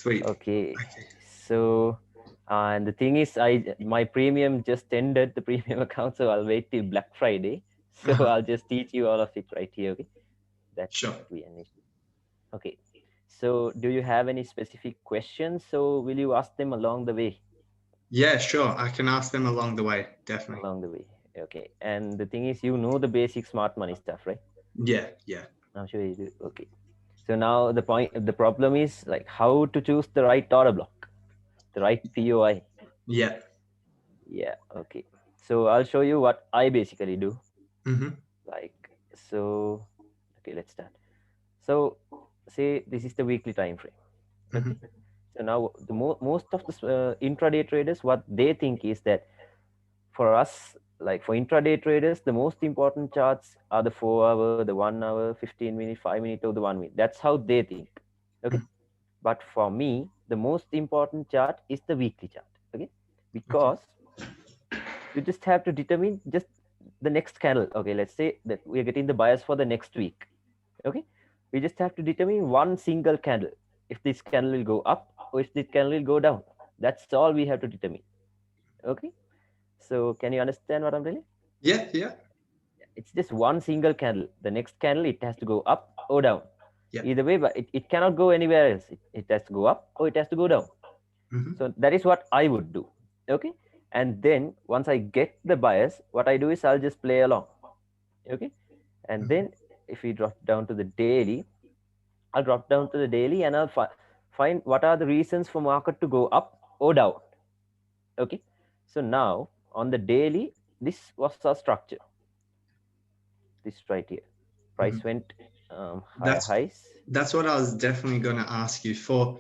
Sweet. Okay. Okay. So, and the thing is, my premium just ended the premium account, so I'll wait till Black Friday. So Uh-huh. I'll just teach you all of it right here. Okay, that Sure. won't be an issue. Okay. So, do you have any specific questions? So, will you ask them along the way? Yeah, sure. I can ask them along the way. Definitely. Along the way. Okay. And the thing is, you know the basic smart money stuff, right? Yeah, yeah, I'm sure you do. Okay. So now the problem is like how to choose the right order block, the right POI. yeah. Yeah. Okay. So I'll show you what I basically do. Mm-hmm. Like so. Okay. Let's start. So say this is the weekly time frame. Okay. Mm-hmm. So now most of the intraday traders, what they think is that for us, like for intraday traders, the most important charts are the 4 hour, the 1 hour, 15 minute, 5 minute, or the 1 minute. That's how they think. Okay. Mm-hmm. But for me, the most important chart is the weekly chart. Okay. Okay. Because you just have to determine just the next candle. Okay. Let's say that we're getting the bias for the next week. Okay. We just have to determine one single candle. If this candle will go up or if this candle will go down. That's all we have to determine. Okay. So can you understand what I'm telling? Yeah, yeah, It's just one single candle. The next candle, it has to go up or down. yeah. Either way, but it cannot go anywhere else. It has to go up or it has to go down. Mm-hmm. So that is what I would do. Okay. And then once I get the bias, what I do is I'll just play along. Okay. And Mm-hmm. then if we drop down to the daily, I'll drop down to the daily and I'll find what are the reasons for market to go up or down. Okay. So now on the daily, this was our structure. This right here. Mm-hmm. Price went higher That's highs. that's what I was definitely going to ask you for.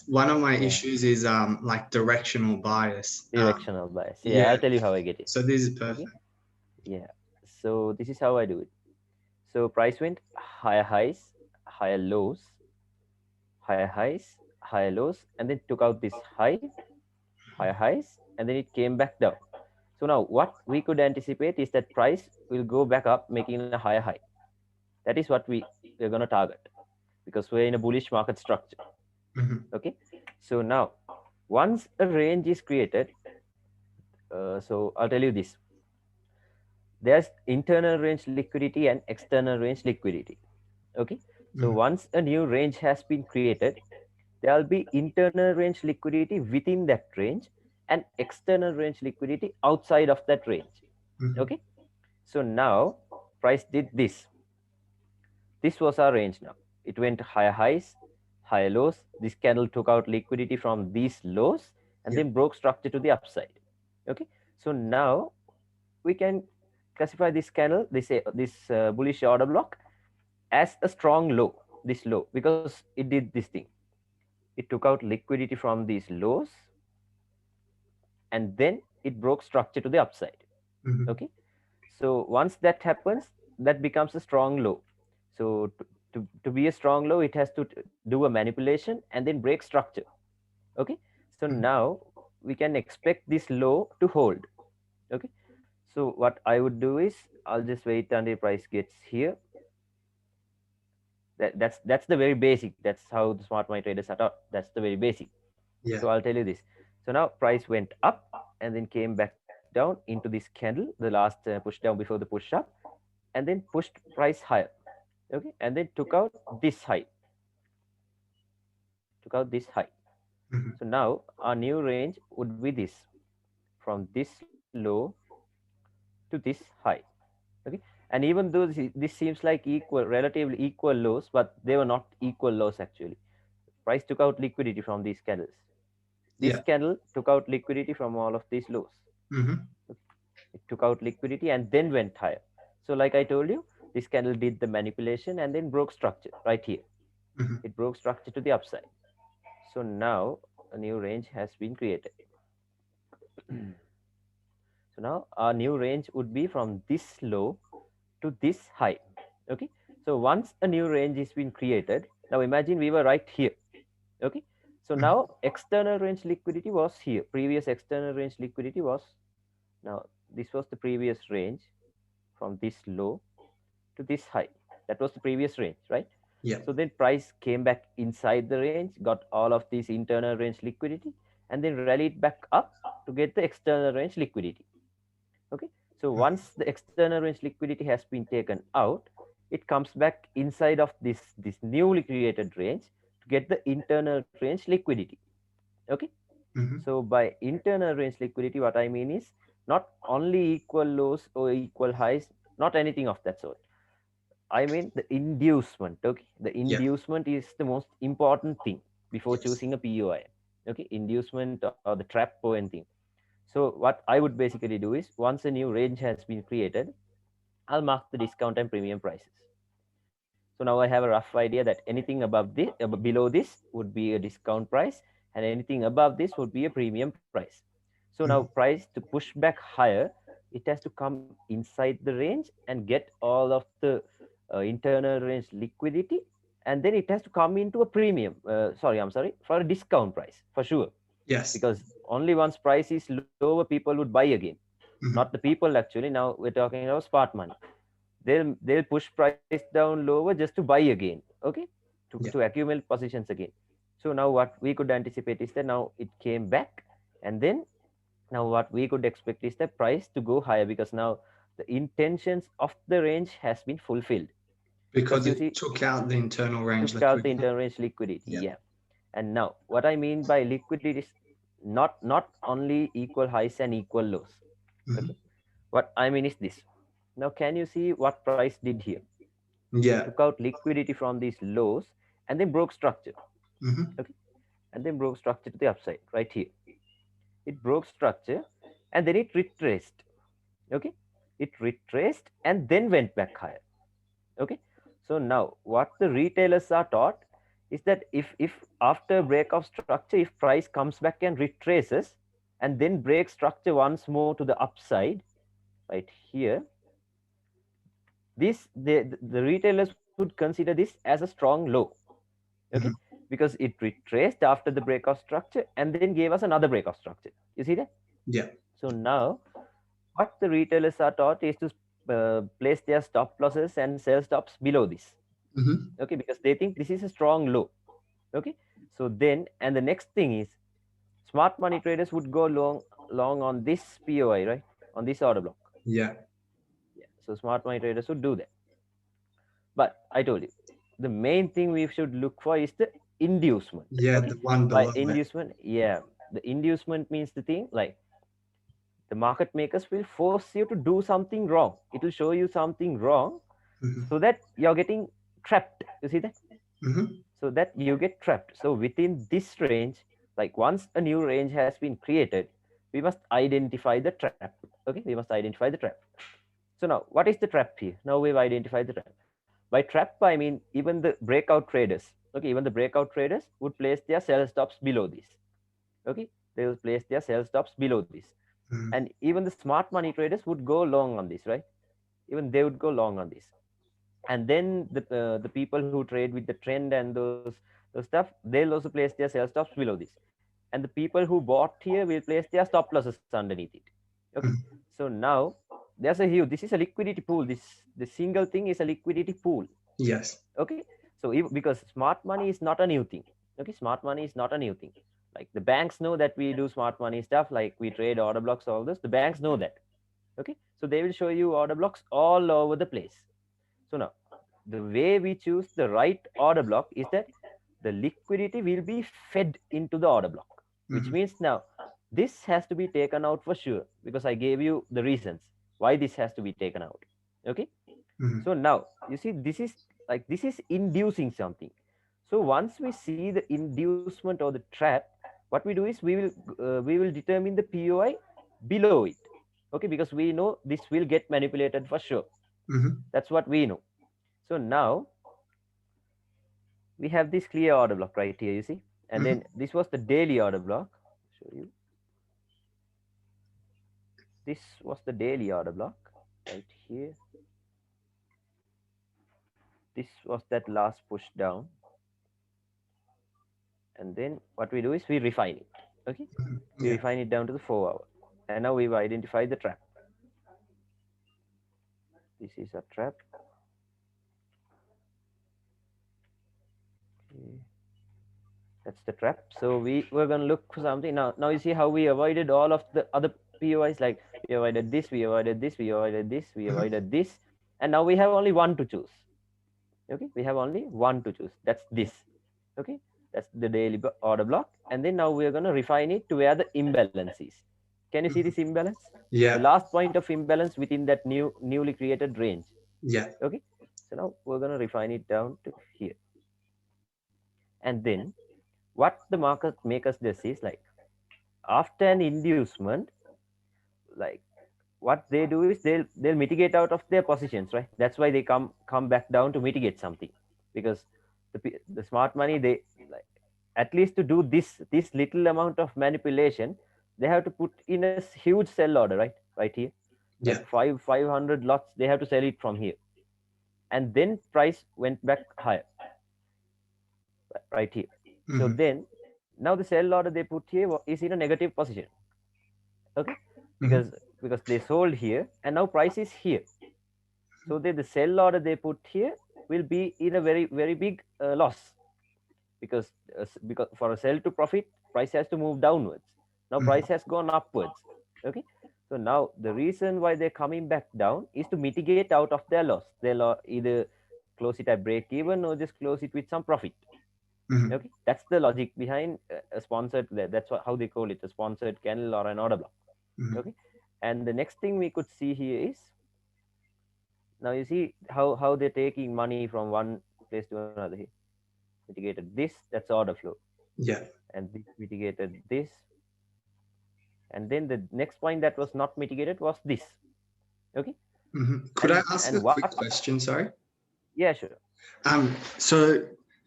One of my Yeah. issues is like directional bias. Directional bias. Yeah, Yeah. I'll tell you how I get it. So this is Okay. perfect. Yeah. So this is how I do it. So price went higher highs, higher lows, higher highs, higher lows, and then took out this high, higher highs, and then it came back down. So now what we could anticipate is that price will go back up, making a higher high. That is what we're gonna target because we're in a bullish market structure. Mm-hmm. Okay. So now once a range is created, so I'll tell you this: there's internal range liquidity and external range liquidity. Okay. So Mm-hmm. once a new range has been created, there will be internal range liquidity within that range and external range liquidity outside of that range. Mm-hmm. Okay. So now price did this. This was our range now. It went higher highs, higher lows. This candle took out liquidity from these lows and Yeah. then broke structure to the upside. Okay. So now we can classify this candle, this bullish order block, as a strong low. This low because it did this thing. It took out liquidity from these lows and then it broke structure to the upside. Mm-hmm. Okay. So once that happens, that becomes a strong low. So to be a strong low, it has to do a manipulation and then break structure. Okay. So now we can expect this low to hold. Okay. So what I would do is I'll just wait until price gets here. That's the very basic. That's how the smart money traders are taught. That's the very basic. Yeah. So I'll tell you this. So now price went up and then came back down into this candle, the last push down before the push up, and then pushed price higher. Okay, and then took out this high, took out this high. Mm-hmm. So now our new range would be this, from this low to this high. Okay, and even though this seems like equal, relatively equal lows, but they were not equal lows actually. Price took out liquidity from these candles. This Yeah. candle took out liquidity from all of these lows. Mm-hmm. It took out liquidity and then went higher. So like I told you, this candle did the manipulation and then broke structure right here. Mm-hmm. It broke structure to the upside. So now a new range has been created. So now our new range would be from this low to this high. Okay. So once a new range is been created, now imagine we were right here. Okay. So Mm-hmm. now external range liquidity was here. Previous external range liquidity was, now this was the previous range from this low to this high. That was the previous range, right? Yeah. So then price came back inside the range, got all of this internal range liquidity, and then rallied back up to get the external range liquidity. Okay, so Mhm. once the external range liquidity has been taken out, it comes back inside of this newly created range to get the internal range liquidity. Okay, Mhm. so by internal range liquidity, what I mean is not only equal lows or equal highs, not anything of that sort. I mean the inducement. Okay, the Yeah. inducement is the most important thing before Yes. choosing a POI. Okay, inducement or the trap or anything. So what I would basically do is once a new range has been created, I'll mark the discount and premium prices. So now I have a rough idea that anything above this, below this would be a discount price, and anything above this would be a premium price. So now Mhm. price to push back higher, it has to come inside the range and get all of the internal range liquidity, and then it has to come into a premium. I'm sorry, for a discount price for sure, Yes. because only once price is lower, people would buy again. Not the Mhm. people actually. Now we're talking about smart money. They'll push price down lower just to buy again. Okay, to Yeah. accumulate positions again. So now what we could anticipate is that now it came back, and then now what we could expect is the price to go higher because now the intentions of the range has been fulfilled. Because Because you it see, took out the internal range took out the liquidity. internal range liquidity. Yeah. Yeah. And now what I mean by liquidity is not only equal highs and equal lows. Mhm. Okay. What I mean is this. Now can you see what price did here? Yeah. Took out liquidity from these lows and then broke structure. Mhm. Okay. And then broke structure to the upside right here. It broke structure and then it retraced. Okay. It retraced and then went back higher. Okay. So now what the retailers are taught is that if after break of structure, if price comes back and retraces and then breaks structure once more to the upside right here, this the retailers would consider this as a strong low. Okay, Mhm. because it retraced after the break of structure and then gave us another break of structure. You see that? Yeah. So now what the retailers are taught is to place their stop losses and sell stops below this. Mhm. Okay, because they think this is a strong low. Okay, so then and the next thing is smart money traders would go long on this POI, right, on this order block. Yeah. Yeah, so smart money traders would do that. But I told you, the main thing we should look for is the inducement. Yeah. Okay, The one by below it. inducement, yeah, the inducement means the thing like the market makers will force you to do something wrong. It will show you something wrong so Mhm. that you're getting trapped. You see that? Mhm. So that you get trapped. So within this range, like once a new range has been created, we must identify the trap. Okay, we must identify the trap. So now, what is the trap here? Now we've identified the trap. By trap, I mean even the breakout traders. Okay, even the breakout traders would place their sell stops below this. Okay, they will place their sell stops below this, Mhm. and even the smart money traders would go long on this, right? Even they would go long on this, and then the people who trade with the trend and those stuff, they'll also place their sell stops below this, and the people who bought here will place their stop losses underneath it. Okay, Mhm. so now there's a huge, this is a liquidity pool, this single thing is a liquidity pool. Yes. Okay, so if, because smart money is not a new thing. Okay, smart money is not a new thing. Like the banks know that we do smart money stuff, like we trade order blocks, all this, the banks know that. Okay, so they will show you order blocks all over the place. So now the way we choose the right order block is that the liquidity will be fed into the order block, which Mhm. means now this has to be taken out for sure, because I gave you the reasons why this has to be taken out. Okay, Mhm. so now you see this is like this is inducing something. So once we see the inducement or the trap, what we do is we will determine the POI below it. Okay, because we know this will get manipulated for sure. Mhm. That's what we know. So now we have this clear order block right here, you see, and then Mhm. this was the daily order block. Show you, this was the daily order block right here. This was that last push down, and then what we do is we refine it. Okay, Mhm. we Yeah. refine it down to the 4 hour, and now we've identified the trap. This is a trap, That's the trap. So we're gonna look for something now. Now you see how we avoided all of the other POIs. Like we avoided this, we avoided this, we avoided this, we Mhm. avoided this, and now we have only one to choose. Okay, we have only one to choose. That's this. Okay, that's the daily order block, and then now we are gonna refine it to where the imbalance is. Can you see this Mhm. imbalance? The Yeah. last point of imbalance within that newly created range. Yeah. Okay, so now we're gonna refine it down to here, and then what the market makers does is like after an inducement, like what they do is they'll mitigate out of their positions, right? That's why they come back down to mitigate something, because the smart money, they like at least to do this little amount of manipulation, they have to put in a huge sell order, right here, like Yeah. 500 lots they have to sell it from here, and then price went back higher, right here. So Mhm. then now the sell order they put here is in a negative position. Okay, because Mhm. they sold here and now price is here. So the sell order they put here will be in a very big loss, because for a sell to profit, price has to move downwards. Now price Mhm. has gone upwards. Okay, so now the reason why they're coming back down is to mitigate out of their loss. They'll either close it at break even or just close it with some profit. Mhm. Okay, that's the logic behind a sponsored. That's how they call it, a sponsored candle or an order block. Mhm. Okay, and the next thing we could see here is, now you see how they're taking money from one place to another here. Mitigated this, that's order flow, Yeah. and this mitigated this, and then the next point that was not mitigated was this. Okay, Mhm. Could I and ask a what? quick question? Sorry. Yeah, sure. So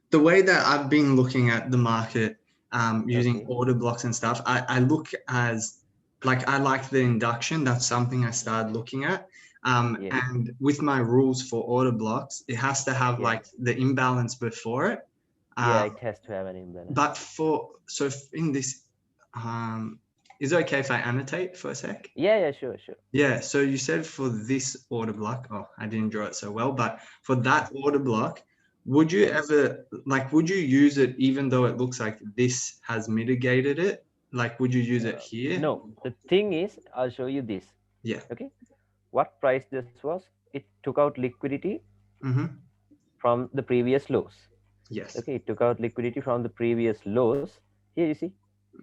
the way that I've been looking at the market, using Okay. order blocks and stuff, I look as like I like the induction. That's something I started looking at. Yeah. And with my rules for order blocks, it has to have Yeah. like the imbalance before it. Yeah, Um, it has to have an imbalance. but in this, um, is it okay if I annotate for a sec? Yeah, yeah, sure, sure. Yeah, so you said for this order block, oh, I didn't draw it so well, but for that order block, would you Yeah. ever, like, would you use it even though it looks like this has mitigated it? Like, would you use it here? No, the thing is, I'll show you this. Yeah. Okay, what price this was? It took out liquidity Mm-hmm. from the previous lows. Yes. Okay, it took out liquidity from the previous lows. Here you see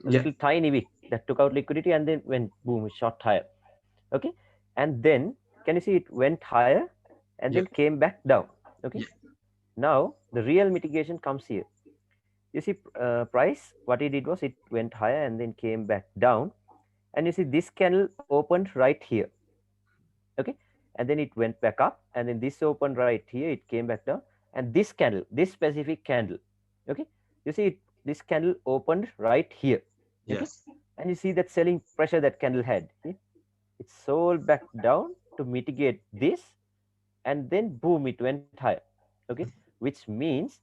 a Yeah. little tiny wick that took out liquidity and then went boom, shot higher. Okay, and then can you see it went higher and Yeah. then came back down. Okay, Yeah. now the real mitigation comes here. You see price, what it did was it went higher and then came back down, and you see this candle opened right here. Okay, and then it went back up, and then this opened right here, it came back down, and this candle, this specific candle, okay, you see this candle opened right here. Okay, Yes. and you see that selling pressure that candle had. See? It sold back down to mitigate this, and then boom, it went higher. Okay, which means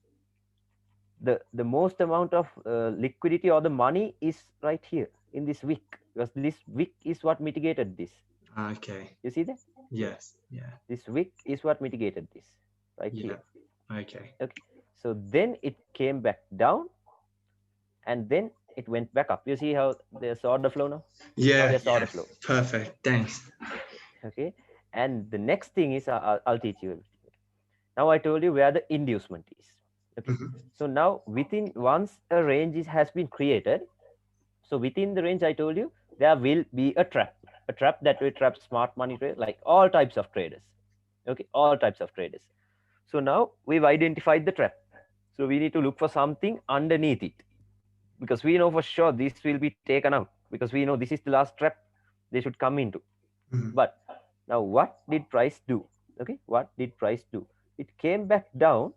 the most amount of liquidity or the money is right here in this wick, because this wick is what mitigated this. Okay. You see that Yes. Yeah. this wick is what mitigated this right here. Yeah. Okay. Okay, so then it came back down, and then it went back up. You see how there's order flow now. Now Yeah. there's order Yeah. flow. Perfect. Thanks. Okay, and the next thing is I'll teach you everything. Now I told you where the inducement is. Okay, Mm-hmm. so now within, once a range has been created, so within the range I told you there will be a trap that will trap smart money traders, like all types of traders. Okay, all types of traders. So now we've identified the trap. So we need to look for something underneath it, because we know for sure this will be taken out, because we know this is the last trap they should come into. Mm-hmm. But now what did price do? Okay, what did price do? It came back down,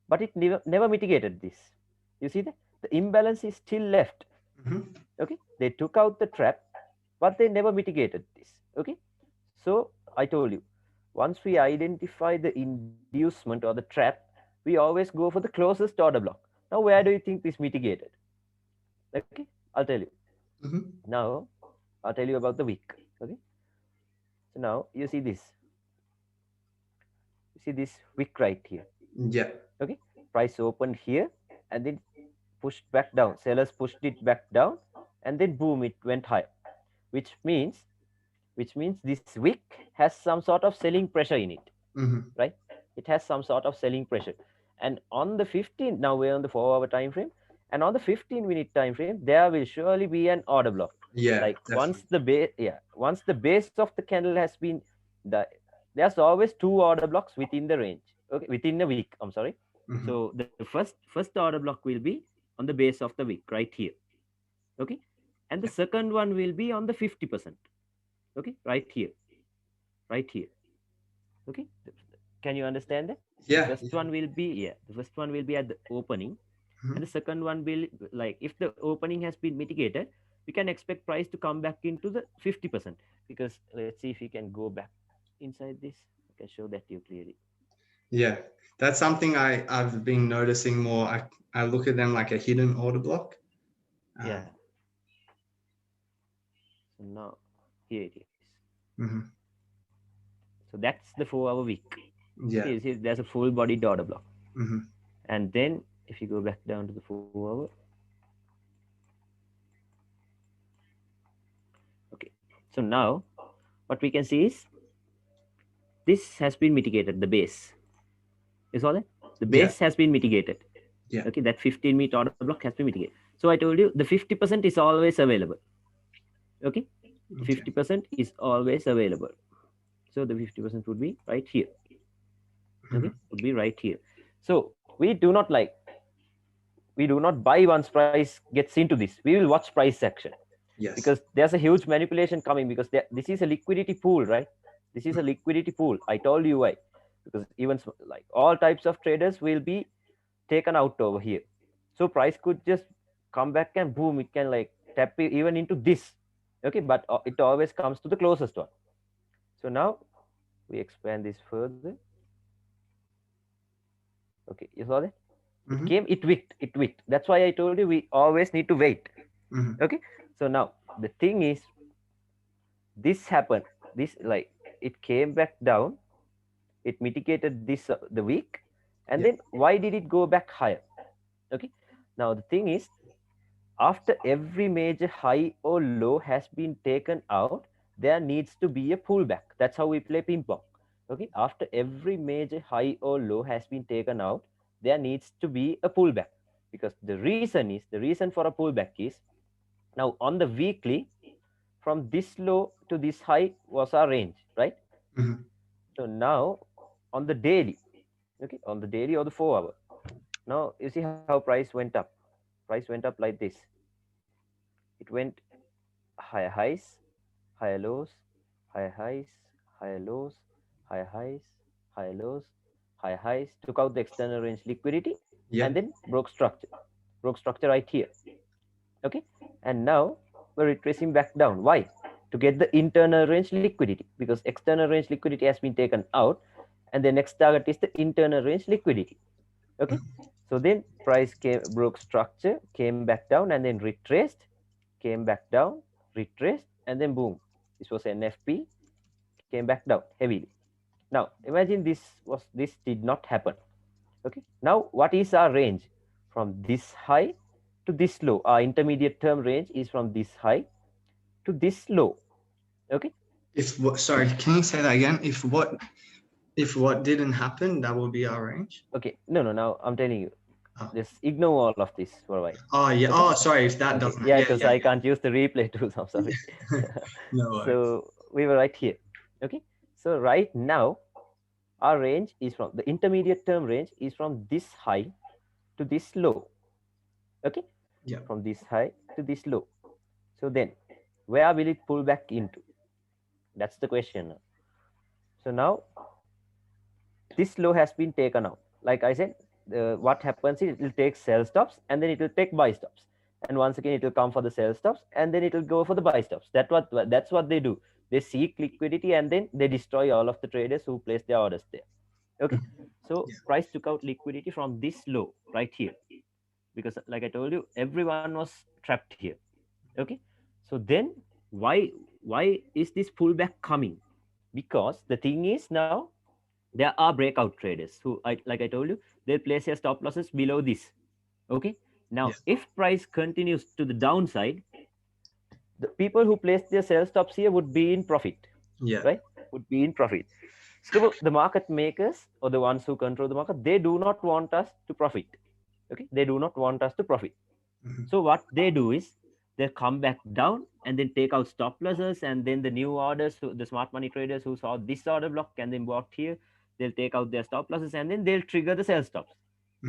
but it never mitigated this. You see that the imbalance is still left. Mm-hmm. Okay, they took out the trap, but they never mitigated this. Okay, so I told you, once we identify the inducement or the trap, we always go for the closest order block. Now where do you think this mitigated? Okay, I'll tell you. Mm-hmm. Now I'll tell you about the wick. Okay, so now you see this, you see this wick right here. Yeah. Okay, price opened here, and then pushed back down. Sellers pushed it back down, and then boom, it went high, which means this wick has some sort of selling pressure in it, Mm-hmm. right? It has some sort of selling pressure. And on the 15, now we're on the 4 hour time frame, and on the 15-minute time frame, there will surely be an order block. Yeah, Like definitely. once the base of the candle has been the there's always two order blocks within the range. Okay, within a week. I'm sorry. Mm-hmm. So the first order block will be on the base of the wick right here. Okay, and the Yeah. second one will be on the 50%. Okay, right here, right here. Okay, can you understand that? The Yeah. first one will be, yeah, the first one will be at the opening, Mm-hmm. and the second one will, like, if the opening has been mitigated, we can expect price to come back into the 50%. Because let's see if we can go back inside this. I can show that to you clearly. Yeah. That's something I've been noticing more. I look at them like a hidden order block. Yeah. Um, So now here it is. mm-hmm. So that's the 4 hour week. Okay, Yeah. you see there's a full bodied order block. Mm-hmm. And then if you go back down to the 4 hour, okay. So now what we can see is this has been mitigated, the base. Is all it? The Yeah. base has been mitigated. Yeah. Okay, that 15-minute order block has been mitigated. So I told you the 50% is always available. Okay, the Okay. 50% is always available. So the 50% would be right here. Mm-hmm. Okay, would be right here. So we do not buy once price gets into this. We will watch price action, Yes. because there's a huge manipulation coming, because this is a liquidity pool, right? This is a liquidity pool. I told you why. Because even like all types of traders will be taken out over here. So price could just come back and boom, it can like tap even into this. Okay, but it always comes to the closest one. So now we expand this further. Okay, you saw that? It Mm-hmm. came, it wicked. That's why I told you we always need to wait. Mm-hmm. Okay, so now the thing is, this happened. This, like, it came back down, it mitigated this the week, and Yeah. then why did it go back higher? Okay, now the thing is, after every major high or low has been taken out, there needs to be a pullback. That's how we play ping pong. Okay, after every major high or low has been taken out, there needs to be a pullback. Because the reason for a pullback is, now on the weekly, from this low to this high was our range, right? Mm-hmm. So now on the daily, okay, on the daily or the 4 hour, now you see how price went up. Price went up like this. It went higher highs, higher lows, higher highs, higher lows, higher highs, higher lows, higher highs, took out the external range liquidity, and Yeah. then broke structure right here. Okay, and now we're retracing back down. Why? To get the internal range liquidity, because external range liquidity has been taken out, and the next target is the internal range liquidity. Okay, so then price broke structure, came back down, and then retraced, came back down, retraced, and then boom, this was NFP, came back down heavily. Now imagine this did not happen. Okay, now what is our range? From this high to this low. Our intermediate term range is from this high to this low. Okay. If what? Sorry, can you say that again? If what didn't happen, that will be our range. Okay, no, now I'm telling you, Oh. just ignore all of this for a while. Oh yeah. Okay. Oh, sorry. If that Okay, doesn't. yeah, Yeah. because Yeah. I can't use the replay tools. I'm sorry. Yeah. No worries. So we were right here. Okay, so right now our range is from the intermediate term range is from this high to this low. Okay, Yeah. from this high to this low. So then where will it pull back into? That's the question now. So now this low has been taken out. Like I said, what happens is it will take sell stops, and then it will take buy stops, and once again it will come for the sell stops, and then it will go for the buy stops. That's what they do. They seek liquidity, and then they destroy all of the traders who place their orders there. Okay, so Yeah. price took out liquidity from this low right here, because like I told you, everyone was trapped here. Okay, so then why why is this pullback coming? Because the thing is, now there are breakout traders who, like I told you, they'll place their stop losses below this. Okay, Now, Yeah. if price continues to the downside, the people who placed their sell stops here would be in profit, Yeah. right? Would be in profit. So the market makers or the ones who control the market, they do not want us to profit. Okay, they do not want us to profit. Mhm. So what they do is they come back down and then take out stop losses, and then the new orders, so the smart money traders who saw this order block and then bought here, they'll take out their stop losses and then they'll trigger the sell stops.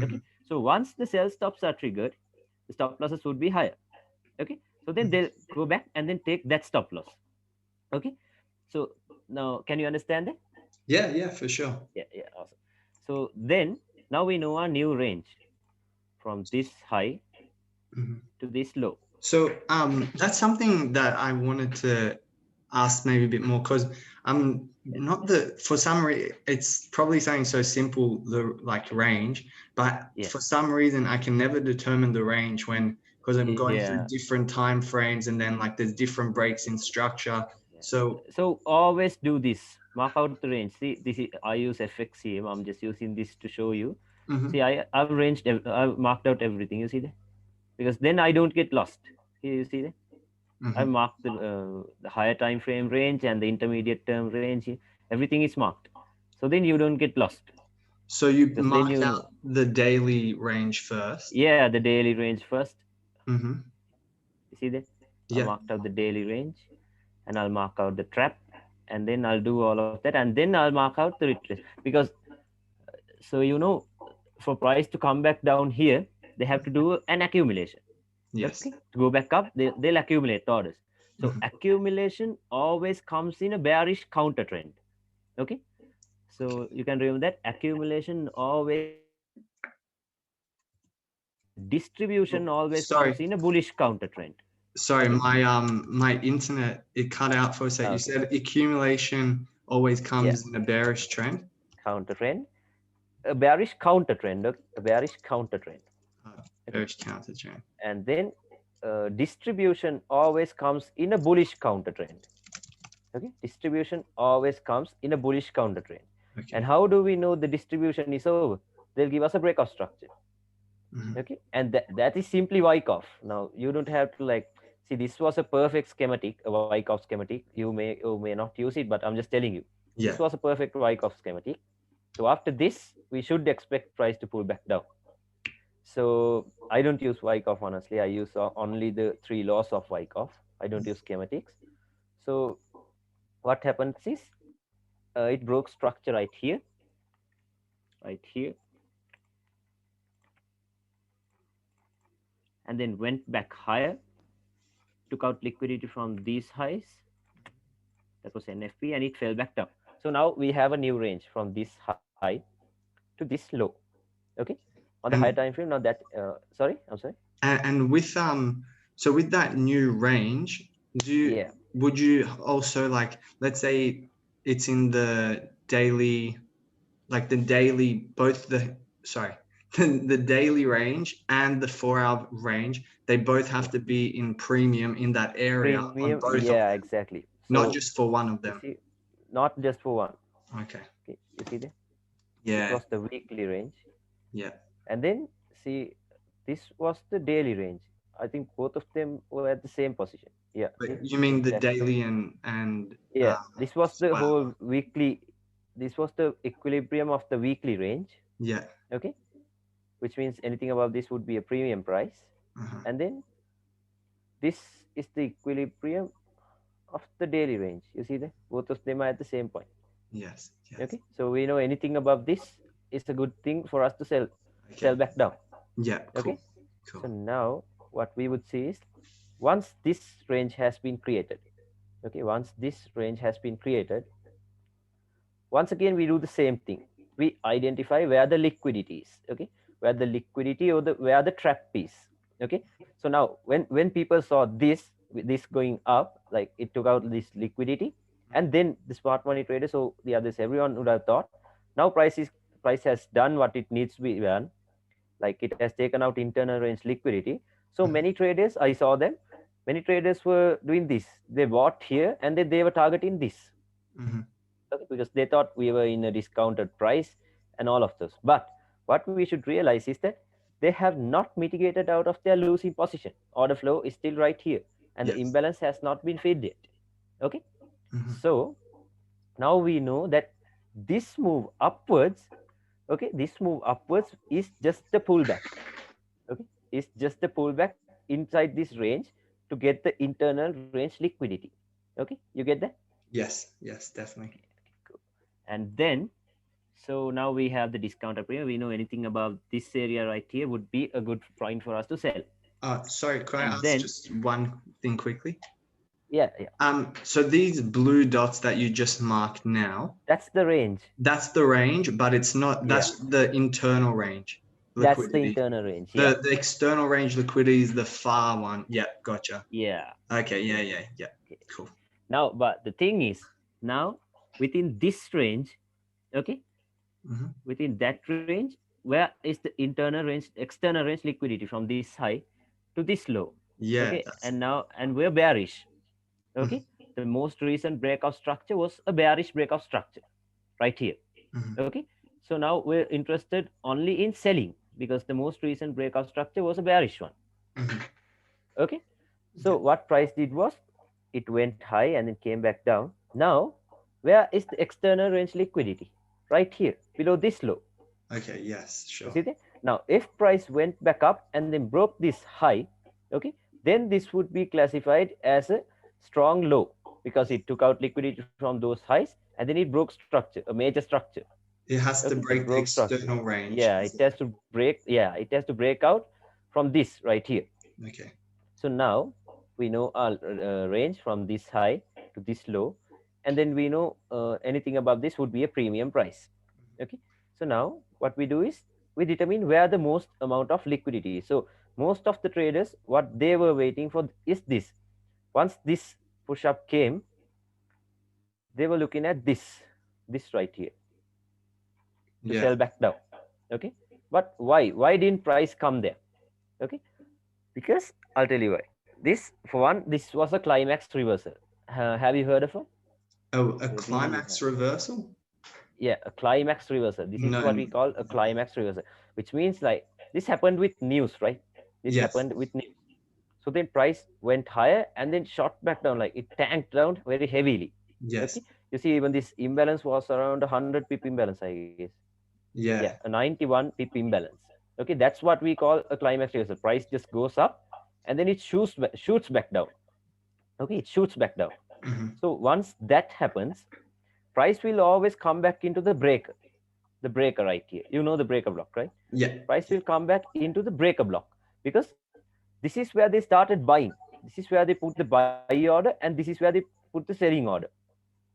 Okay, Mhm. so once the sell stops are triggered, the stop losses would be higher. Okay, so then Mhm. they'll go back and then take that stop loss. Okay, so now can you understand that? Yeah, yeah, for sure. Yeah, yeah, awesome. So then now we know our new range from this high Mhm. to this low. So that's something that I wanted to ask maybe a bit more because I'm Yeah, not the for some reason it's probably something so simple the like range, but yeah, for some reason I can never determine the range when because I'm going yeah, through different time frames and then like there's different breaks in structure. yeah. So So always do this. Mark out the range. See, this is I use FXCM. I'm just using this to show you. See, mhm, I've marked out everything. You see that? Because then I don't get lost. Here you see that? I've mhm. marked the higher time frame range and the intermediate term range. Everything is marked. So then you don't get lost. So you Because then marked you know, out the daily range first. yeah, the daily range first. Mm-hmm. You see that? I Yeah. marked out the daily range, and I'll mark out the trap, and then I'll do all of that, and then I'll mark out the retrace. Because so you know, for price to come back down here, they have to do an accumulation. Yes. Okay, to go back up, they'll accumulate orders. So Mhm. accumulation always comes in a bearish counter trend. Okay, Okay. so you can remember that accumulation always comes in a bearish counter trend, and Oh, distribution always sorry. comes in a bullish counter trend. Sorry, Okay, my internet it cut out for a sec. You okay, said accumulation always yeah, comes in a bearish trend. counter trend, a bearish counter trend, okay? A bearish counter trend. Okay, Bearish counter trend. and then distribution always comes in a bullish counter trend. Okay, distribution always comes in a bullish counter trend. And Okay. how do we know the distribution is over? They'll give us a breakout structure. Mhm. Okay, and that is simply Wyckoff. Now you don't have to like see, this was a perfect schematic, a Wyckoff schematic. You may not use it, but I'm just telling you, this Yeah. was a perfect Wyckoff schematic. So after this, we should expect price to pull back down. So I don't use Wyckoff honestly. I use only the three laws of Wyckoff. I don't use schematics. So what happens is it broke structure right here, and then went back higher, took out liquidity from these highs. That was NFP, and it fell back down. So now we have a new range from this high to this low. Okay, on the higher time And frame. Now that sorry, I'm sorry. and with so with that new range, do you Yeah, would you also like let's say it's in the daily like the daily both the sorry the daily range and the 4 hour range they both have yeah. to be in premium in that area on Premium. both of Yeah, them, exactly. not So just for one of you them. see, not just for one. Okay. Okay, you see there. This Yeah. was the weekly range, Yeah. and then see, this was the daily range. I think both of them were at the same position. Yeah, But see, you mean the exactly. daily and Yeah, this was the 4 hour? whole weekly. This was the equilibrium of the weekly range. Yeah. Okay, which means anything above this would be a premium price. Uh-huh. And then this is the equilibrium of the daily range. You see that both of them are at the same point. Yes. Yes. Okay, so we know anything above this is a good thing for us to sell Okay. back down. Yeah. Cool. Okay, Cool. so now what we would see is once this range has been created. Okay, once this range has been created, once again we do the same thing. We identify where the liquidity is. Okay, where the liquidity or the where the trap is. Okay, so now when people saw this going up, like it took out this liquidity, and then the smart money traders, so the others, everyone would have thought now price has done what it needs to be done, like it has taken out internal range liquidity. So Mhm. many traders, I saw them, many traders were doing this. They bought here and then they were targeting this. Mhm. Okay, because they thought we were in a discounted price and all of those. But what we should realize is that they have not mitigated out of their losing position. Order flow is still right here, and the Yes. imbalance has not been filled yet. Okay, Hmm. so now we know that this move upwards, okay, this move upwards is just a pullback. Okay, it's just a pullback inside this range to get the internal range liquidity. Okay, you get that? Yes. Yes. Definitely. Cool. And then, so now we have the discounted premium. We know anything about this area right here would be a good point for us to sell. Sorry, can I And ask then, just one thing quickly? yeah, yeah, So these blue dots that you just marked now, that's the range. that's the range, but it's not, Yeah, that's the internal range that's the liquidity. internal range. Yeah, The external range liquidity is the far one. Yeah, gotcha. yeah. Okay, yeah. Okay. Cool. Now, but the thing is, now within this range, okay, Hmm. within that range, where is the internal range, external range liquidity from this high to this low? Yeah, Okay, that's. and now, and we're bearish. Mhm, Okay, the most recent breakout structure was a bearish breakout structure right here. mhm, Okay, so now we're interested only in selling because the most recent breakout structure was a bearish one. mhm. Okay, Yeah. so what price did was it went high and then came back down. Now, where is the external range liquidity? Right here, below this low. Okay. Yes. You Sure. see that? Now, if price went back up and then broke this high, okay, then this would be classified as a strong low because it took out liquidity from those highs and then it broke structure, a major structure. It has Okay, to it break the broke structure. external range. Yeah, it has to break. Yeah, it has to break out from this right here. Okay. So now we know our range from this high to this low, and then we know anything above this would be a premium price. Okay. So now what we do is we determine where the most amount of liquidity is. So most of the traders, what they were waiting for is this. Once this push up came, they were looking at this right here to sell Yeah. back down. Okay. But why? Why didn't price come there? Okay. Because I'll tell you why. This, for one, this was a climax reversal. Have you heard of it? Oh, a Maybe you climax have. reversal? Yeah, a climax reversal. This is what we No. call a climax reversal, which means like this happened with news, right? This Yes. happened with news. So then price went higher and then shot back down, like it tanked down very heavily. Yes. Okay, you see, even this imbalance was around 100 pip imbalance, I guess. Yeah, a Yeah. 91 pip imbalance. Okay, that's what we call a climax reversal. Price just goes up and then it shoots back down. Okay, it shoots back down. Hmm. So once that happens, price will always come back into the breaker right here. You know the breaker block, right? Yeah. Price will come back into the breaker block because this is where they started buying. This is where they put the buy order, and this is where they put the selling order.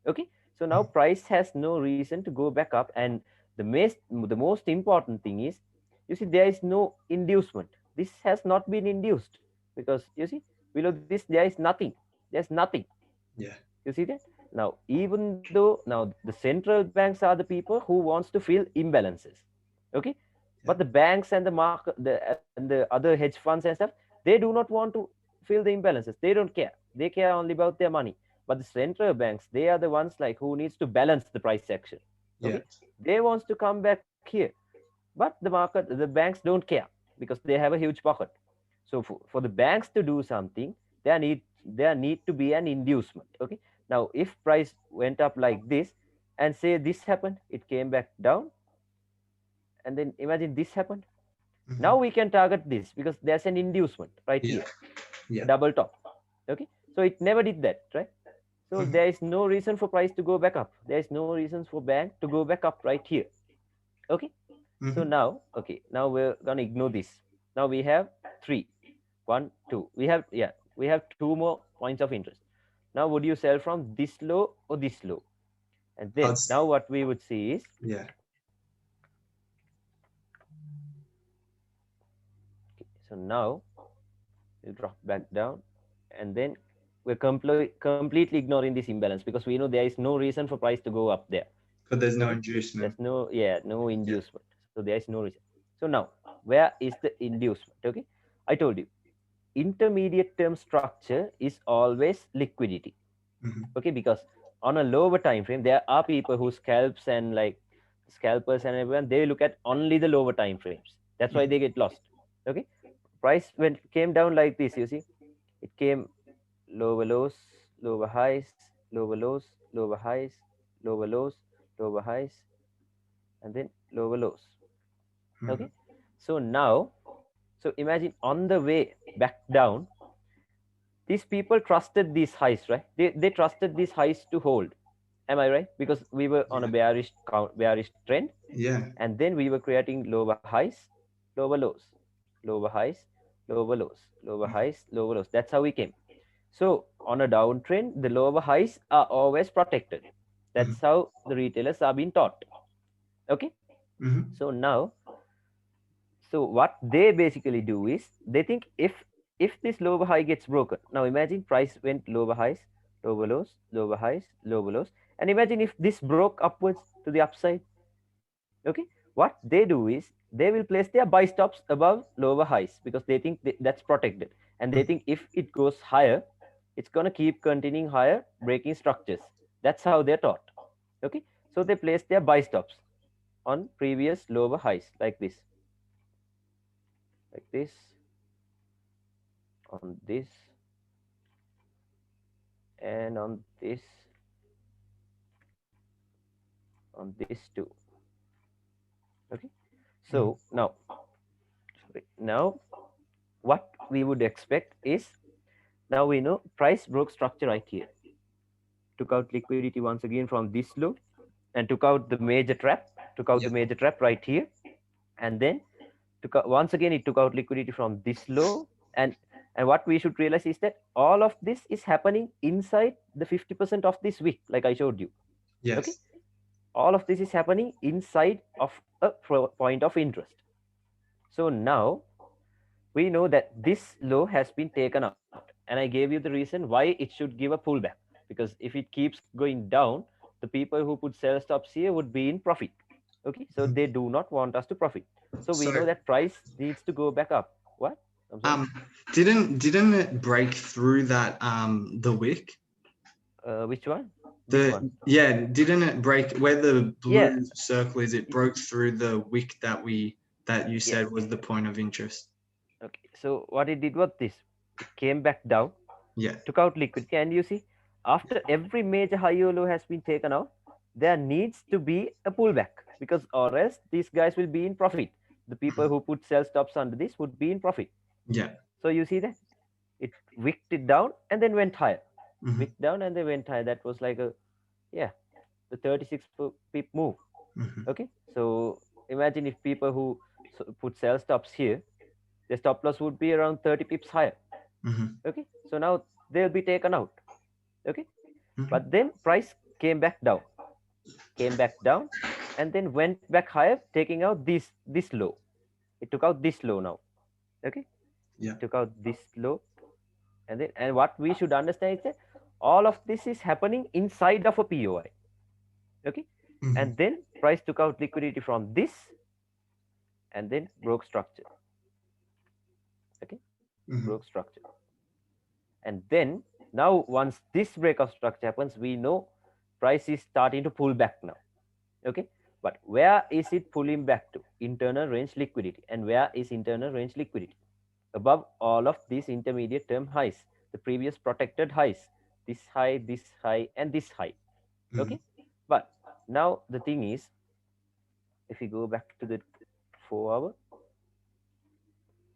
Okay, so now Mhm. price has no reason to go back up, and the most important thing is, you see, there is no inducement. This has not been induced because you see below this there is nothing. There's nothing. Yeah. You see that? Now, even though now the central banks are the people who wants to fill imbalances, okay, Yeah. but the banks and the market, and the other hedge funds and stuff, they do not want to fill the imbalances. They don't care. They care only about their money. But the central banks, they are the ones like who needs to balance the price action. Yeah. Okay, they wants to come back here, but the banks don't care because they have a huge pocket. So for the banks to do something, there need to be an inducement. Okay, now if price went up like this and say this happened, it came back down, and then imagine this happened. Now Hmm. we can target this because there's an inducement right Yeah. here, a Yeah. double top. Okay, so it never did that, right? So Hmm. there is no reason for price to go back up. There is no reasons for bank to go back up right here. Okay, so Hmm. now, okay, now we're gonna ignore this. Now we have three, one, two. We have two more points of interest. Now, would you sell from this low or this low? And I'd. then now what we would see is, Yeah. okay, so now we drop back down, and then we're completely ignoring this imbalance because we know there is no reason for price to go up there. But there's no Okay, inducement. there's no Yeah. inducement, so there is no reason. So now, where is the inducement? Okay, I told you intermediate term structure is always liquidity. Hmm. Okay, because on a lower time frame there are people who scalpers and everyone, they look at only the lower time frames. That's why Hmm. they get lost. Okay, price went came down like this. You see, it came lower lows, lower highs, lower lows, lower highs, lower lows, lower highs, and then lower lows. Mhm. Okay, so now, so imagine on the way back down, these people trusted these highs, right? They trusted these highs to hold. Am I right? Because we were on a Yeah. bearish trend, Yeah. and then we were creating lower highs, lower lows, lower highs, lower lows, lower highs, lower lows. That's how we came. So on a downtrend, the lower highs are always protected. Mhm. That's how the retailers are being taught. Okay. Mhm. So now, so what they basically do is they think if this lower high gets broken. Now imagine price went lower highs, lower lows, lower highs, lower lows, and imagine if this broke upwards to the upside. Okay, what they do is they will place their buy stops above lower highs because they think that's protected, and they Mhm. think if it goes higher, it's going to keep continuing higher, breaking structures. That's how they're taught. Okay, so they place their buy stops on previous lower highs like this, on this, and on this, on this too. Okay, Mhm. so now, sorry, now what we would expect is, now we know price broke structure right here, took out liquidity once again from this low, and took out the major trap, took out the Yeah. major trap right here, and then took out, once again it took out liquidity from this low, and what we should realize is that all of this is happening inside the 50% of this wick, like I showed you. Okay, Yes. all of this is happening inside of a point of interest. So now we know that this low has been taken out, and I gave you the reason why it should give a pullback, because if it keeps going down, the people who put sell stops here would be in profit. Okay, so Mhm. they do not want us to profit, so we So, know that price needs to go back up. What? I'm sorry. um, didn't it break through that the wick? Which one? This one? The yeah, didn't it break where the Yeah. blue circle is? It broke through the wick that you Yes. said was the point of interest. Okay, so what it did was this: it came back down, Yeah. took out liquidity, and you see, after every major high or low has been taken out, there needs to be a pullback, because or else these guys will be in profit. The people who put sell stops under this would be in profit. Yeah. So you see that it wicked it down and then went higher, Hmm. wicked down and then went higher. That was like a, yeah, the 36 pip move. Hmm. Okay, so imagine if people who put sell stops here, the stop loss would be around 30 pips higher. Hmm. Okay, so now they'll be taken out. Okay, but Hmm. then price came back down, and then went back higher, taking out this low. It took out this low now. Okay, Yeah. it took out this low, and then, and what we should understand is that all of this is happening inside of a POI. Okay, Hmm. and then price took out liquidity from this, and then broke structure. Okay, broke Hmm. structure, and then now once this break of structure happens, we know price is starting to pull back now. Okay, but where is it pulling back to? Internal range liquidity. And where is internal range liquidity? Above all of these intermediate term highs, the previous protected highs, this high, and this high. Hmm. Okay, but now the thing is, if you go back to the 4 hour,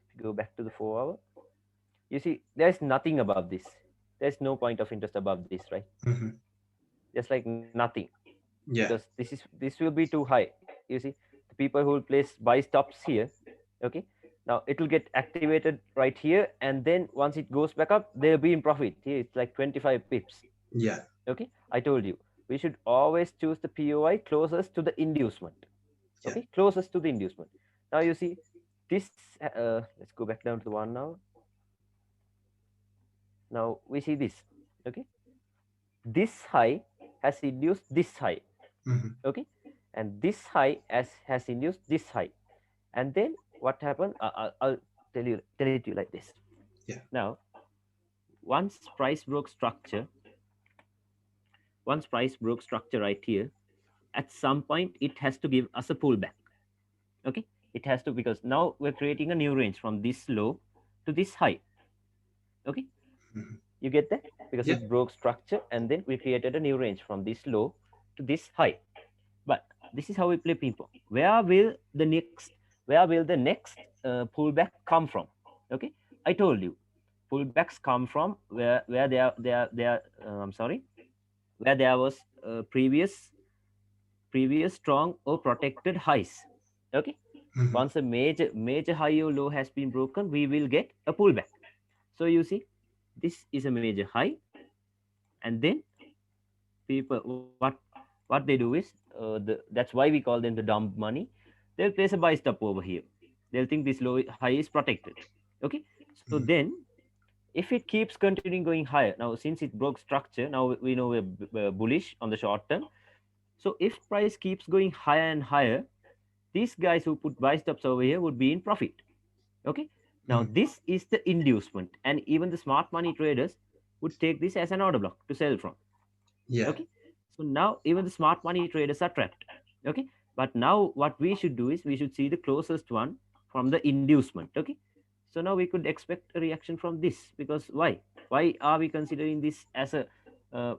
if you go back to the 4 hour, you see there's nothing above this. There's no point of interest above this, right? Hmm. Just like nothing, because Yeah. this will be too high. You see, the people who will place buy stops here. Okay, now it will get activated right here, and then once it goes back up, they'll be in profit here. It's like 25 pips. Yeah. Okay, I told you we should always choose the POI closest to the inducement. Yeah. Okay, closest to the inducement. Now you see this, let's go back down to the 1 hour. Now we see this. Okay, this high has induced this high. Hmm. Okay, and this high has induced this high, and then what happened, I'll tell it to you like this. Yeah. Now once price broke structure, once price broke structure right here, at some point it has to give us a pullback. Okay, It has to, because now we're creating a new range from this low to this high. Okay, Mhm. you get that? Because Yeah. it broke structure, and then we created a new range from this low to this high. But this is how we play ping pong. Where will the next pullback come from? Okay, I told you, pullbacks come from where there I'm sorry, where there was previous strong or protected highs. Okay, Mhm. once a major high or low has been broken, we will get a pullback. So you see, this is a major high, and then people, what they do is, that's why we call them the dump money. They'll place a buy stop over here. They'll think this low high is protected. Okay, so Mhm. then if it keeps continuing going higher, now since it broke structure, now we know we're bullish on the short term. So if price keeps going higher and higher, these guys who put buy stops over here would be in profit. Okay, now Mhm. this is the inducement, and even the smart money traders would take this as an order block to sell from. Yeah. Okay, so now even the smart money traders are trapped. Okay, but now what we should do is we should see the closest one from the inducement. Okay, so now we could expect a reaction from this, because why are we considering this as a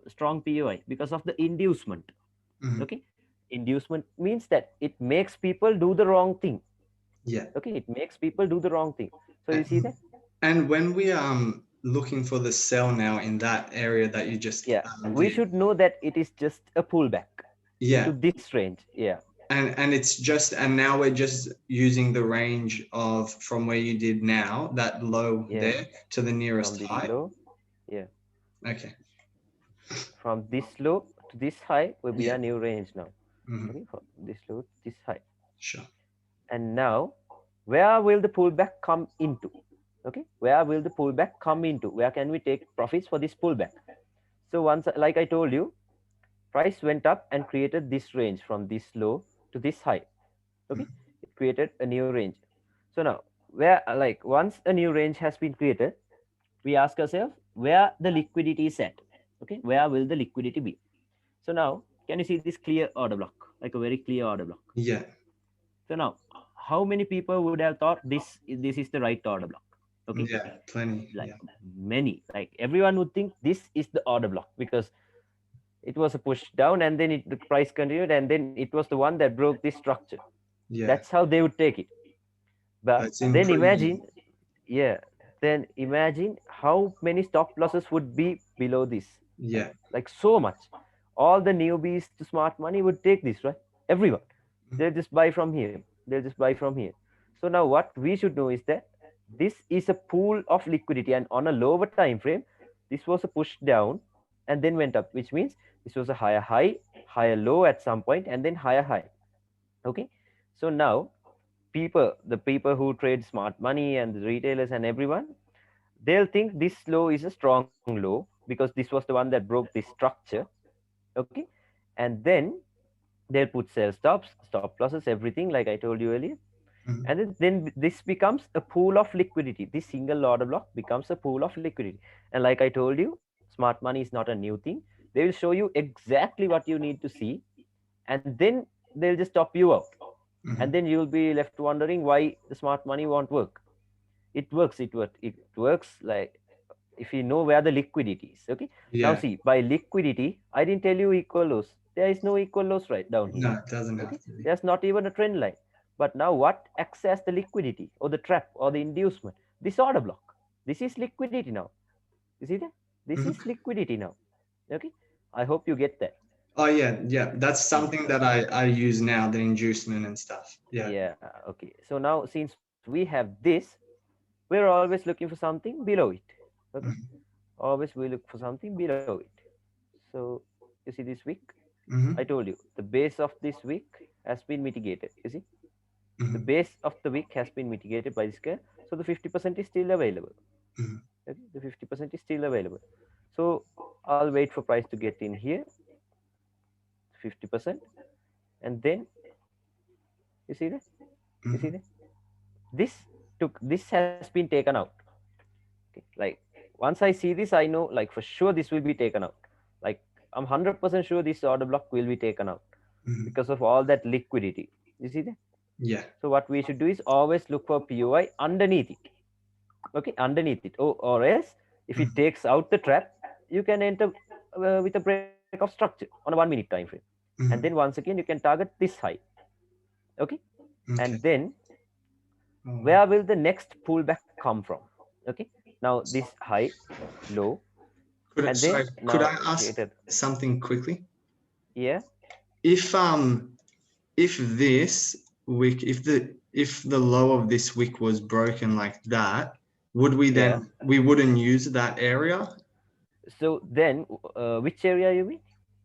strong POI? Because of the inducement. Mhm. Okay, inducement means that it makes people do the wrong thing. Yeah. Okay, it makes people do the wrong thing. So you see And, that? and when we looking for the sell now in that area that you just Yeah, we did, should know that it is just a pullback into yeah, this range. Yeah, and it's just, and now we're just using the range of from where you did now, that low yeah, there to the from nearest this high. low. Yeah, Okay. from this low to this high will be Yeah. a new range now. Hmm. Okay, from this low to this high. Sure. And now, where will the pullback come into? Okay, where will the pullback come into? Where can we take profits for this pullback? So once, like I told you, price went up and created this range from this low to this high. Okay, Mhm. it created a new range. So now, where, like, once a new range has been created, we ask ourselves where the liquidity is at. Okay, where will the liquidity be? So now, can you see this clear order block, like a very clear order block? Yeah. So now, how many people would have thought this is the right order block? Okay, Yeah. Plenty. like Yeah. many, like everyone would think this is the order block, because it was a push down, and then the price continued, and then it was the one that broke this structure. Yeah. That's how they would take it. But It's in then pretty. imagine, yeah, then imagine how many stop losses would be below this. Yeah. Like so much. All the newbies to smart money would take this, right? Everyone. Mhm. They'll just buy from here. They'll just buy from here. So now what we should know is that this is a pool of liquidity, and on a lower time frame, this was a push down and then went up, which means this was a higher high, higher low at some point, and then higher high. Okay. So now the people who trade smart money and the retailers and everyone, they'll think this low is a strong low because this was the one that broke this structure. Okay, and then they'll put sell stops, stop losses, everything like I told you earlier. Mhm. And then this becomes a pool of liquidity. This single order block becomes a pool of liquidity. And like I told you, smart money is not a new thing. They will show you exactly what you need to see, and then they'll just stop you out. And Mhm. then you'll be left wondering why the smart money won't work. It works. It works, like if you know where the liquidity is. Okay. Now Yeah. see, by liquidity, I didn't tell you equal lows. There is no equal lows right down here. No, it doesn't Okay. have to be. There's not even a trend line. But now what acts as the liquidity or the trap or the inducement? This order block. This is liquidity now. You see that? This Mhm. is liquidity now. Okay. I hope you get that. Oh yeah, yeah. That's something that Okay. I use now, the inducement and stuff. Yeah. Yeah. Okay. So now since we have this, we're always looking for something below it. Okay. Mhm. Always we look for something below it. So you see this wick, I Mhm. told you the base of this wick has been mitigated. You see, the Mhm. base of the wick has been mitigated by this guy. So the 50% is still available. Mhm. Okay, the 50% is still available. So I'll wait for price to get in here, 50%, and then you see that, you see Mhm. that this has been taken out. Okay, like once I see this, I know like for sure this will be taken out. Like I'm 100% sure this order block will be taken out Mhm. because of all that liquidity. You see that? Yeah. So what we should do is always look for POI underneath it. Okay, underneath it. Or else, if it Mhm. takes out the trap, you can enter with a break of structure on a 1 minute time frame. And then Mhm. once again, you can target this high. Okay, Okay. and then Oh. where will the next pullback come from? Okay, now this high, low, and then Could now I ask created. something quickly? Yeah, If if this wick if the low of this wick was broken like that, would we yeah. then we wouldn't use that area? So then, which area you mean?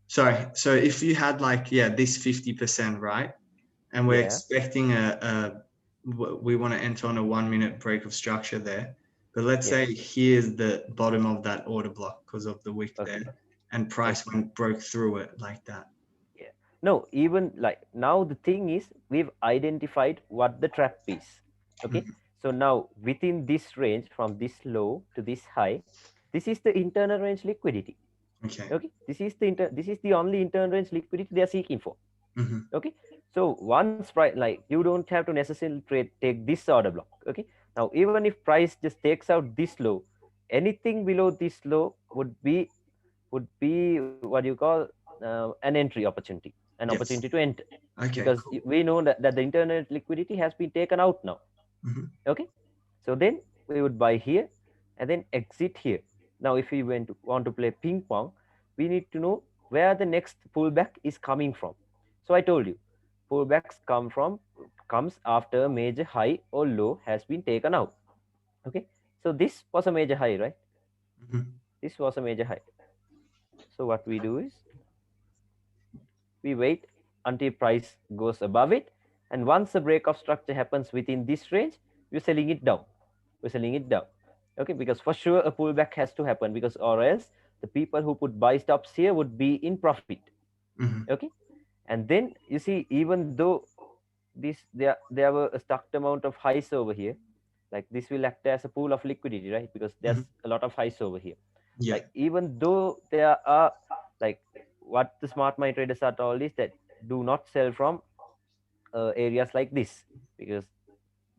Sorry. So if you had like, yeah, this 50%, right? And we're Yeah. expecting we want to enter on a 1 minute break of structure there. But let's Yes. say here's the bottom of that order block because of the wick Okay. there, and price Okay. went broke through it like that. Yeah. No, even like now the thing is we've identified what the trap is. Okay. Mhm. So now within this range from this low to this high, this is the internal range liquidity. Okay. Okay. This is the only internal range liquidity they are seeking for. Hmm. Okay. So once price, like you don't have to necessarily take this order block. Okay. Now even if price just takes out this low, anything below this low would be what you call an entry opportunity, an opportunity Yes. to enter, Okay. because Cool. we know that the internet liquidity has been taken out now. Hmm. Okay, so then we would buy here and then exit here. Now if we want to play ping pong, we need to know where the next pullback is coming from. So I told you, pullbacks comes after a major high or low has been taken out. Okay, so this was a major high, right? Hmm. This was a major high. So what we do is we wait until price goes above it, and once the break of structure happens within this range, we're selling it down. We're selling it down. Okay, because for sure a pullback has to happen, because or else the people who put buy stops here would be in profit. Hmm. Okay, and then you see, even though there were a stacked amount of highs over here, like this will act as a pool of liquidity, right? Because Hmm. there's a lot of highs over here. Yeah. Like even though there are, like, what the smart money traders are told is that do not sell from areas like this, because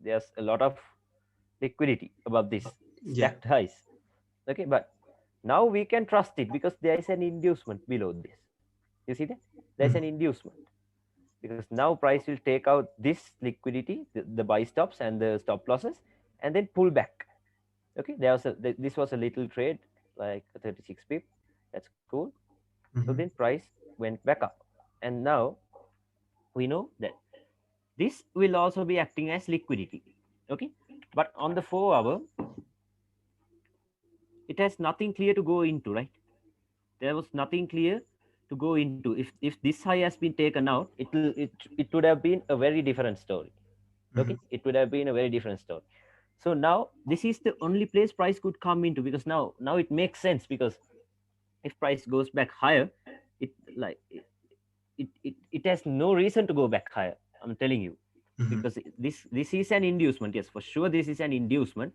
there's a lot of liquidity above this Yeah. stacked highs. Okay, but now we can trust it because there is an inducement below this. You see that there's an Hmm. inducement, because now price will take out this liquidity, the buy stops and the stop losses, and then pull back. Okay, this was a little trade, like 36 pip. That's cool. So then Hmm. price went back up, and now we know that this will also be acting as liquidity. Okay, but on the 4 hour, it has nothing clear to go into, right? There was nothing clear to go into. If this high has been taken out, it would have been a very different story. Hmm. Okay, it would have been a very different story. So now this is the only place price could come into, because now it makes sense, because if price goes back higher, it like it has no reason to go back higher. I'm telling you, Hmm. because this is an inducement. Yes, for sure this is an inducement,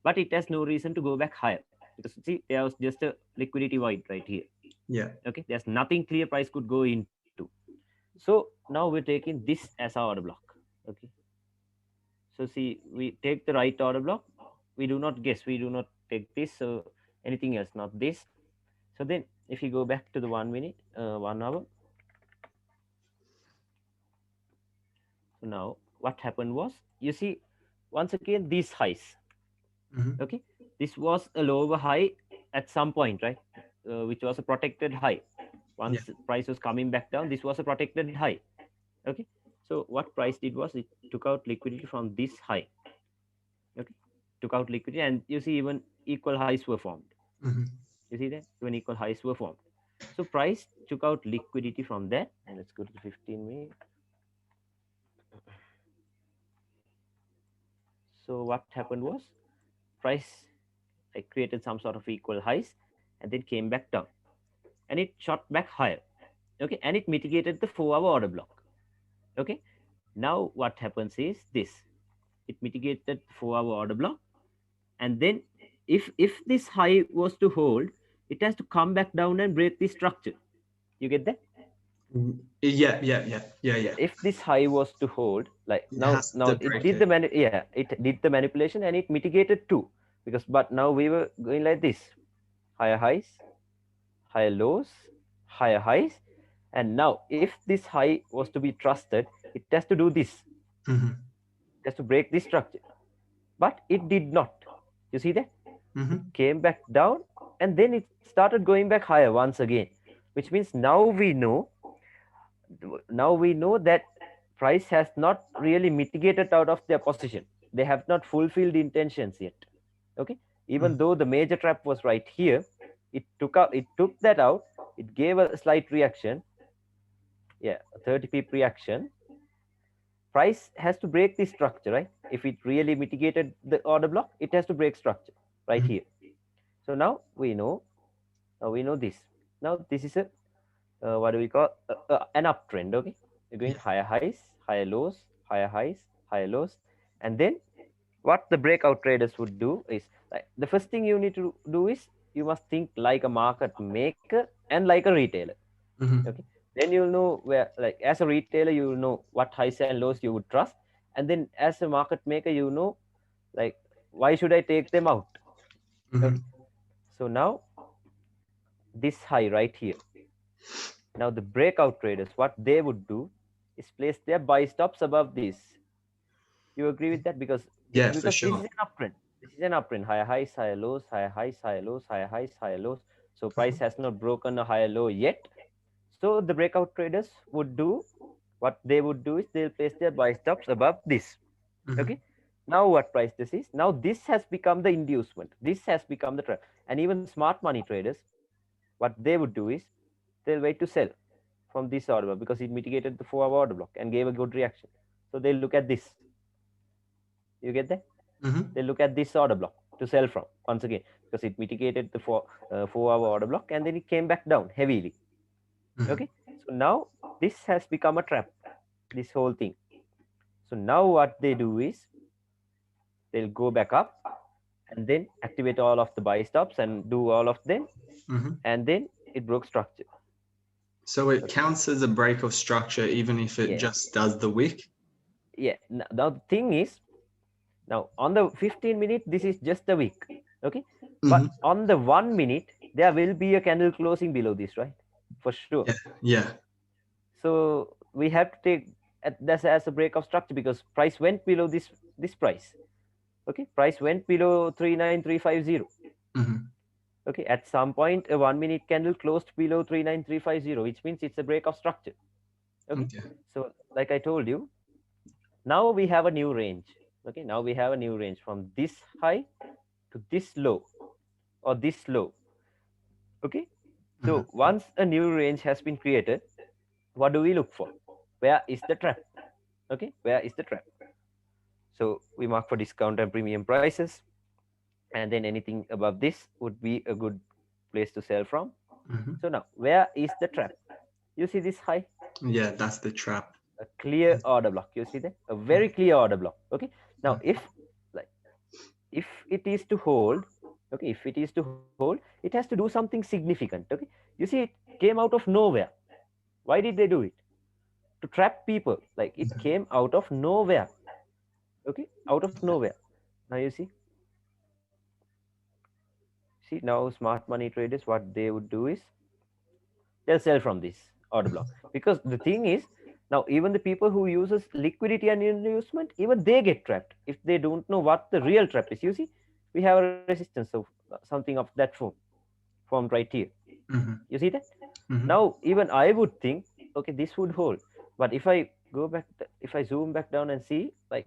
but it has no reason to go back higher, because see, there was just a liquidity void right here. Yeah. Okay, there's nothing clear price could go into. So now we're taking this as our order block. Okay, so see, we take the right order block, we do not guess, we do not take this, so anything else, not this. So then if you go back to the 1 minute, 1 hour, so now what happened was, you see, once again these highs. Hmm. Okay, this was a lower high at some point, right? Which was a protected high. Yeah. Once price was coming back down, this was a protected high. Okay, so what price did was it took out liquidity from this high. Okay, took out liquidity, and you see even equal highs were formed. Hmm. You see that even equal highs were formed. So price took out liquidity from there, and let's go to the 15 minute. So what happened was, price like created some sort of equal highs and then came back down, and it shot back higher. Okay, and it mitigated the 4 hour order block. Okay, now what happens is this: it mitigated 4 hour order block, and then if this high was to hold, it has to come back down and break this structure. You get that? Yeah, yeah, yeah, yeah, yeah. If this high was to hold, like It now has now to it break did it. it did the manipulation and it mitigated too, because but now we were going like this: higher highs, higher lows, higher highs. And now if this high was to be trusted, it has to do this. Mm-hmm. It has to break this structure, but it did not. You see that it Mm-hmm. came back down, and then it started going back higher once again, which means now we know that price has not really mitigated out of their position. They have not fulfilled intentions yet. Okay, even Mm-hmm. though the major trap was right here, it took that out. It gave a slight reaction. Yeah, a 30 pip reaction. Price has to break this structure, right? If it really mitigated the order block, it has to break structure right Mm-hmm. here. So now we know this. Now this is a what do we call an uptrend. Okay, you're going Yeah. higher highs, higher lows, higher highs, higher lows. And then what the breakout traders would do is, like, the first thing you need to do is you must think like a market maker and like a retailer. Mm-hmm. Okay, then you'll know where, like, as a retailer you will know what highs and lows you would trust, and then as a market maker you know, like, why should I take them out. Mm-hmm. Okay, so now this high right here. Now the breakout traders, what they would do is place their buy stops above this. You agree with that? Because Yeah, for because this is sure. an uptrend. This is an uptrend. Higher highs, higher lows, higher highs, higher lows, higher highs, higher lows. So price has not broken a higher low yet. So the breakout traders would do, what they would do is they'll place their buy stops above this. Mm-hmm. Okay. Now what price this is? Now this has become the inducement. This has become the trap. And even smart money traders, what they would do is they'll wait to sell from this order block because it mitigated the 4-hour order block and gave a good reaction. So they'll look at this. You get that? Mm-hmm. They look at this order block to sell from once again because it mitigated the 4-hour order block and then it came back down heavily. Mm-hmm. Okay, so now this has become a trap, this whole thing. So now what they do is they'll go back up and then activate all of the buy stops and do all of them, Mm-hmm. and then it broke structure. So it Okay, counts as a break of structure even if it yeah, just does the wick. yeah. Now the thing is, now on the 15-minute this is just a week. Okay, Mm-hmm. but on the 1 minute there will be a candle closing below this, right? For sure. Yeah, yeah. So we have to take that as a break of structure because price went below this price. Okay, price went below 39350. Mm-hmm. Okay, at some point a 1 minute candle closed below 39350, which means it's a break of structure. Okay, Okay. so like I told you, now we have a new range. Okay, now we have a new range from this high to this low or this low. Okay, Mm-hmm. so once a new range has been created, what do we look for? Where is the trap? Okay, where is the trap? So we mark for discount and premium prices, and then anything above this would be a good place to sell from. Mm-hmm. So now, where is the trap? You see this high? Yeah, that's the trap. A clear order block. You see that? A very clear order block. Okay. Now, if, like, if it is to hold, okay, if it is to hold, it has to do something significant. Okay. You see, it came out of nowhere. Why did they do it? To trap people. Like, it came out of nowhere. Okay, out of nowhere. Now you see now smart money traders, what they would do is they'll sell from this order block, because the thing is, now even the people who uses liquidity and inducement, even they get trapped if they don't know what the real trap is. You see, we have a resistance of something of that formed right here. Mm-hmm. You see that? Mm-hmm. Now even I would think, okay, this would hold, but if I go back, if I zoom back down and see, like,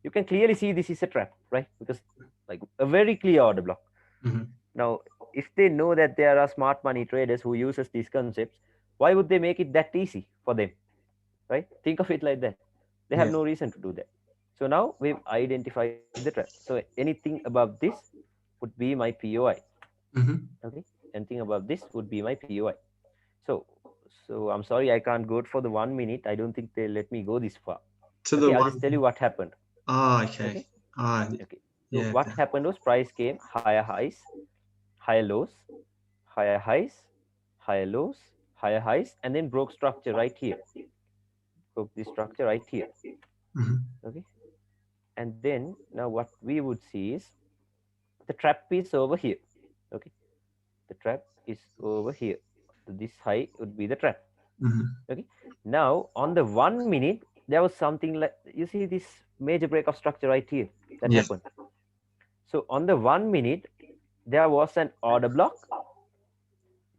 you can clearly see this is a trap, right? Because, like, a very clear order block. Mm-hmm. Now, if they know that there are smart money traders who uses these concepts, why would they make it that easy for them, right? Think of it like that. They have Yeah. no reason to do that. So now we've identified the trap. So anything above this would be my POI. Mm-hmm. Okay, anything above this would be my POI. So, so I'm sorry I can't go for the 1 minute. I don't think they let me go this far. To the Okay, I'll just tell you one. what happened. Ah, Okay, okay. Ah, okay. So yeah. what happened was price came higher highs, higher lows, higher highs, higher lows, higher highs, and then broke structure right here. Broke this structure right here. Mhm. Okay. And then now what we would see is the trap is over here. Okay. The trap is over here. So this high would be the trap. Mhm. Okay. Now on the 1 minute, there was something like, you see this major break of structure right here that Yeah. happened. So on the 1 minute, there was an order block.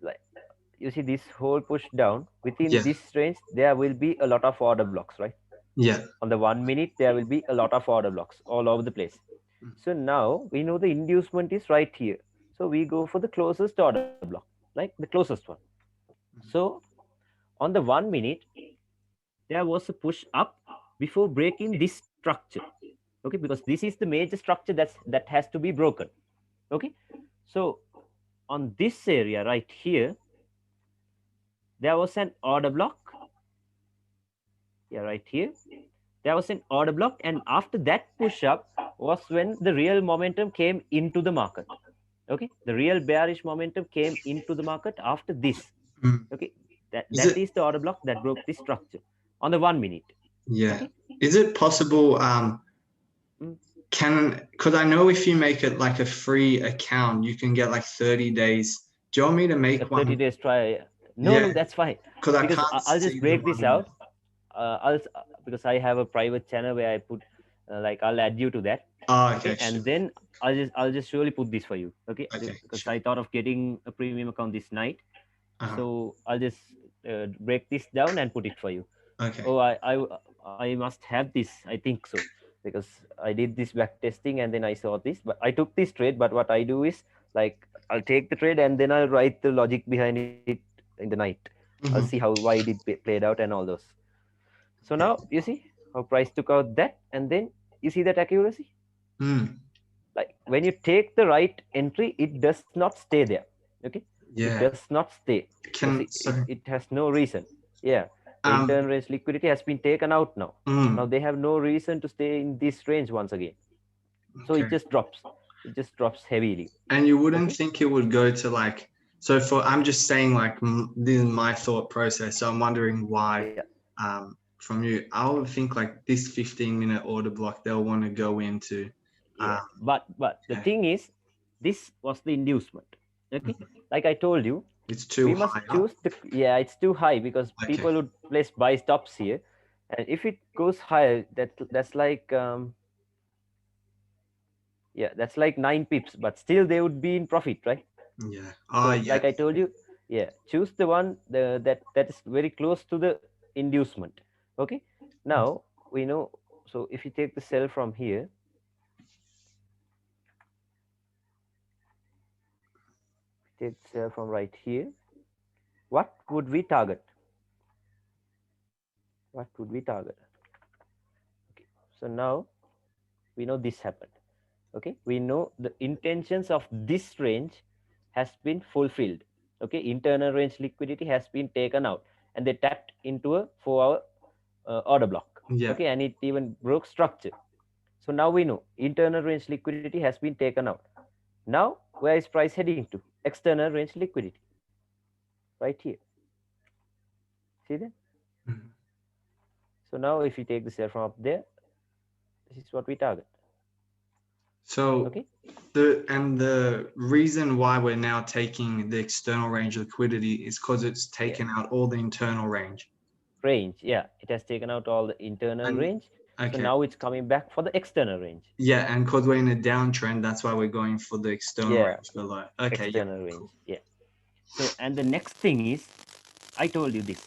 Like, you see this whole push down within Yeah. this range, there will be a lot of order blocks, right? Yeah. On the 1 minute, there will be a lot of order blocks all over the place. So now we know the inducement is right here. So we go for the closest order block, like the closest one. So on the 1 minute, there was a push up before breaking this structure. Okay, because this is the major structure that has to be broken. Okay, so on this area right here, there was an order block. Yeah, right here. There was an order block, and after that push up was when the real momentum came into the market. Okay, the real bearish momentum came into the market after this. Mm. Okay, Is that it? is the order block that broke this structure on the 1 minute. Yeah. Okay. Is it possible? Mm. Can because I know if you make it like a free account, you can get like 30 days. Do you want me to A make 30 one? days try. No, Yeah, no, that's fine, because I because can't I'll see just the break this one. out. Because I have a private channel where I put, like, I'll add you to that. Oh, Okay, okay, sure. and then I'll just surely put this for you. Okay, Okay, because sure. I thought of getting a premium account this night, Uh-huh. so I'll just break this down and put it for you. Okay. Oh, I must have this. I think so, because I did this back testing and then I saw this. But I took this trade. But what I do is, like, I'll take the trade and then I'll write the logic behind it in the night. I'll see Hmm. how why it did played out and all those. So Okay. now you see how price took out that, and then you see that accuracy. Mm. Like, when you take the right entry, it does not stay there. Okay, it Yeah. does not stay, because Can so it has no reason. Yeah, the um internal range liquidity has been taken out now. Now mm, they have no reason to stay in this range once again. So okay. it just drops heavily. And you wouldn't Okay. think it would go to like so for I'm just saying like this is my thought process. So I'm wondering why Yeah. from you I would think like this 15-minute order block they'll want to go into Yeah, um but the yeah. thing is, this was the inducement. Okay, Mhm. like I told you, It's too we must high up. choose the, yeah, it's too high because Okay. people would place buy stops here, and if it goes higher, that's like, yeah, that's like 9 pips, but still they would be in profit, right? Yeah. Oh So yeah. like I told you, yeah, choose the one that is very close to the inducement. Okay, now we know. So if you take the sell from here, take the sell from right here, what would we target? What would we target? Okay, so now we know this happened. Okay, we know the intentions of this range has been fulfilled. Okay, internal range liquidity has been taken out, and they tapped into a 4-hour order block. Yeah. Okay, and it even broke structure. So now we know internal range liquidity has been taken out. Now where is price heading to? External range liquidity right here. See that? Mhm. So now if you take the sell from up there, this is what we target. So Okay, the reason why we're now taking the external range liquidity is because it's yeah, taken out all the internal range. range, yeah, it has taken out all the internal And range. So okay. now it's coming back for the external range. Yeah, and because we're in a downtrend, that's why we're going for the external Yeah, range below. Okay, yeah. external range. Yeah. So, and the next thing is, I told you this,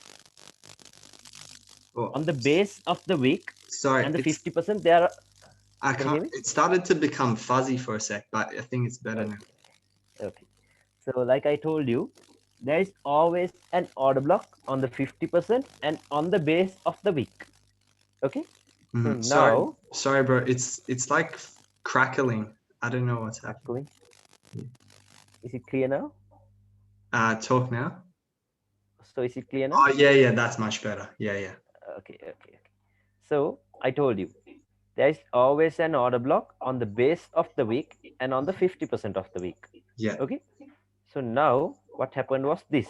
Well, on the base of the week sorry, and the it's 50%, there are, I can you can't hear me? it started to become fuzzy for a sec, but I think it's better now. Okay. Okay. So like I told you, there is always an order block on the 50% and on the base of the week. Okay. So Sorry, now, sorry, bro. It's like crackling. I don't know what's happening. crackling. Is it clear now? Talk now. So is it clear now? Oh yeah, yeah, that's much better. Yeah, yeah. Okay. Okay. Okay. So I told you, there is always an order block on the base of the week and on the 50% of the week. Yeah. Okay. So now what happened was this.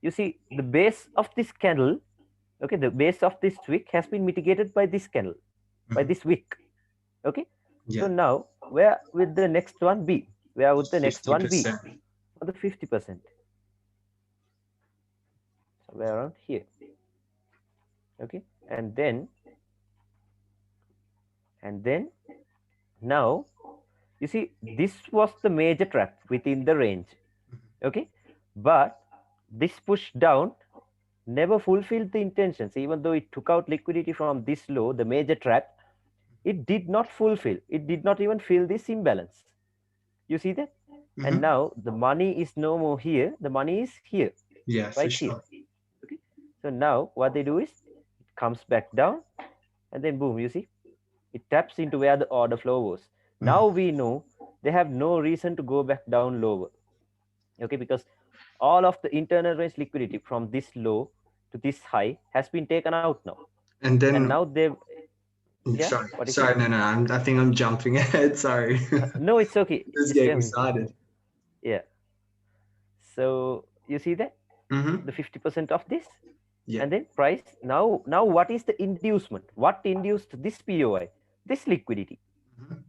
you see the base of this candle, okay, the base of this wick has been mitigated by this candle, by Mhm. this wick. Okay, so Yeah. now where would the next one be? Where would the next one be? 50%. For the 50%, somewhere around here. Okay, and then now you see this was the major trap within the range. Okay, but this push down never fulfilled the intentions. Even though it took out liquidity from this low, the major trap, it did not fulfill, it did not even fill this imbalance. You see that? And Hmm. now the money is no more here, the money is here, Yeah, for right here. sure. Okay, so now what they do is it comes back down, and then boom, you see it taps into where the order flow was. Now Mhm. we know they have no reason to go back down lower. Okay, because all of the internal range liquidity from this low to this high has been taken out now. And And then, now they've, yeah, sorry, what is it? sorry, no, no, I think I'm jumping ahead. Sorry. No, it's okay, Just just getting tell me. started. Yeah, so you see that Hmm. the 50% of this, Yeah. and then price now what is the inducement, what induced this POI, this liquidity? Hmm.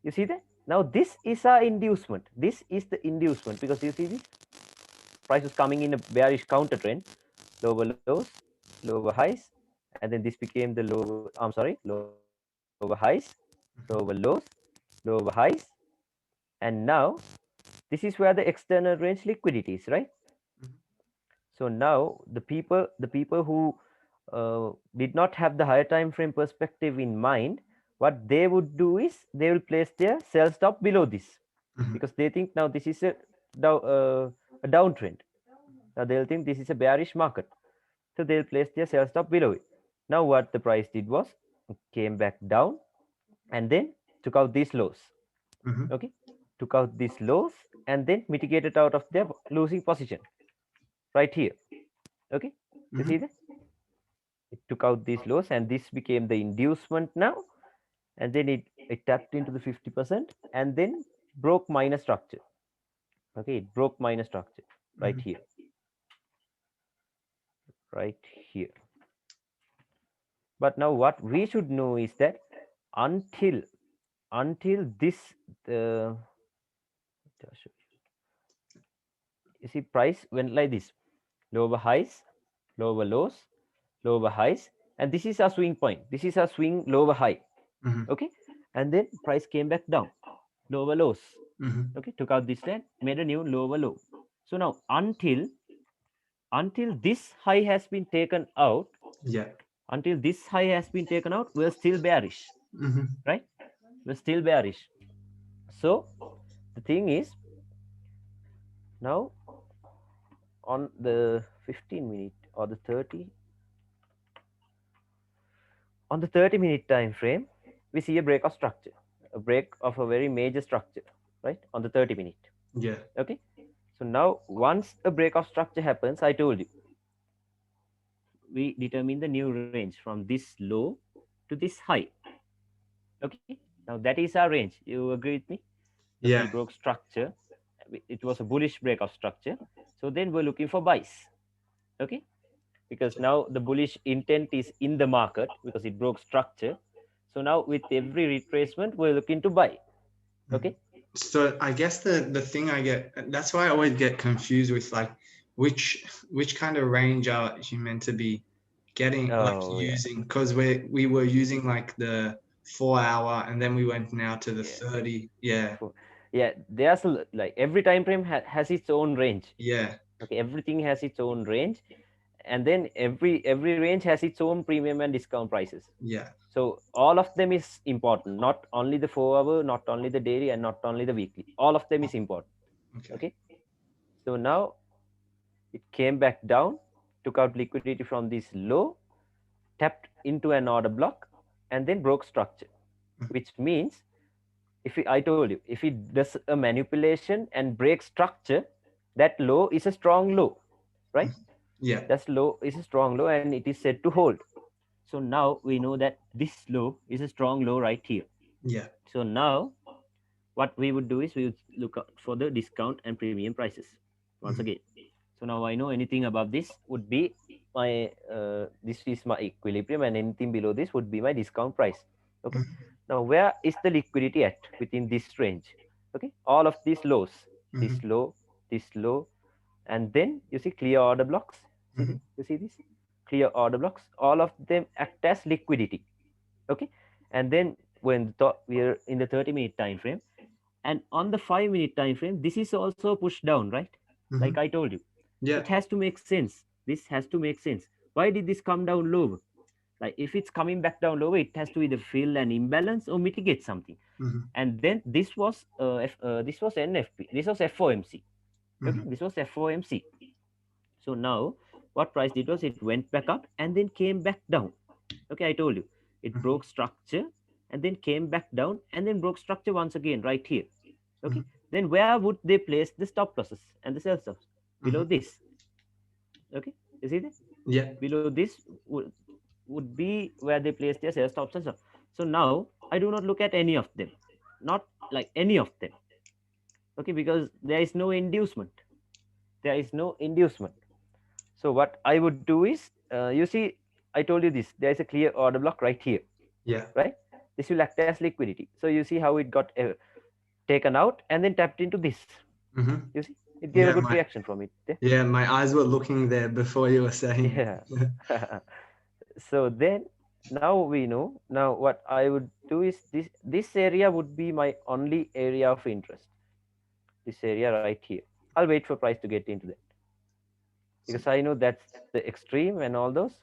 You see that now this is our inducement, this is the inducement, because you see this price is coming in a bearish counter trend, lower lows, lower highs, and then this became the lower, I'm sorry, lower highs, lower lows, lower highs, and now this is where the external range liquidity is, right? So now the people who did not have the higher time frame perspective in mind, what they would do is they will place their sell stop below this, Hmm. because they think now this is a downtrend. Now they'll think this is a bearish market, so they'll place their sell stop below it. Now what the price did was it came back down and then took out these lows. Hmm. Okay, took out these lows and then mitigated out of their losing position right here. Okay, you Hmm. see that it took out these lows and this became the inducement now, and then it tapped into the 50% and then broke minor structure. Okay, it broke minor structure right Hmm. here, right here. But now what we should know is that until this the you see price went like this, lower highs, lower lows, lower highs, and this is a swing point, this is a swing lower high. Hmm. Okay, and then price came back down, lower lows. Hmm. Okay, took out this trend, made a new lower low. So now until this high has been taken out, Yeah. until this high has been taken out, we're still bearish, Hmm. right? We're still bearish. So the thing is now on the 15-minute or the 30, on the 30-minute time frame, we see a break of structure, a break of a very major structure, right? On the 30-minute. Yeah. Okay, so now once a break of structure happens, I told you we determine the new range from this low to this high. Okay, now that is our range, you agree with me? Because we Yeah. broke structure, it was a bullish break of structure, so then we're looking for buys. Okay, because now the bullish intent is in the market because it broke structure. So now with every retracement, we're looking to buy. Mhm. Okay. So I guess the thing I get, that's why I always get confused with like which kind of range are you meant to be getting, like Oh yeah, using, because we were using like the 4 hour and then we went now to the yeah. 30. Yeah. Yeah, there's like every time frame has its own range. Yeah. Okay, everything has its own range, and then every range has its own premium and discount prices. Yeah. So all of them is important, not only the 4 hour, not only the daily, and not only the weekly. All of them is important. Okay. Okay, so now it came back down, took out liquidity from this low, tapped into an order block, and then broke structure, which means I told you, if it does a manipulation and breaks structure, that low is a strong low, right? Yeah. That low is a strong low and it is said to hold. So now we know that this low is a strong low right here. Yeah. So now what we would do is we would look out for the discount and premium prices once Mhm. again. So So now I know anything above this would be my this is my equilibrium, and anything below this would be my discount price. Okay. Now where is the liquidity at within this range? Okay, all of these lows, Mm-hmm. this low, this low, and then you see clear order blocks. See, Mm-hmm. you see this clear order blocks. All of them act as liquidity. Okay, and then when we are in the 30-minute time frame, and on the 5-minute time frame, this is also pushed down, right? Mm-hmm. Like I told you, Yeah. it has to make sense. This has to make sense. Why did this come down lower? Like if it's coming back down lower, it has to either fill an imbalance or mitigate something. Mm-hmm. And then this was NFP, this was FOMC. Okay, Mm-hmm. this was FOMC. So now what price did was it went back up and then came back down. Okay, I told you it Mm-hmm. broke structure and then came back down and then broke structure once again right here. Okay, then where would they place the stop losses and the sell stops? Mm-hmm. Below this. Okay, you see that? Yeah. Below this would be where they place their sell stops and stuff. So now I do not look at any of them, not like any of them. Okay, because there is no inducement. There is no inducement. So what I would do is, you see, I told you this. There is a clear order block right here, Yeah. right? This will act as liquidity. So you see how it got taken out and then tapped into this. Mm-hmm. You see, it gave a Yeah. good reaction from it. My eyes were looking there before you were saying. Yeah. So then now we know. Now what I would do is this area would be my only area of interest. This area right here. I'll wait for price to get into that because I know that's the extreme and all those.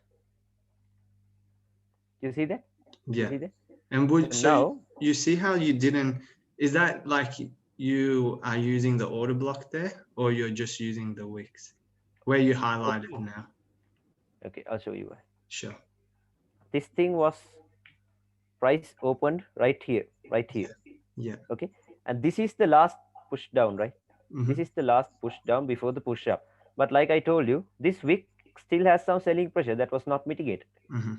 You see that? You Yeah. see that? And So now, you see how you didn't, is that like you are using the order block there, or you're just using the wicks where you highlighted oh, now? okay, I'll show you why. Sure. This thing was price opened right here. Yeah. Okay, and this is the last push down, right? This Mm-hmm. is the last push down before the push up. But like I told you, this wick still has some selling pressure that was not mitigated, Mm-hmm.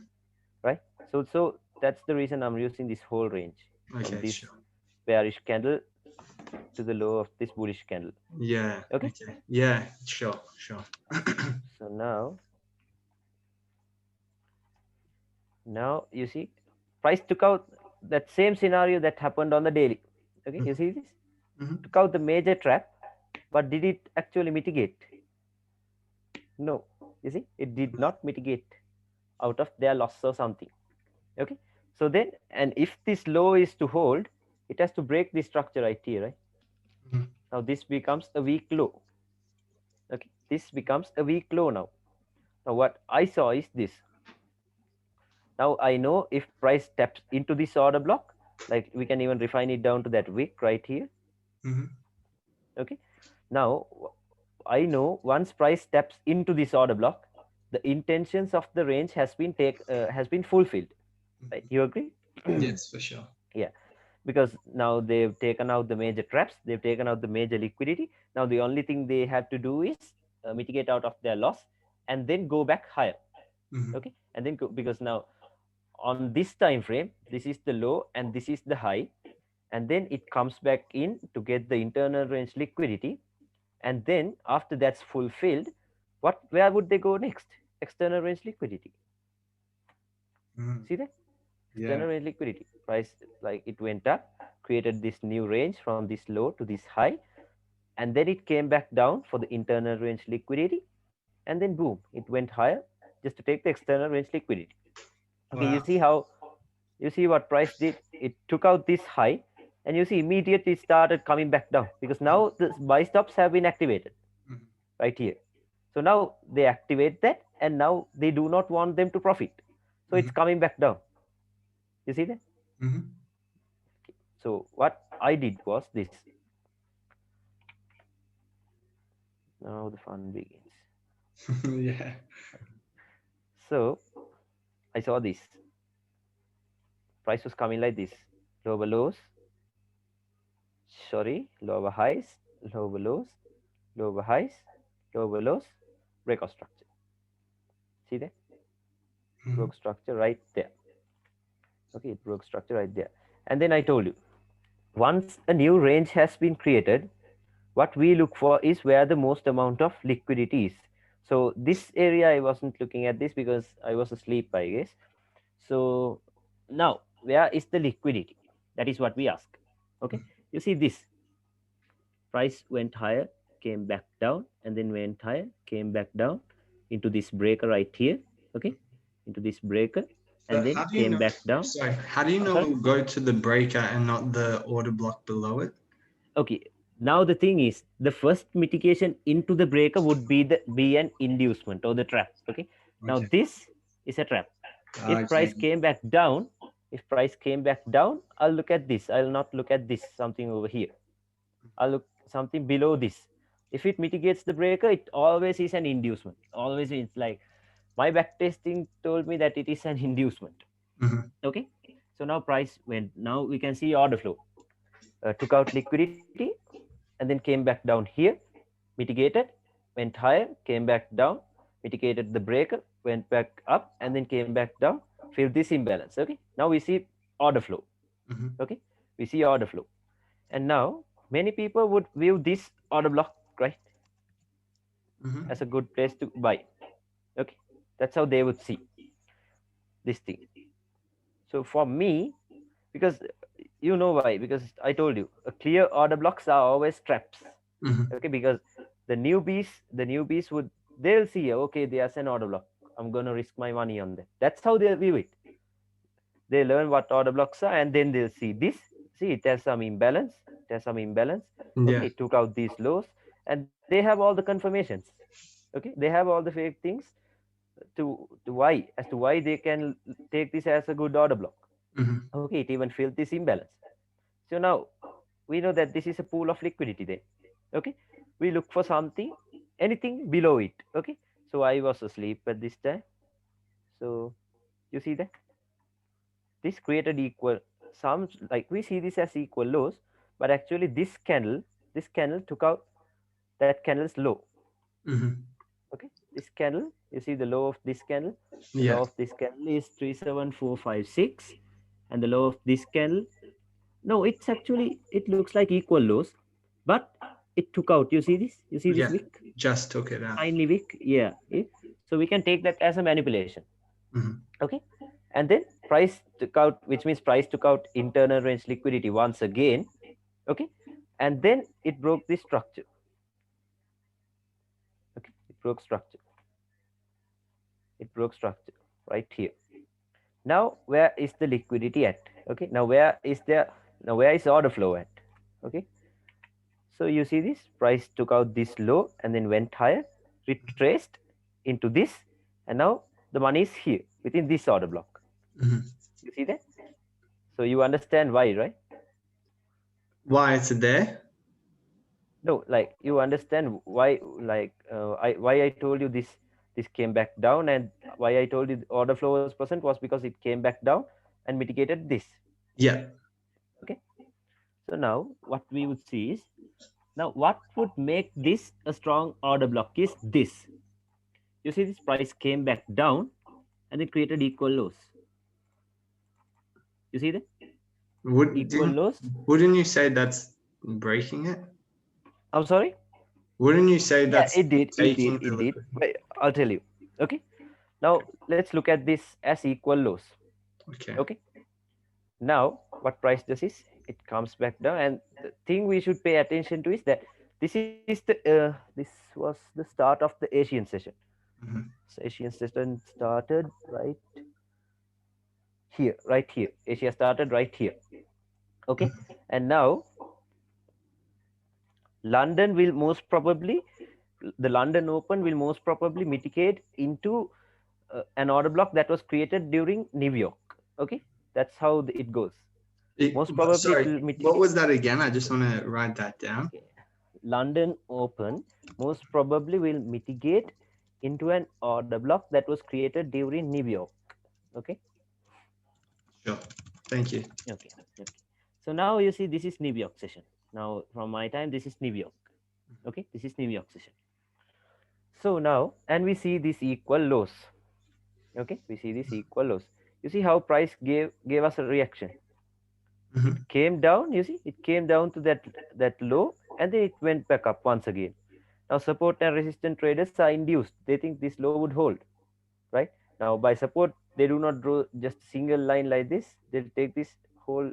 right? So that's the reason I'm using this whole range from Okay, this sure. bearish candle to the low of this bullish candle. Yeah. Okay, Okay. Yeah, sure, sure. so now you see price took out that same scenario that happened on the daily. Okay, you see this Mm-hmm. took out the major trap, but did it actually mitigate? No, you see it did not mitigate out of their loss or something. Okay, so then, and if this low is to hold, it has to break this structure right here, right? Mm-hmm. Now this becomes a weak low. Okay, this becomes a weak low now. Now what I saw is this. Now I know if price taps into this order block, like we can even refine it down to that wick right here. Mm-hmm. Okay, now I know once price taps into this order block, the intentions of the range has been fulfilled. Right? You agree? Yes, for sure. Yeah, because now they've taken out the major traps, they've taken out the major liquidity. Now the only thing they have to do is mitigate out of their loss and then go back higher. Mm-hmm. Okay, and then go, because now on this time frame, this is the low and this is the high, and then it comes back in to get the internal range liquidity, and then after that's fulfilled, where would they go next? External range liquidity. Mm-hmm. See that? Yeah. External range liquidity price, like it went up, created this new range from this low to this high, and then it came back down for the internal range liquidity, and then boom, it went higher just to take the external range liquidity. Okay, you Wow. see how, you see what price did? It took out this high, and you see immediately it started coming back down because now the buy stops have been activated Mm-hmm. right here. So now they activate that, and now they do not want them to profit, so it's coming back down. You see that? Mm-hmm. So what I did was this. Now the fun begins. Yeah. So I saw this. Price was coming like this. Lower lows, sorry, lower highs, lower lows, lower highs, lower lows, breakout structure. See that? Mm-hmm. Broke structure right there. Okay, it broke structure right there. And then I told you, once a new range has been created, what we look for is where the most amount of liquidity is. So this area I wasn't looking at this because I was asleep, I guess. So now where is the liquidity? That is what we ask. Okay, you see this price went higher, came back down, and then went higher, came back down into this breaker right here. Okay, into this breaker, and So then how do you came know? back down. Sorry, how do you I'm know sorry. it'll go to the breaker and not the order block below it? Okay, now the thing is the first mitigation into the breaker would be an inducement or the trap. Okay, now Okay. this is a trap. If Okay. price came back down, if price came back down, I'll look at this. I'll not look at this something over here. I'll look something below this. If it mitigates the breaker, it always is an inducement. Always means like my back testing told me that it is an inducement. Mm-hmm. Okay, so now price went. Now we can see order flow. Took out liquidity and then came back down here, mitigated, went higher, came back down, mitigated the breaker, went back up, and then came back down, filled this imbalance. Okay, now we see order flow. Mm-hmm. Okay, we see order flow. And now many people would view this order block, right, Mm-hmm. as a good place to buy. Okay, that's how they would see this thing. So for me, because you know why, because I told you clear order blocks are always traps. Mm-hmm. Okay, because the newbies would, they'll see, okay, there's an order block, I'm gonna risk my money on that. That's how they view it. They learn what order blocks are, and then they'll see this. See, it has some imbalance, it has some imbalance. Okay, Yeah. it took out these lows, and they have all the confirmations. Okay, they have all the fake things to why they can take this as a good order block. Mm-hmm. Okay, it even filled this imbalance. So now we know that this is a pool of liquidity there. Okay, we look for something, anything below it. Okay, so I was asleep at this time. So you see that this created equal, some, like we see this as equal lows, but actually this candle took out that candle's low. Mm-hmm. Okay, this candle, you see the low of this candle, the Yeah. low of this candle is 37456, and the low of this candle, no, it's actually, it looks like equal lows, but it took out, you see this, you see this Yeah. wick, Just took it out. finely wick, yeah, eh? So we can take that as a manipulation. Mm-hmm. Okay, and then price took out, which means price took out internal range liquidity once again. Okay, and then it broke this structure. Okay, it broke structure right here. Now where is the liquidity at? Okay, now where is order flow at? Okay, so you see this price took out this low and then went higher, retraced into this, and now the money is here within this order block. Mm-hmm. You see that? So you understand why, right? Why it's there? No, like you understand why, like why I told you this came back down, and why I told you the order flow was present was because it came back down and mitigated this. Yeah. Okay, so now what we would see is, now what would make this a strong order block is this. You see this price came back down and it created equal lows. You see that Would equal didn't lows. wouldn't you say that's breaking it? I'm sorry. Wouldn't you say Yeah, that's it did, it did, taking the it did. liquid? But I'll tell you. Okay, now let's look at this as equal lows. Okay. Okay, now what price does is it comes back down, and the thing we should pay attention to is that this was the start of the Asian session. Mm-hmm. So Asian session started right here, right here. Asia started right here. Okay, and now London will most probably, the London Open will most probably mitigate into an order block that was created during New York. Okay, that's how it goes. Most probably it Sorry, will what mitigate. was that again? I just want to write that down. Okay. London Open most probably will mitigate into an order block that was created during New York. Okay. Sure. Thank you. Okay. Okay. So now you see this is New York session. Now from my time this is New York. Okay, this is New York session. So now, and we see this equal lows. Okay, we see this equal lows. You see how price gave us a reaction. Mm-hmm. It came down. You see, it came down to that low and then it went back up once again. Now support and resistance traders are induced. They think this low would hold, right? Now by support, they do not draw just a single line like this. They'll take this whole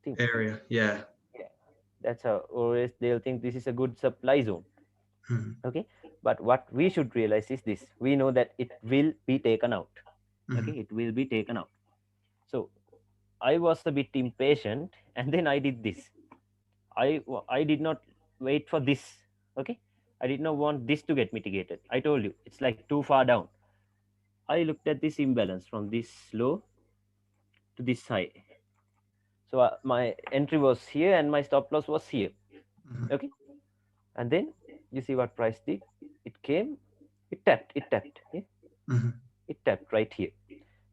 thing. Area. Yeah. Yeah, that's how. Or else they'll think this is a good supply zone. Mm-hmm. Okay, but what we should realize is this: we know that it will be taken out. Mm-hmm. Okay, it will be taken out. So I was a bit impatient, and then I did this. I did not wait for this. Okay, I did not want this to get mitigated. I told you it's like too far down. I looked at this imbalance from this low to this high. So my entry was here and my stop loss was here. Mm-hmm. Okay, and then you see what price did. It came, it tapped. Yeah, Mm-hmm. it tapped right here.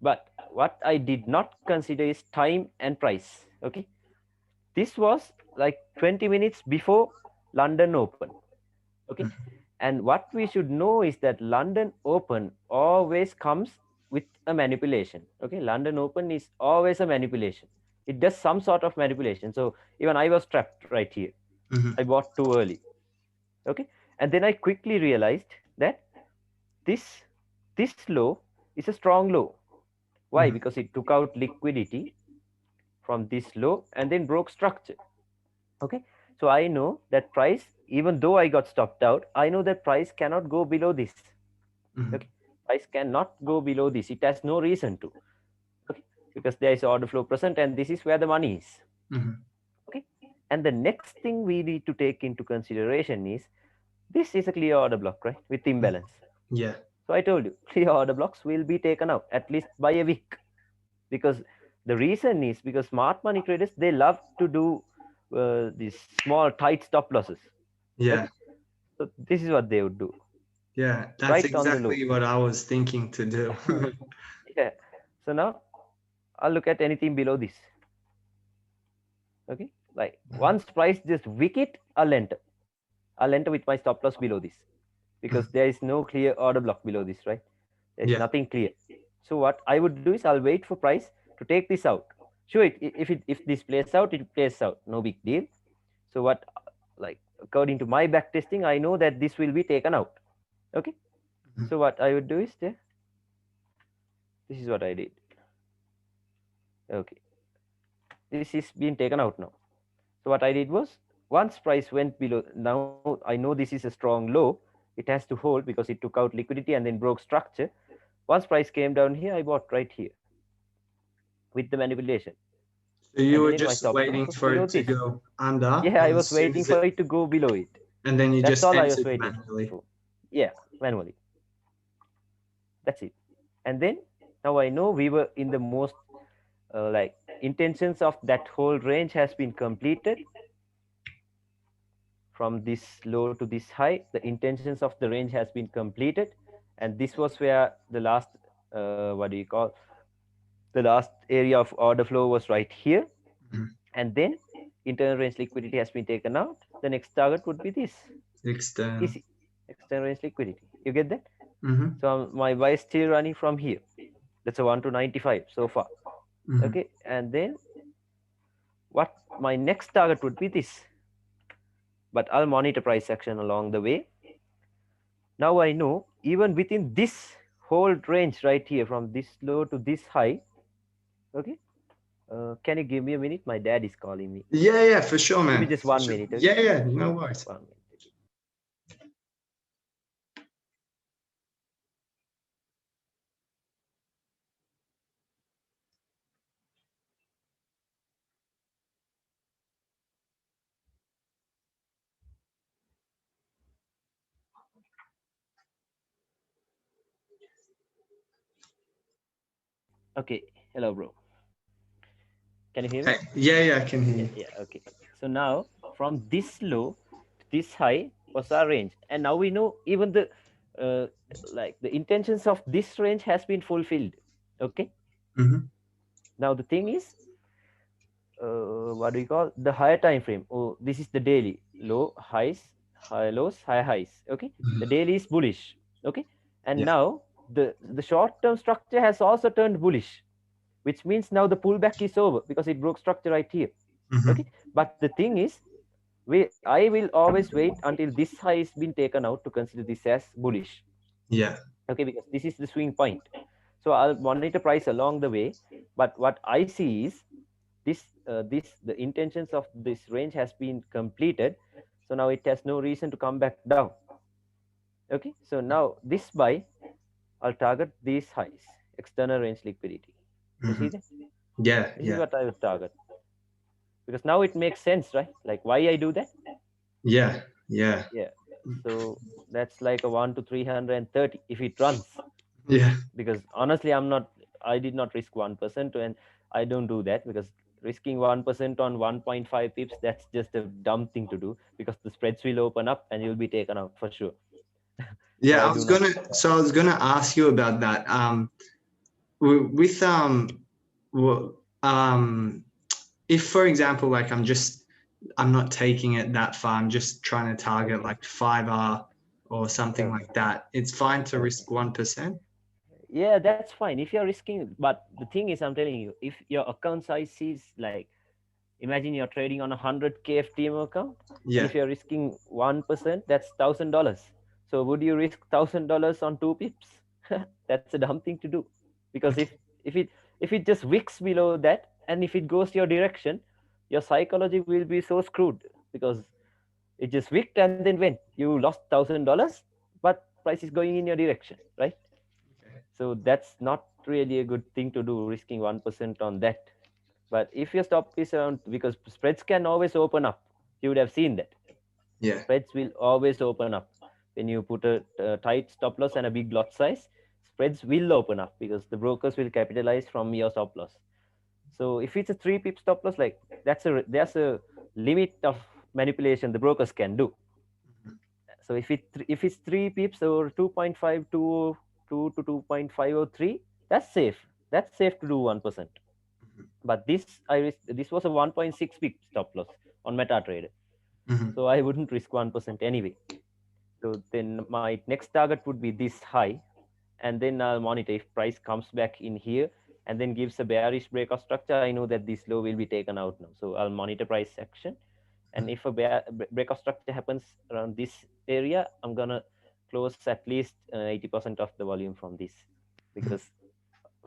But what I did not consider is time and price. Okay, this was like 20 minutes before London Open. Okay, and what we should know is that London Open always comes with a manipulation. Okay, London Open is always a manipulation. It does some sort of manipulation. So even I was trapped right here. Mm-hmm. I bought too early. Okay, and then I quickly realized that this this low is a strong low. Why? Mm-hmm. Because it took out liquidity from this low and then broke structure. Okay, so I know that price, even though I got stopped out, I know that price cannot go below this. Mm-hmm. Okay, price cannot go below this. It has no reason to. Okay, because there is order flow present and this is where the money is. Mm-hmm. Okay, and the next thing we need to take into consideration is this is a clear order block, right, with imbalance. Yeah. So I told you clear order blocks will be taken out at least by a week, because the reason is because smart money traders, they love to do these small tight stop losses. Yeah. Okay, so this is what they would do Yeah. That's right on the low. exactly what I was thinking to do. Yeah, so now I'll look at anything below this. Okay, like once price just wicket, I'll enter with my stop loss below this, because there is no clear order block below this, right? There's Yeah. nothing clear. So what I would do is I'll wait for price to take this out. Sure, if this plays out, it plays out, no big deal. So what, like according to my back testing, I know that this will be taken out. Okay, Mhm. so what I would do is there. This is what I did. Okay, this is being taken out now. So what I did was, once price went below, now I know this is a strong low. It has to hold because it took out liquidity and then broke structure. Once price came down here, I bought right here with the manipulation. So you And were then my just stop loss waiting was for below it to this. go under, Yeah, I and was as soon waiting as for it, it to go below it. and then you That's just all I was entered waiting manually. for. Yeah, manually. That's it. And then now I know we were in the most like intentions of that whole range has been completed. From this low to this high, the intentions of the range has been completed, and this was where the last what do you call, the last area of order flow was right here. Mhm. And then internal range liquidity has been taken out. The next target would be this. External. Easy. External range liquidity, you get that? Mm-hmm. So my buy is still running from here. That's a 1 to 95 so far. Mm-hmm. Okay, and then what my next target would be this, but I'll monitor price action along the way. Now I know even within this whole range right here, from this low to this high. Okay, can you give me a minute? My dad is calling me. Yeah, yeah, for sure, Give me man. just For one sure. minute. Okay, Yeah, yeah, no worries. 1 minute. Okay. Okay, hello, bro. Can you hear me? Hey, yeah, yeah, I can hear Yeah, you. yeah. Okay. So now from this low to this high was our range, and now we know even the uh, like the intentions of this range has been fulfilled. Okay. Mm-hmm. Now the thing is, what do you call the higher time frame? Oh, this is the daily low highs, high lows, high highs. Okay, the daily is bullish. Okay, and Yeah. now the short term structure has also turned bullish, which means now the pullback is over because it broke structure right here. Mm-hmm. Okay, but the thing is, I will always wait until this high has been taken out to consider this as bullish. Yeah. Okay, because this is the swing point. So I'll monitor price along the way. But what I see is the intentions of this range has been completed. So now it has no reason to come back down. Okay, so now this buy, I'll target these highs, external range liquidity. You Hmm. see that? Yeah. This is Yeah. what I would target, because now it makes sense, right? Like why I do that? Yeah. Yeah. Yeah. So that's like a 1 to 330 if it runs. Yeah. Because honestly, I did not risk 1%, and I don't do that, because risking 1% on 1.5 pips, that's just a dumb thing to do, because the spreads will open up and you'll be taken out for sure. So Yeah. I do not. I was gonna ask you about that. With if for example, like I'm not taking it that far. I'm just trying to target Okay. like 5R or something Okay. like that. It's fine to Okay. risk 1%. Yeah, that's fine if you're risking. But the thing is, I'm telling you, if your account size is like, imagine you're trading on a 100K FTM account, and Yeah. if you're risking 1%, that's $1,000. So would you risk $1,000 on 2 pips? That's a dumb thing to do, because Okay. if it just wicks below that, and if it goes your direction, your psychology will be so screwed, because it just wicked and then went. You lost $1,000, but price is going in your direction, right? So that's not really a good thing to do, risking 1% on that. But if your stop is around, because spreads can always open up, you would have seen that Yeah. spreads will always open up when you put a tight stop loss and a big lot size. Spreads will open up because the brokers will capitalize from your stop loss. So if it's a 3 pip stop loss, like there's a limit of manipulation the brokers can do. So if it's 3 pips or 2.522 to 2.503, that's safe. That's safe to do 1%. But this was a 1.6 pip stop loss on MetaTrader, Hmm. so I wouldn't risk 1% anyway. So then my next target would be this high, and then I'll monitor if price comes back in here and then gives a bearish breakout structure. I know that this low will be taken out now, so I'll monitor price action. And if a breakout structure happens around this area, I'm gonna close at least 80% of the volume from this, because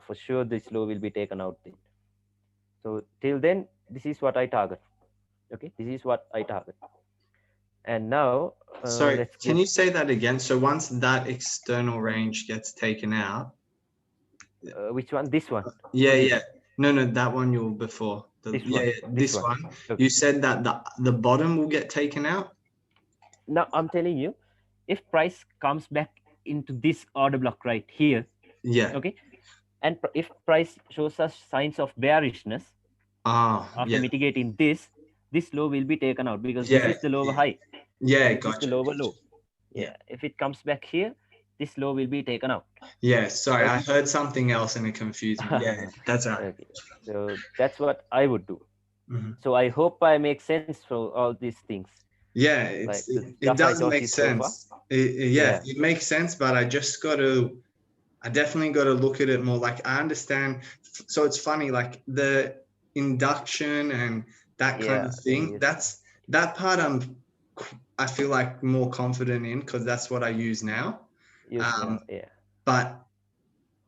for sure this low will be taken out then. So till then, this is what I target. Okay, this is what I target. And now Sorry, let's can get you say that again? So once that external range gets taken out, which one? This one yeah, or yeah. this? No, no, that one you were before. This Yeah, one. yeah, This this one. one. Okay. You said that the bottom will get taken out? Now I'm telling you, if price comes back into this order block right here, Yeah. okay, and if price shows us signs of bearishness Ah, after yeah. mitigating this low will be taken out, because this Yeah, is the lower yeah. high Yeah, and this is the gotcha, lower gotcha. low. Yeah. Yeah, if it comes back here, this low will be taken out. Yeah, sorry, I Okay. heard something else and it confused me. Yeah, that's right. Okay, so that's what I would do. Hmm. So I hope I make sense for all these things, Yeah, like the it stuff I does taught make you so far. sense. Yeah, Yeah. it makes sense, but I definitely got to look at it more. Like I understand. So it's funny, like the induction and that kind Yeah, of thing. yes. That part I feel like more confident in because that's what I use now. Use now. Um, Yeah. but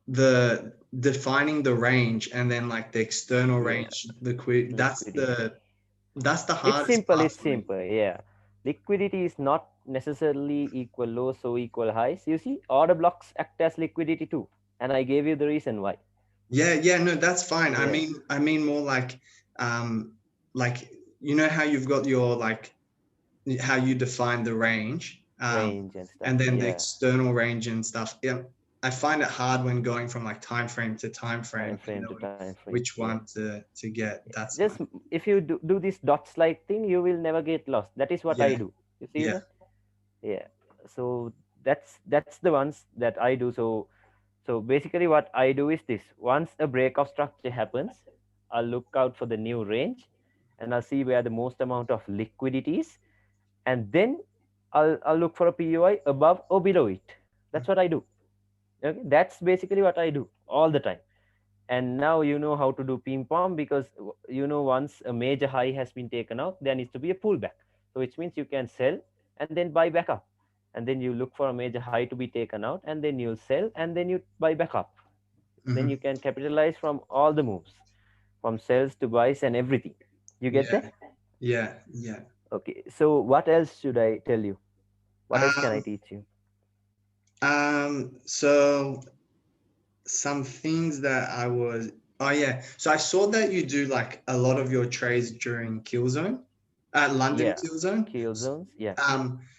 the defining the range and then like the external Yeah. range, liquid, Liquidity. that's the It's hardest simple. part It's for me. simple. Yeah. Liquidity is not necessarily equal lows, so equal highs. You see, order blocks act as liquidity too, and I gave you the reason why. Yeah, yeah, no, that's fine. Yeah. I mean more um, like you know how you've got your like how you define the range, Range and stuff. and then the Yeah. external range and stuff. Yeah, I find it hard when going from like time frame to time Time frame, frame to knowing time frame. which Yeah. one to get. That's my Just if you do this dots like thing, you will never get lost. That is what I yeah, do. You see yeah. that? Yeah. So that's the ones that I do. So basically what I do is this: once a breakout structure happens, I'll look out for the new range, and I'll see where the most amount of liquidity is, and then I'll look for a POI above or below it. That's what I do. Okay, that's basically what I do all the time. And now you know how to do ping pong, because you know once a major high has been taken out, there needs to be a pullback. So which means you can sell and then buy back up, and then you look for a major high to be taken out, and then you'll sell and then you buy back up. Then Hmm. you can capitalize from all the moves, from sells to buys and everything. You get Yeah, that? yeah, yeah. Okay. So what else should I tell you? What else can I Um, teach you? so some things that I was, oh yeah. So I saw that you do like a lot of your trades during kill zone, London Yeah. kill zone. Kill zones. Yeah.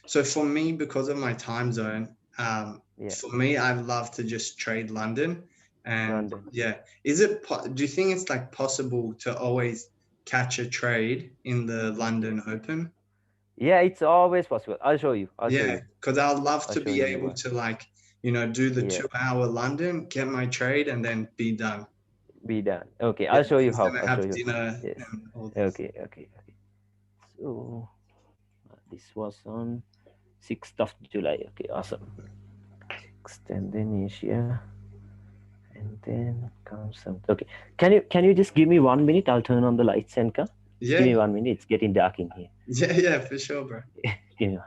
So for me, because of my time zone, Yeah. for me, I love to just trade London. And London. yeah, do you think it's like possible to always catch a trade in the London Open? Yeah, it's always possible. I'll show you. I'll show Yeah, you. because I'd love I'll to show be you able one. to like, do the Yeah. 2 hour London, get my trade, and then be done. Be done. Okay. Yeah, I'll show you then how. gonna I'll show have you how. dinner Yes. and all this. Okay. Okay. Okay. So this was on 6th of July. Okay. Awesome. 6th, and then Asia, and then comes some. Okay. Can you just give me 1 minute? I'll turn on the lights and come. Just give Yeah, me 1 minute. It's getting dark in here. yeah, yeah, for sure, bro. Give me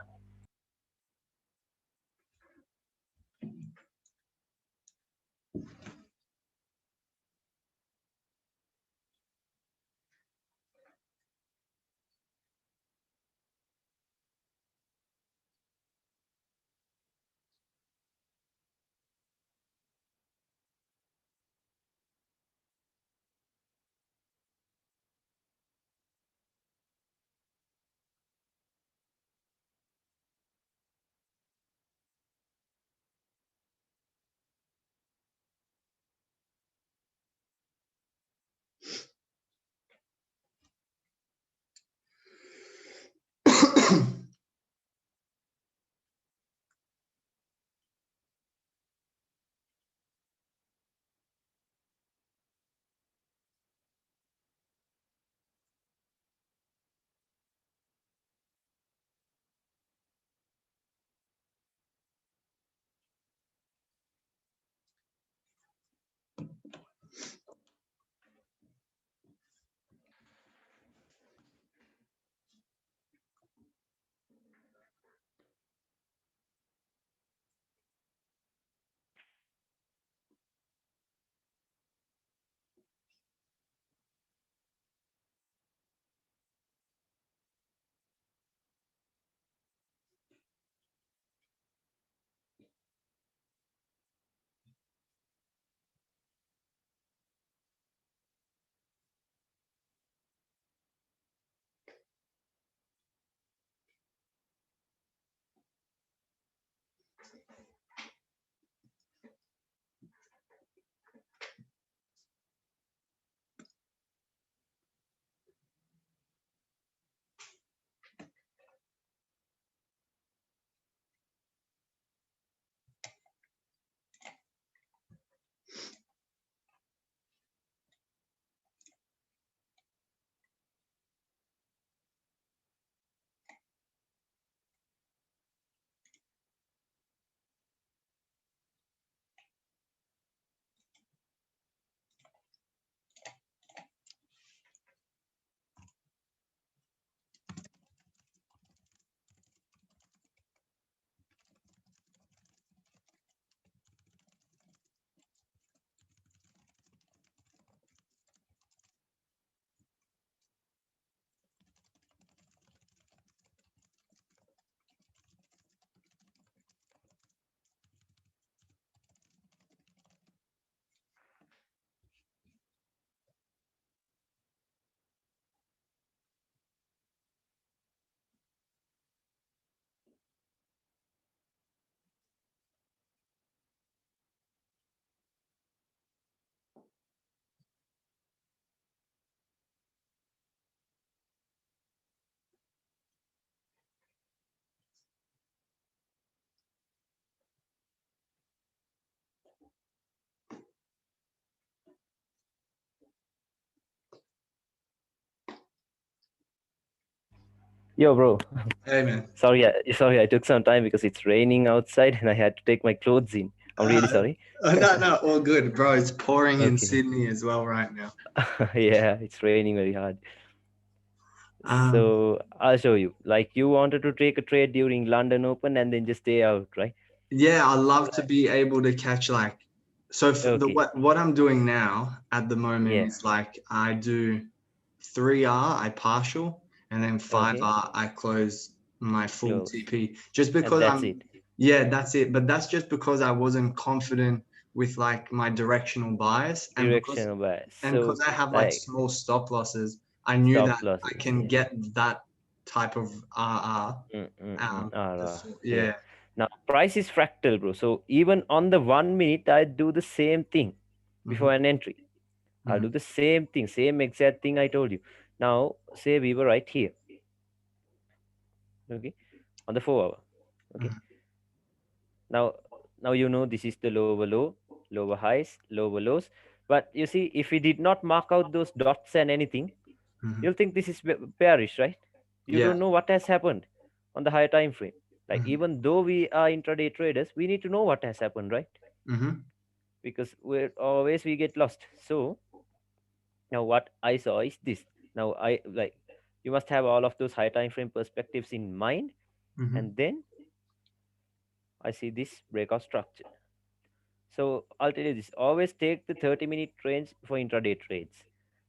Yo, bro. Hey, man. Sorry. I took some time because it's raining outside, and I had to take my clothes in. I'm really Uh, sorry. no, no, all good, bro. It's pouring in Okay. Sydney as well right now. Yeah, it's raining very hard. Um, So I'll show you. Like you wanted to take a trade during London Open and then just stay out, right? yeah, I love to Right. be able to catch like, so the Okay. what I'm doing now at the moment Yeah. is like I do 3R, I partial, and then Okay. 5R, I close my full Close. TP. Just And because that's it. yeah, that's it. But that's just because I wasn't confident with like my directional bias, Directional bias. and So because I have like like small stop losses, I knew stop that I losses. can Yeah. get that type of RR. Ah, yeah. Yeah. Now price is fractal, bro. So even on the 1 minute, I do the same thing Hmm. before an entry. I'll do Hmm. the same thing, same exact thing I told you. Now say we were right here. Okay. On the 4 hour. Okay. Hmm. Now you know this is the lower low, lower highs, lower lows. But you see, if we did not mark out those dots and anything, Hmm. you'll think this is bearish, right? You Yeah. don't know what has happened on the higher time frame. Like Hmm. even though we are intraday traders, we need to know what has happened, right? Hmm. Because we're always we get lost. So now what I saw is this. Now I like you must have all of those high time frame perspectives in mind, Hmm. and then I see this breakout structure. So I'll tell you this: always take the 30-minute range for intraday trades.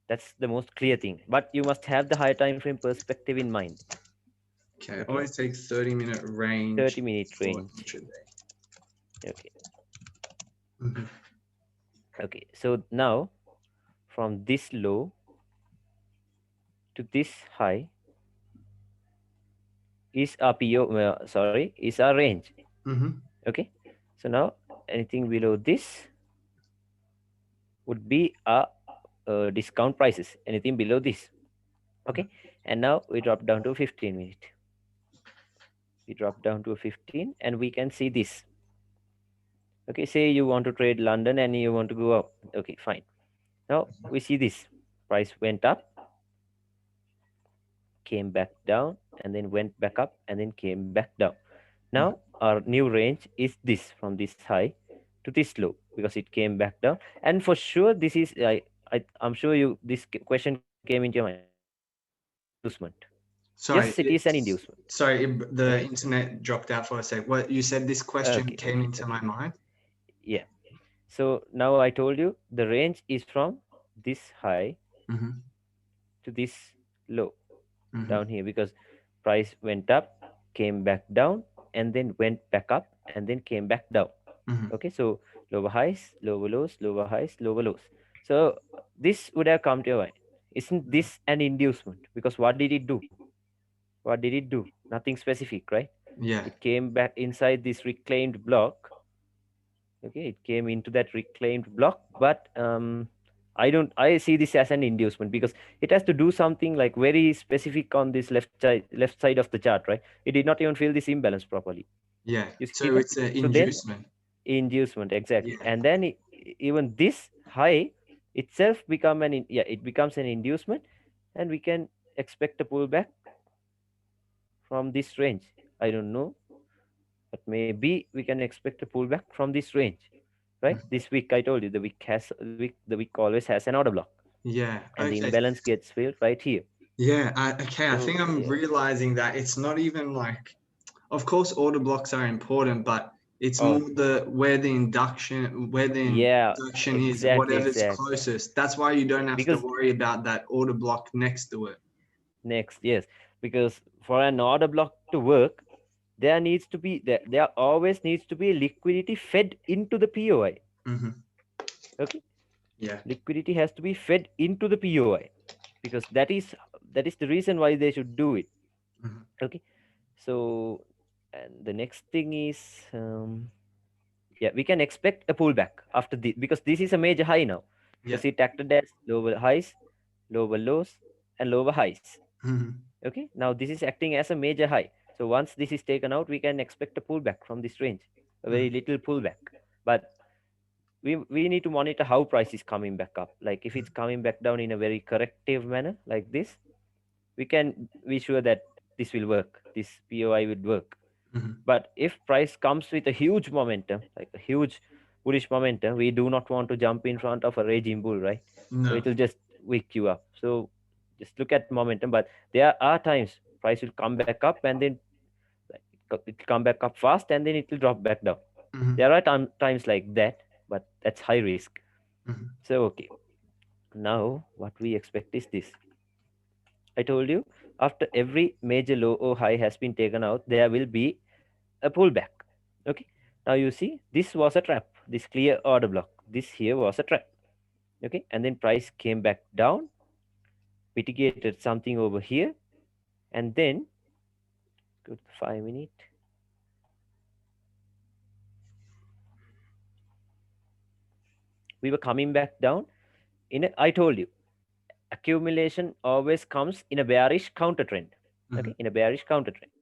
That's the most clear thing. But you must have the high time frame perspective in mind. Okay. Okay, Always take 30-minute range 30-minute for range. intraday. Okay, Hmm. okay. So now from this low to this high is our PO. Sorry, is our range. Hmm. Okay. So now anything below this would be a discount prices. Anything below this. Okay. And now we drop down to 15-minute. We drop down to 15 and we can see this. Okay, say you want to trade London and you want to go up. Okay, fine. Now we see this price went up, came back down, and then went back up and then came back down. Now our new range is this, from this high to this low, because it came back down. And for sure this is I'm sure you this question came into your mind. Is this an inducement? Yes, it Sorry, is an inducement. the Okay. internet dropped out for a sec. What you said, this question Okay, came okay, into my okay. mind. Yeah. So now I told you the range is from this high Hmm. to this low Hmm. down here, because price went up, came back down, and then went back up and then came back down. Hmm. Okay, so lower highs, lower lows, lower highs, lower lows. So this would have come to your mind. Isn't this an inducement? Because what did it do? What did it do? Nothing specific, right? Yeah. It came back inside this reclaimed block. Okay, it came into that reclaimed block, but I see this as an inducement, because it has to do something like very specific on this left side of the chart, right? It did not even feel this imbalance properly. Yeah. You see So that? it's an So then inducement. inducement, exactly. Yeah. And then even this high itself it becomes an inducement, and we can expect a pullback from this range. I don't know, but maybe we can expect a pullback from this range, right? Mhm. This week I told you the week always has an order block, Yeah. and the Okay. imbalance gets filled right here. Yeah. Okay. I So think I'm yeah. realizing that it's not even like, of course, order blocks are important, but it's Oh more where the yeah, induction is, exactly, whatever's exactly. closest. That's why you don't have to Because worry about that order block next to it. next, yes, because for an order block to work, there always needs to be liquidity fed into the POI. Hmm. Okay, Yeah. liquidity has to be fed into the POI, because that is the reason why they should do it. Hmm. Okay, so and the next thing is, yeah, we can expect a pullback after this, because this is a major high now, Yeah. because it acted as lower highs, lower lows, and lower highs. Hmm. Okay, now this is acting as a major high. So once this is taken out, we can expect a pullback from this range, a very Hmm. little pullback. But we need to monitor how price is coming back up. Like if it's coming back down in a very corrective manner like this, we can be sure that this will work, this POI would work. Hmm. But if price comes with a huge momentum, like a huge bullish momentum, we do not want to jump in front of a raging bull, right? So No. it will just wake you up. So just look at momentum. But there are times price will come back up and then like, it will come back up fast and then it will drop back down. Mm-hmm. There are times like that, but that's high risk. Mm-hmm. So okay, now what we expect is this. I told you, after every major low or high has been taken out, there will be a pullback. Okay. Now you see, this was a trap. This clear order block. This here was a trap. Okay. And then price came back down, mitigated something over here, and then go to the 5 minute. We were coming back down in a, I told you, accumulation always comes in a bearish counter trend. Mm-hmm. Okay, in a bearish counter trend.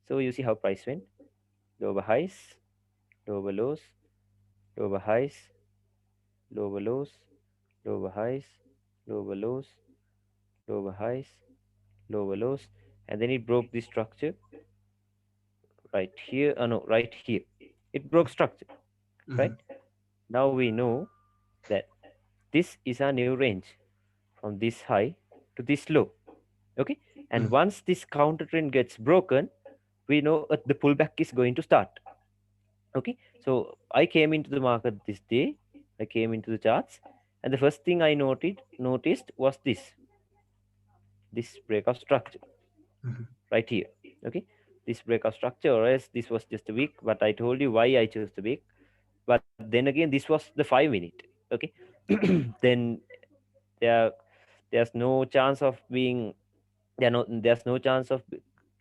So you see how price went. Lower highs, lower lows, lower highs, lower lows, lower highs, lower lows, lower highs, lower lows, and then it broke this structure right here. No, right here. It broke structure, right? Mm-hmm. Now we know that this is a new range from this high to this low. Okay, and Mm-hmm. once this counter trend gets broken, we know the pullback is going to start. Okay, so I came into the market this day. I came into the charts, and the first thing I noticed was this breakout structure Mm-hmm. right here. Okay, this breakout structure, or else this was just a week. But I told you why I chose the week. But then again, this was the 5 minute. Okay, then there there's no chance of being there's no chance of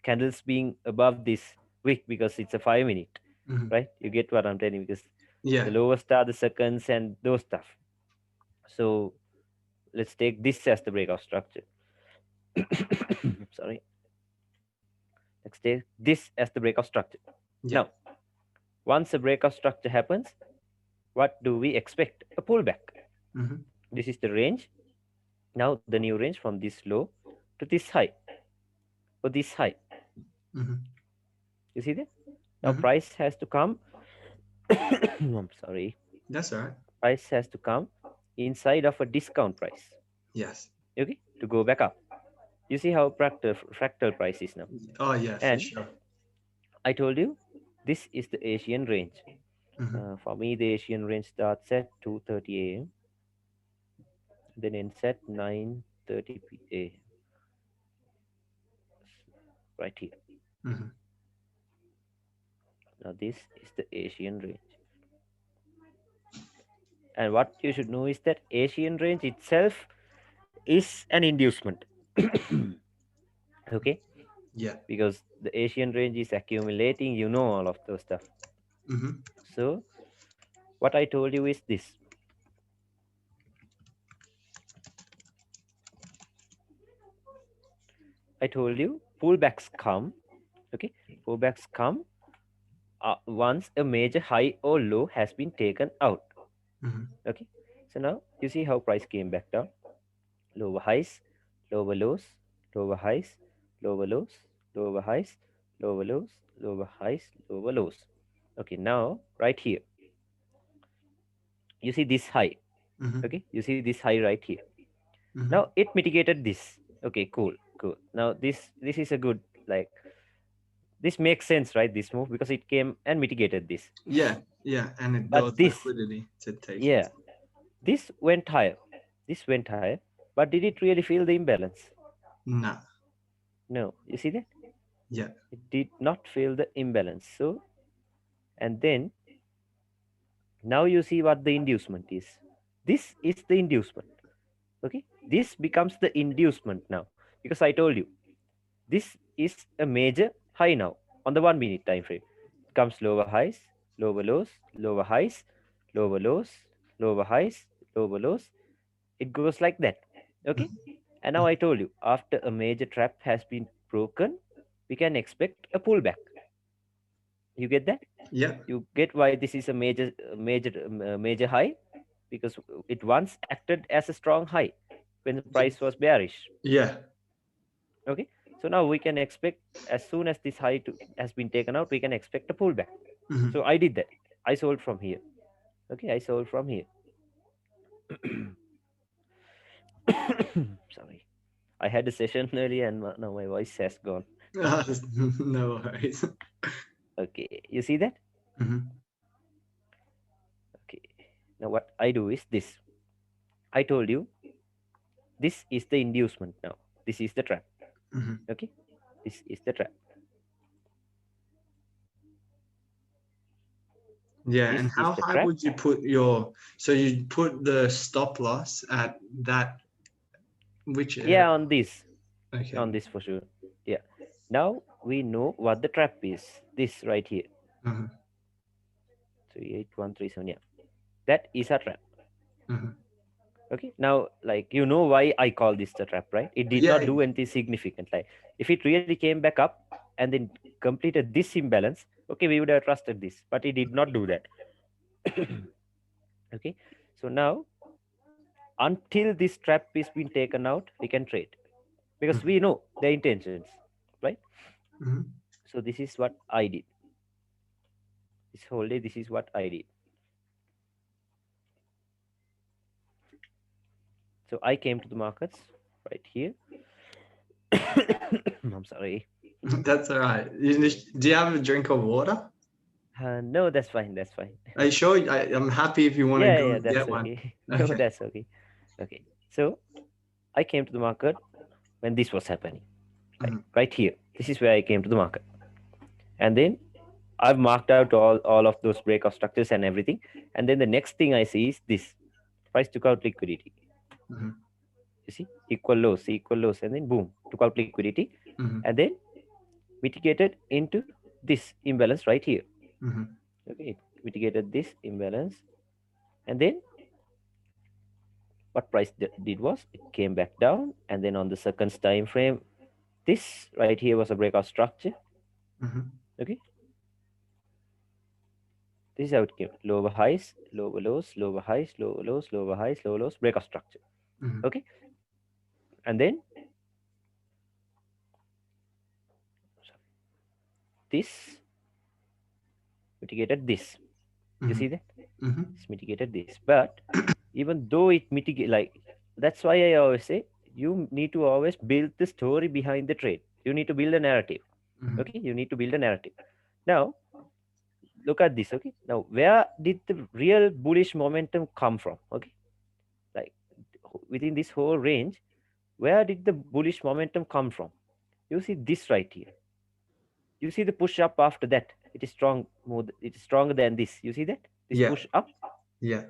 candles being above this wick because it's a 5 minute, Mm-hmm. right? You get what I'm telling, because the Yeah. lowest are the seconds and those stuff. So let's take this as the breakout structure. Sorry, let's take this as the breakout structure. Yeah. Now, once a breakout structure happens, what do we expect? A pullback. Mm-hmm. This is the range. Now the new range from this low to this high, or this high. Mm-hmm. You see that? Now Mm-hmm. price has to come. I'm sorry. That's all right. Price has to come inside of a discount price. Yes. Okay, to go back up. You see how fractal price is now. Oh yeah, for And sure. I told you, this is the Asian range. Mm-hmm. For me, the Asian range starts at 2:30 a.m. then ends at 9:30 a.m. right here. Mm-hmm. Now this is the Asian range. And what you should know is that Asian range itself is an inducement. Okay, Yeah. because the Asian range is accumulating, all of those stuff. Mm-hmm. So what I told you is this. I told you pullbacks come. Okay, pullbacks come once a major high or low has been taken out. Mm-hmm. Okay, so now you see how price came back down. Lower highs, lower lows, lower highs, lower lows, lower highs, lower lows, lower highs, lower lows. Okay, now right here, you see this high. Mm-hmm. Okay, you see this high right here. Mm-hmm. Now it mitigated this. Okay, cool, cool. Now this is a good, like, this makes sense, right? This move, because it came and mitigated this. Yeah. Yeah. And it But builds this, liquidity to take it. yeah, this went higher. This went higher. But did it really feel the imbalance? Nah. No. You see that? Yeah. It did not feel the imbalance. So, and then now you see what the inducement is. This is the inducement. Okay. This becomes the inducement now. Because I told you, this is a major high now on the 1 minute time frame. It comes lower highs, lower lows, lower highs, lower lows, lower highs, lower lows. It goes like that. Okay. And now I Mm-hmm. told you, after a major trap has been broken, we can expect a pullback. You get that? Yeah. You get why this is a major high, because it once acted as a strong high when the price was bearish. Yeah. Okay, so now we can expect, as soon as this has been taken out, we can expect a pullback. Mm-hmm. So I did that. I sold from here. Okay, I sold from here. Sorry, I had a session earlier and now my voice has gone. No worries. Okay, you see that? Hmm. Okay. Now what I do is this. I told you this is the inducement now. This is the trap. Hmm. Okay. This is the trap. Yeah, This and is how the high trap. would you put your, so you put the stop loss at that, which area? Yeah, on this. Okay. On this for sure. Yeah. Now we know what the trap is. This right here. Hmm. 38137. Yeah. That is a trap. Hmm. Okay, now like you know why I call this the trap, right? It did not Yeah. do anything significant. Like if it really came back up and then completed this imbalance, okay, we would have trusted this, but it did not do that. Okay, so now until this trap is been taken out, we can trade because we know the intentions, right? Hmm. So this is what I did. This whole day, this is what I did. So I came to the markets right here. I'm sorry. That's all right. Do you have a drink of water? No, that's fine. That's fine. Are you sure? I'm happy if you want to Yeah, go yeah, and that's get one. okay. No, Okay. that's okay. Okay. So I came to the market when this was happening. Like Hmm. right here. This is where I came to the market. And then I've marked out all of those breakout structures and everything. And then the next thing I see is this. Price took out liquidity. Hmm. You see? Equal lows, and then boom, took out liquidity. Hmm. And then mitigated into this imbalance right here. Hmm. Okay, it mitigated this imbalance. And then what price did was it came back down, and then on the seconds time frame, this right here was a breakout structure. Hmm. Okay, this is how it came: lower highs, lower lows, lower highs, lower lows, lower highs, lower lows, breakout structure. Hmm. Okay, and then this mitigated this. You Hmm. see that? Hmm. It's mitigated this, but even though it mitigate, like that's why I always say you need to always build the story behind the trade. You need to build a narrative. Hmm. Okay, you need to build a narrative. Now look at this. Okay, now where did the real bullish momentum come from? Okay, like within this whole range, where did the bullish momentum come from? You see this right here. You see the push up after that. It is strong more. It is stronger than this. You see that this Yeah. push up. Yeah.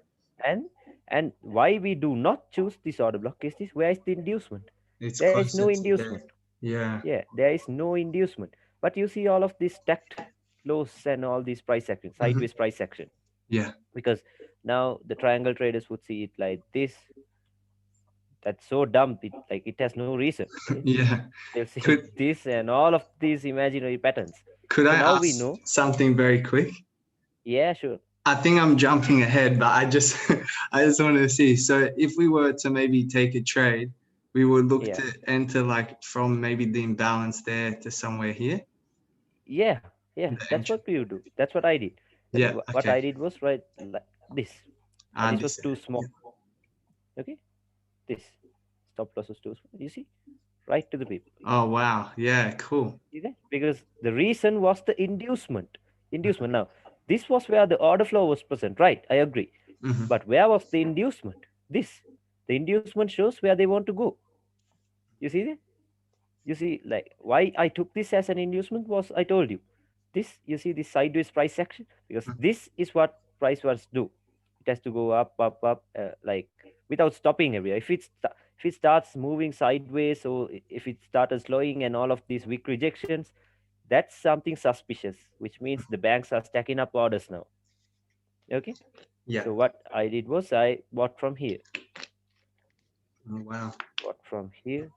and and why we do not choose this order block is this: where is the inducement? It's There is no closer to inducement. there. Yeah. Yeah, there is no inducement. But you see all of these stacked lows and all these price action, Hmm. sideways price action, Yeah. because now the triangle traders would see it like this. That's so dumb. It has no reason. Okay, Yeah. they'll see Could this and all of these imaginary patterns. could So I now we ask know. something very quick? Yeah, sure. I think I'm jumping ahead, but I just I just wanted to see. So if we were to maybe take a trade, we would look Yeah, to enter like from maybe the imbalance there to somewhere here. yeah, yeah. The That's entry. what we would do. That's what I did. Yeah. What Okay. I did was right like this. I This was understand. too small. Yeah. Okay, this stop loss was too small. You see, right to the people. Oh wow. Yeah. Cool. See that? Because the reason was the inducement. Inducement. Now, this was where the order flow was present. Right, I agree. Hmm. But where was the inducement? This. The inducement shows where they want to go. You see that? You see, like why I took this as an inducement was I told you. This you see this sideways price action, because this is what price wars do. It has to go up, up, up, like without stopping everywhere. If it starts moving sideways, or if it started slowing and all of these weak rejections, that's something suspicious, which means the banks are stacking up orders now. Okay, Yeah. so what I did was I bought from here, Oh wow. bought from here,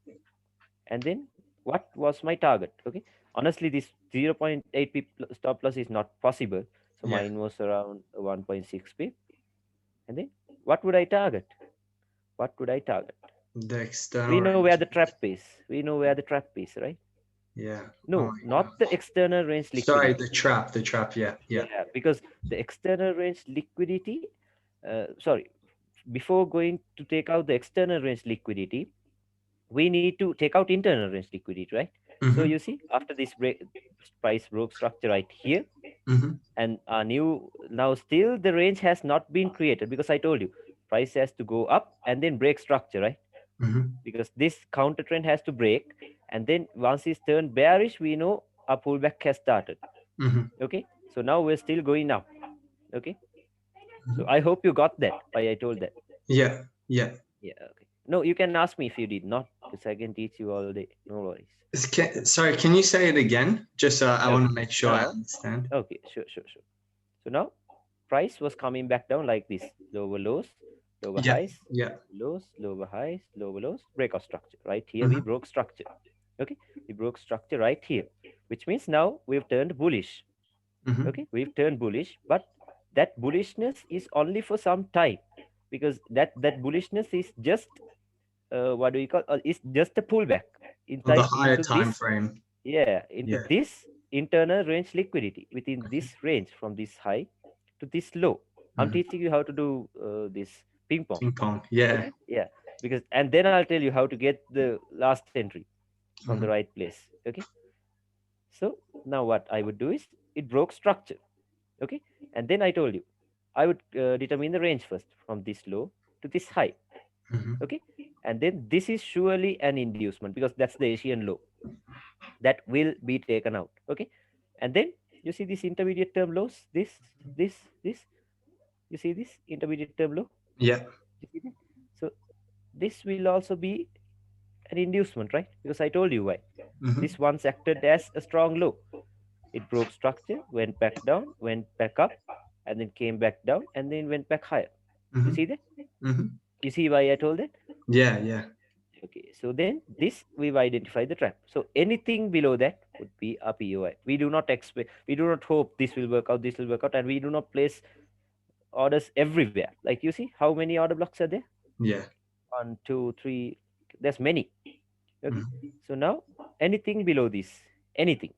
and then what was my target? Okay, honestly this 0.8 pip stop loss is not possible, so Yeah. mine was around 1.6 pip. And then what would I target? What would I target? The We external know where range. the trap is. We know where the trap is, right? Yeah. Oh No, my God. not the external range Sorry, liquidity. the trap. The trap. Yeah. Yeah. Yeah, because the external range liquidity, sorry, before going to take out the external range liquidity, we need to take out internal range liquidity, right? So Mm-hmm. you see, after this break, price broke structure right here, Mm-hmm. and a new, now still the range has not been created, because I told you price has to go up and then break structure, right? Mm-hmm. Because this counter trend has to break, and then once it's turned bearish, we know a pullback has started. Mm-hmm. Okay, so now we're still going up. Okay, so Mm-hmm. I hope you got that why I told that. Yeah. Yeah. Yeah, okay. No, you can ask me if you did not, because I can teach you all day, no worries. Sorry, can you say it again? Just I want Okay, to make sure I now, understand. okay, sure. So now price was coming back down like this: lower lows, lower Yeah. highs, Yeah. lows, lower highs, lower lows, breakout structure. Right here we Mm-hmm. broke structure. Okay, we broke structure right here, which means now we've turned bullish. Mm-hmm. Okay, we've turned bullish, but that bullishness is only for some time, because that bullishness is just what do you call? It's just a pullback Or the inside higher into time this, frame. yeah, into Yeah. this internal range liquidity within this range from this high to this low. I'm Mm-hmm. teaching you how to do this ping pong. Ping pong. Yeah. Okay, yeah, because and then I'll tell you how to get the last entry from the Mm-hmm. right place. Okay, so now what I would do is, it broke structure. Okay, and then I told you I would determine the range first from this low to this high. Mm-hmm. Okay, and then this is surely an inducement, because that's the Asian low that will be taken out. Okay, and then you see this intermediate term lows, this, you see this intermediate term low, Yeah. you see that? So this will also be an inducement, right? Because I told you why. Mm-hmm. This once acted as a strong low. It broke structure, went back down, went back up, and then came back down, and then went back higher. You Mm-hmm. see that? Mm-hmm. You see why I told that? Yeah. Yeah. Okay, so then this we've identified the trap. So anything below that would be a POI. We do not expect, we do not hope this will work out, this will work out, and we do not place orders everywhere. Like you see, how many order blocks are there? Yeah. One, two, three. There's many. Okay, Mm-hmm. so now anything below this, anything,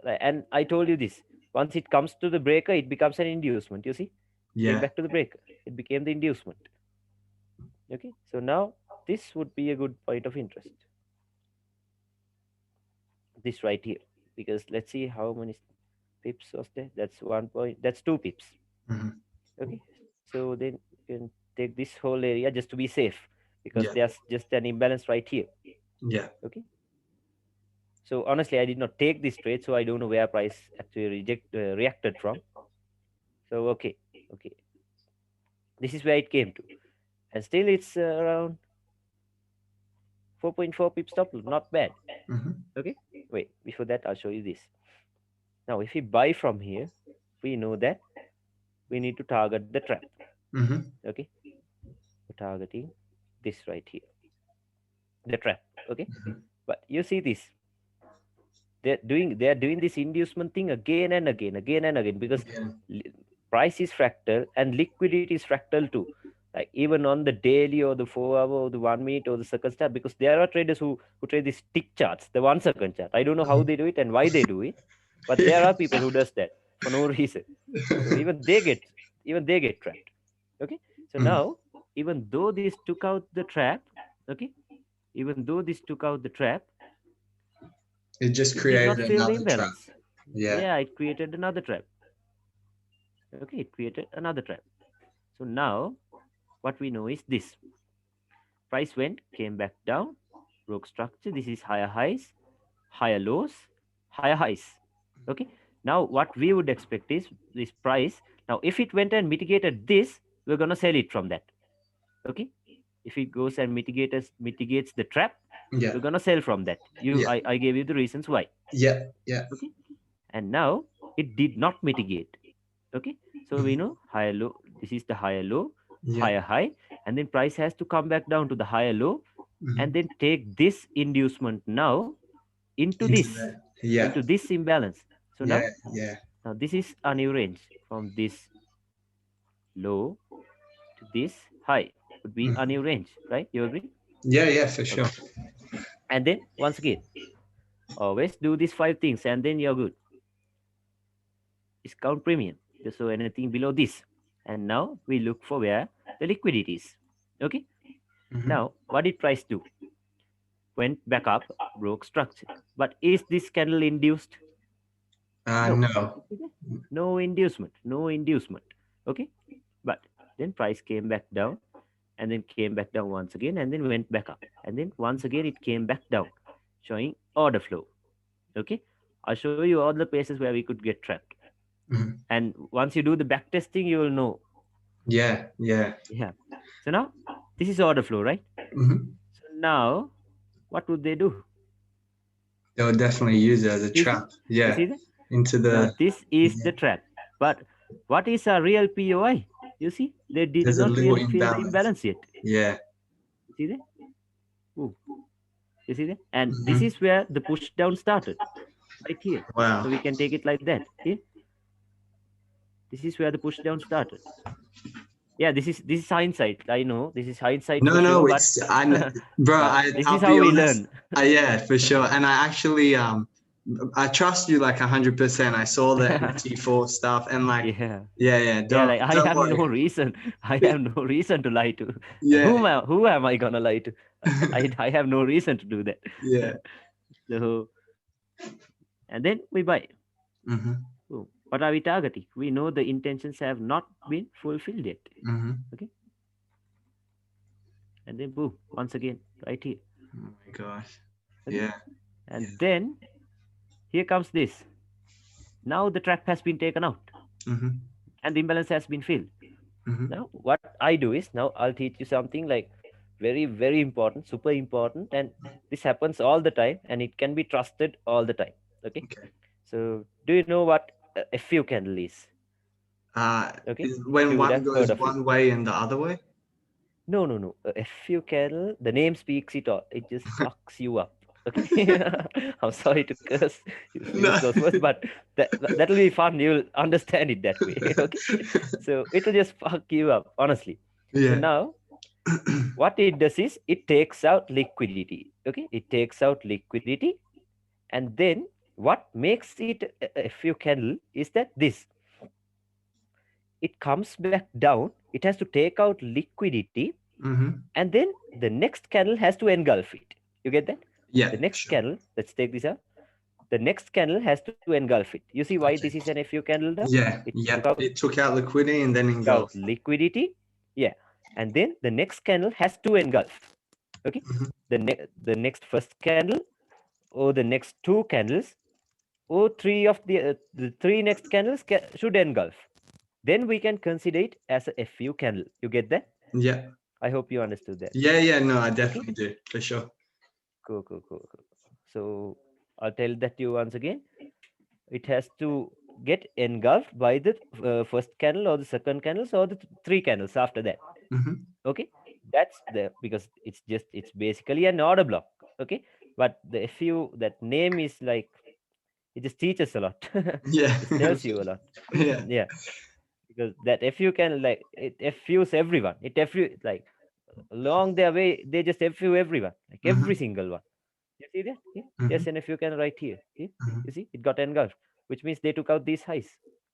and I told you this. Once it comes to the breaker, it becomes an inducement. You see, came Yeah. back to the breaker, it became the inducement. Okay, so now this would be a good point of interest, this right here, because let's see how many pips was there. That's 1 point, that's 2 pips. Mm-hmm. Okay, so then you can take this whole area just to be safe, because Yeah. there's just an imbalance right here. Yeah. Okay, so honestly I did not take this trade, so I don't know where price actually reacted from. So okay, this is where it came to, and still it's around 4.4 pips top load, not bad. Mm-hmm. Okay, wait, before that I'll show you this. Now if we buy from here, we know that we need to target the trap. Mm-hmm. Okay, we're targeting this right here, the trap. Okay, but you see this, they're doing this inducement thing again and again, because Yeah. li- price is fractal and liquidity is fractal too. Like even on the daily or the 4 hour or the 1 minute or the second chart, because there are traders who trade these tick charts, the 1 second chart. I don't know how Mhm. they do it and why they do it, but there Yeah. are people who does that for no reason. So even they get trapped. Okay, so Mhm. now, even though this took out the trap, okay, even though this took out the trap, It just it did not created fill the another trap. imbalance. Yeah. Yeah, it created another trap. Okay, it created another trap. So now what we know is this: price went, came back down, broke structure. This is higher highs, higher lows, higher highs. Okay, now what we would expect is this price. Now, if it went and mitigated this, we're gonna sell it from that. Okay, if it goes and mitigates the trap, Yeah. we're gonna sell from that. You, Yeah. I gave you the reasons why. Yeah. Yeah. Okay, and now it did not mitigate. Okay, so we Mhm. know higher low, this is the higher low, Yeah. higher high, and then price has to come back down to the higher low, and Mhm. then take this inducement now into Into this that. Yeah. into this imbalance. So Yeah. Yeah. now this is a new range from this low to this high, would be a Mhm. new range, right? You agree? Yeah. Yeah. For Okay, sure. and then once again, always do these 5 things and then you're good. Discount premium, so anything below this, and now we look for where the liquidity is. Okay, Mhm. now what did price do? went back up, broke structure. But is this candle induced? No. No. No inducement. No inducement. Okay. But then price came back down and then came back down once again and then went back up. And then once again it came back down, showing order flow. Okay. I'll show you all the places where we could get trapped. Mhm. And once you do the back testing, you will know. Yeah. Yeah. Yeah. So now this is order flow, right? Mhm. So now what would they do? They'll definitely use it as a You see? trap. You Yeah. see that? Into Now the. this is Yeah. the trap. But what is a real POI? You see, they did There's a not little really feel the imbalance. imbalance yet. Yeah. You see that? Ooh, you see that? And this Mhm. is where the push down started, right here. Wow. So we can take it like that. Here, this is where the push down started. Yeah, this is hindsight. I know this is hindsight for No, sure, no, but it's bro. this is I'll how be we honest. learn. Yeah, for sure. And I actually I trust you like 100%. I saw the MT4 stuff and like, Yeah. yeah. Yeah, Don't like I don't have no worry. reason. I have no reason to lie to. Yeah, Who am I gonna lie to? I have no reason to do that. yeah. So and then we buy. Mhm, So what are we targeting? We know the intentions have not been fulfilled yet. mhm. Okay, and then boom, once again, right here. Oh my gosh. Okay, Yeah. and then here comes this. Now the trap has been taken out, Mhm, and the imbalance has been filled. mhm. Now what I do is now I'll teach you something like very important, super important, and this happens all the time, and it can be trusted all the time. Okay, Okay. so do you know what a FU candle is? Okay, When you would one have heard goes of it. one way and the other way? No, no, no. If you can, the name speaks it all. It just fucks you up. Okay. I'm sorry to curse, use No. those words, but that'll be fun. You'll understand it that way. Okay. So it'll just fuck you up, honestly. So Yeah. now what it does is it takes out liquidity. Okay. It takes out liquidity, and then what makes it a few candle is that this it comes back down. It has to take out liquidity, Mhm. and then the next candle has to engulf it. You get that? Yeah, The next sure. candle, let's take this out. The next candle has to engulf it. You see why this Okay. is an FU candle now? Yeah, It yeah. It took out liquidity and then took out engulfed. liquidity. Yeah. And then the next candle has to engulf. Okay. Mhm. The next first candle or the next two candles or three of the three next candles should engulf. Then we can consider it as a FU candle. You get that? Yeah. I hope you understood that. Yeah. No, I Okay. definitely do for sure. Cool. So I'll tell that to you once again. It has to get engulfed by the first candle or the second candles or the three candles after that. Mhm. Okay, that's the because it's basically an order block. Okay, but the FU that name is like it just teaches a lot. Yeah. It tells you a lot. Yeah. Yeah, because that FU can like it FUs everyone. It FU like along their way they just FU everyone like every Mhm. single one. You see that? Yeah. Yes, Mhm. and if you can right here, yeah? You Mhm. see, it got engulfed, which means they took out these highs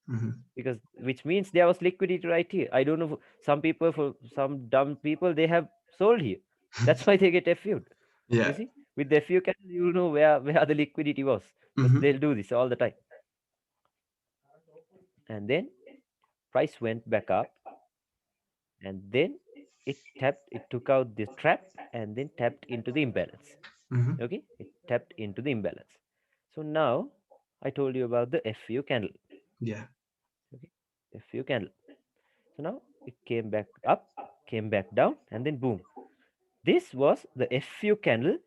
Mhm. because which means there was liquidity right here. I don't know. Some people, for some dumb people, they have sold here. That's why they get FU'd. You Yeah. see, with the FU candle, you know where the liquidity was because Mhm. they'll do this all the time. And then price went back up, and then it took out this trap, and then tapped into the imbalance. Mhm. Okay, it tapped into the imbalance. So now I told you about the FU candle. Yeah. Okay, FU candle. So now it came back up, came back down, and then boom. This was the FU candle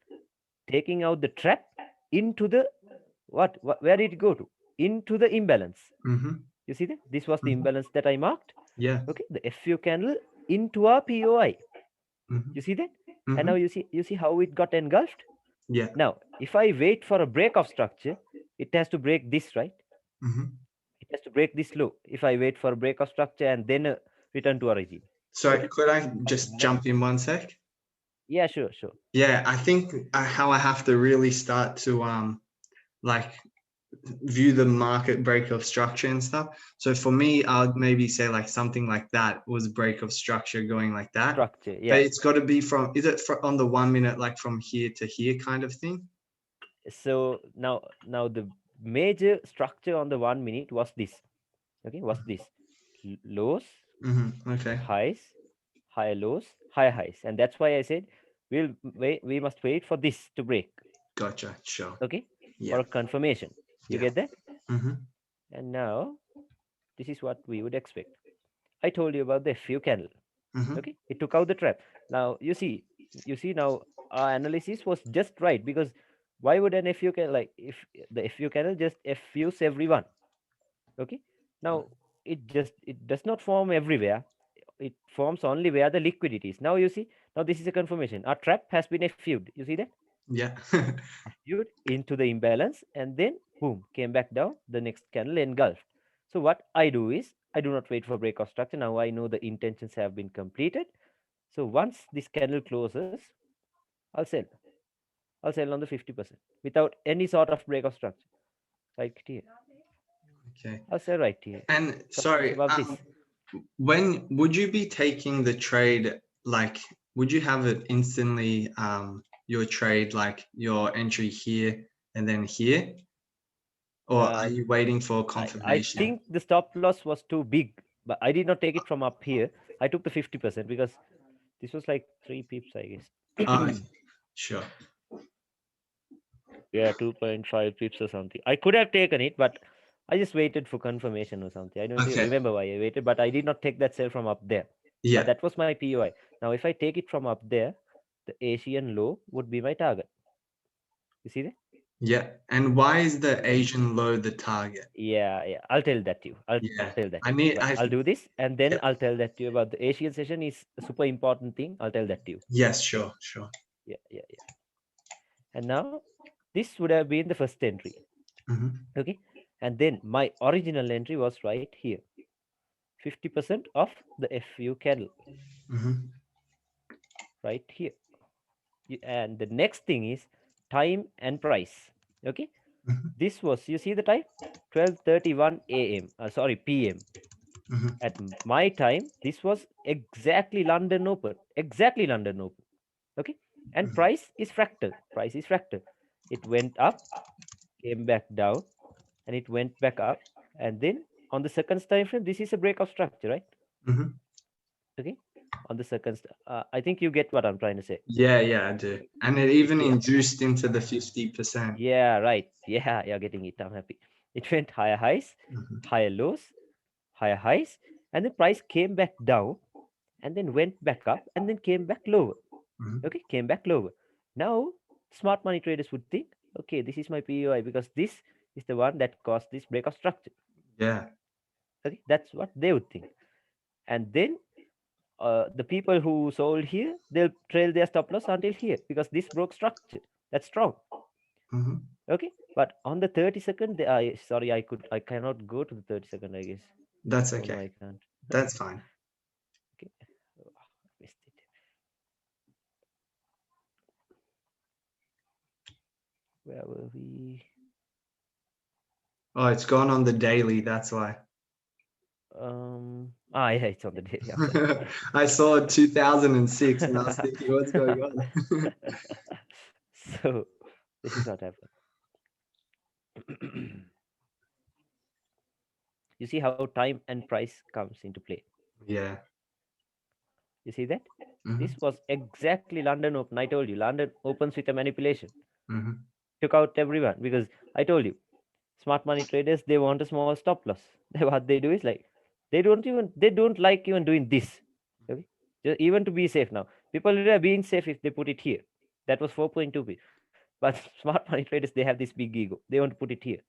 taking out the trap into the what where did it go to? Into the imbalance. Mhm. You see that? This was the Mhm. imbalance that I marked. Yeah. Okay, the FU candle into our POI. Mhm. You see that? And now Mhm. you see how it got engulfed? Yeah. Now, if I wait for a break of structure, it has to break this, right? Mhm. It has to break this low if I wait for a break of structure and then return to origin. Sorry, Okay? could I But just jump in 1 sec? yeah, sure. Yeah, I think how I have to really start to like view the market break of structure and stuff. So for me, I'd maybe say like something like that was break of structure going like that. Structure, But yeah. it's got to be from, is it on the 1 minute, like from here to here kind of thing? So now the major structure on the 1 minute was this. Okay, was this lows, Okay. highs, higher lows, higher highs, and that's why I said we'll wait. We must wait for this to break. Gotcha. Sure. Okay, for Yeah. a confirmation. You Yeah. get that? Mm-hmm. And now this is what we would expect. I told you about the FU candle. Mm-hmm. Okay, it took out the trap. Now you see now our analysis was just right because why would an FU candle like if the FU candle just FUs everyone? Okay, now it does not form everywhere. It forms only where the liquidity is. Now you see, now this is a confirmation. Our trap has been FU'd. You see that? Yeah. FU'd into the imbalance and then boom, came back down. The next candle engulfed. So what I do is I do not wait for breakout structure. Now I know the intentions have been completed. So once this candle closes, I'll sell. I'll sell on the 50% without any sort of breakout structure. Right here. Okay. I'll sell right here. And Stop loss sorry, above this. when would you be taking the trade? Like, would you have it instantly, your trade, like your entry here and then here? Or are Uh, you waiting for I confirmation? think the stop loss was too big, but I did not take it from up here. I took the 50% because this was like 3 pips, I guess. Okay, sure. Yeah, 2.5 pips or something. I could have taken it, but I just waited for confirmation or something. I don't Okay. remember why I waited, but I did not take that sell from up there. But Yeah. that was my POI. Now, if I take it from up there, the Asian low would be my target. You see that? Yeah. And why is the And Asian low the target? yeah. I'll tell that to you. I'll tell Yeah. that to you. I But need, I'll I, do this, and then yeah. I'll tell that to you about the Asian session is a super important thing. I'll tell that to you. Yes, sure, sure. Yeah. And now this would have been the first entry. Mm-hmm. Okay. And then my original entry was right here. 50% of the FU candle Mm-hmm. right here. And the next thing is time and price. Okay. Mm-hmm. This was, you see the time? 12:31 a.m. Sorry, p.m. Mm-hmm. At my time, this was exactly London Open. Exactly London Open. Okay. And Mm-hmm. price is fractal. Price is fractal. It went up, came back down, and it went back up. And then on the second time frame, this is a breakout structure, right? Mm-hmm. Okay. On the second, I think you get what I'm trying to say. Yeah, yeah, I do. And it even Yeah. induced into the 50%. Yeah, right. Yeah, you're getting it. I'm happy. It went higher highs, Mm-hmm. higher lows, higher highs, and the price came back down and then went back up and then came back lower. Mm-hmm. Okay, came back lower. Now, smart money traders would think, okay, this is my POI because this is the one that caused this breakout structure. Yeah. Okay, that's what they would think. And then the people who sold here, they'll trail their stop loss until here because this broke structure. That's strong. Mm-hmm. Okay, but on the 30-second, I sorry, I cannot go to the 30-second, I guess. That's Oh no, okay. I can't. That's fine. Okay, oh, missed it. Where were we? Oh, it's gone on the daily. That's why. Yeah, it's on the daily. I'm sorry. I saw 2006 and I was thinking, what's going on? So this is what happened. You see how time and price comes into play. Yeah. You see that? Mm-hmm. This was exactly London Open. I told you, London opens with a manipulation. Mm-hmm. Took out everyone because I told you, smart money traders they want a small stop loss. What they do is like they don't like even doing this. Okay, even to be safe now. People are being safe if they put it here. That was 4.2 p. But smart money traders they have this big ego. They want to put it here.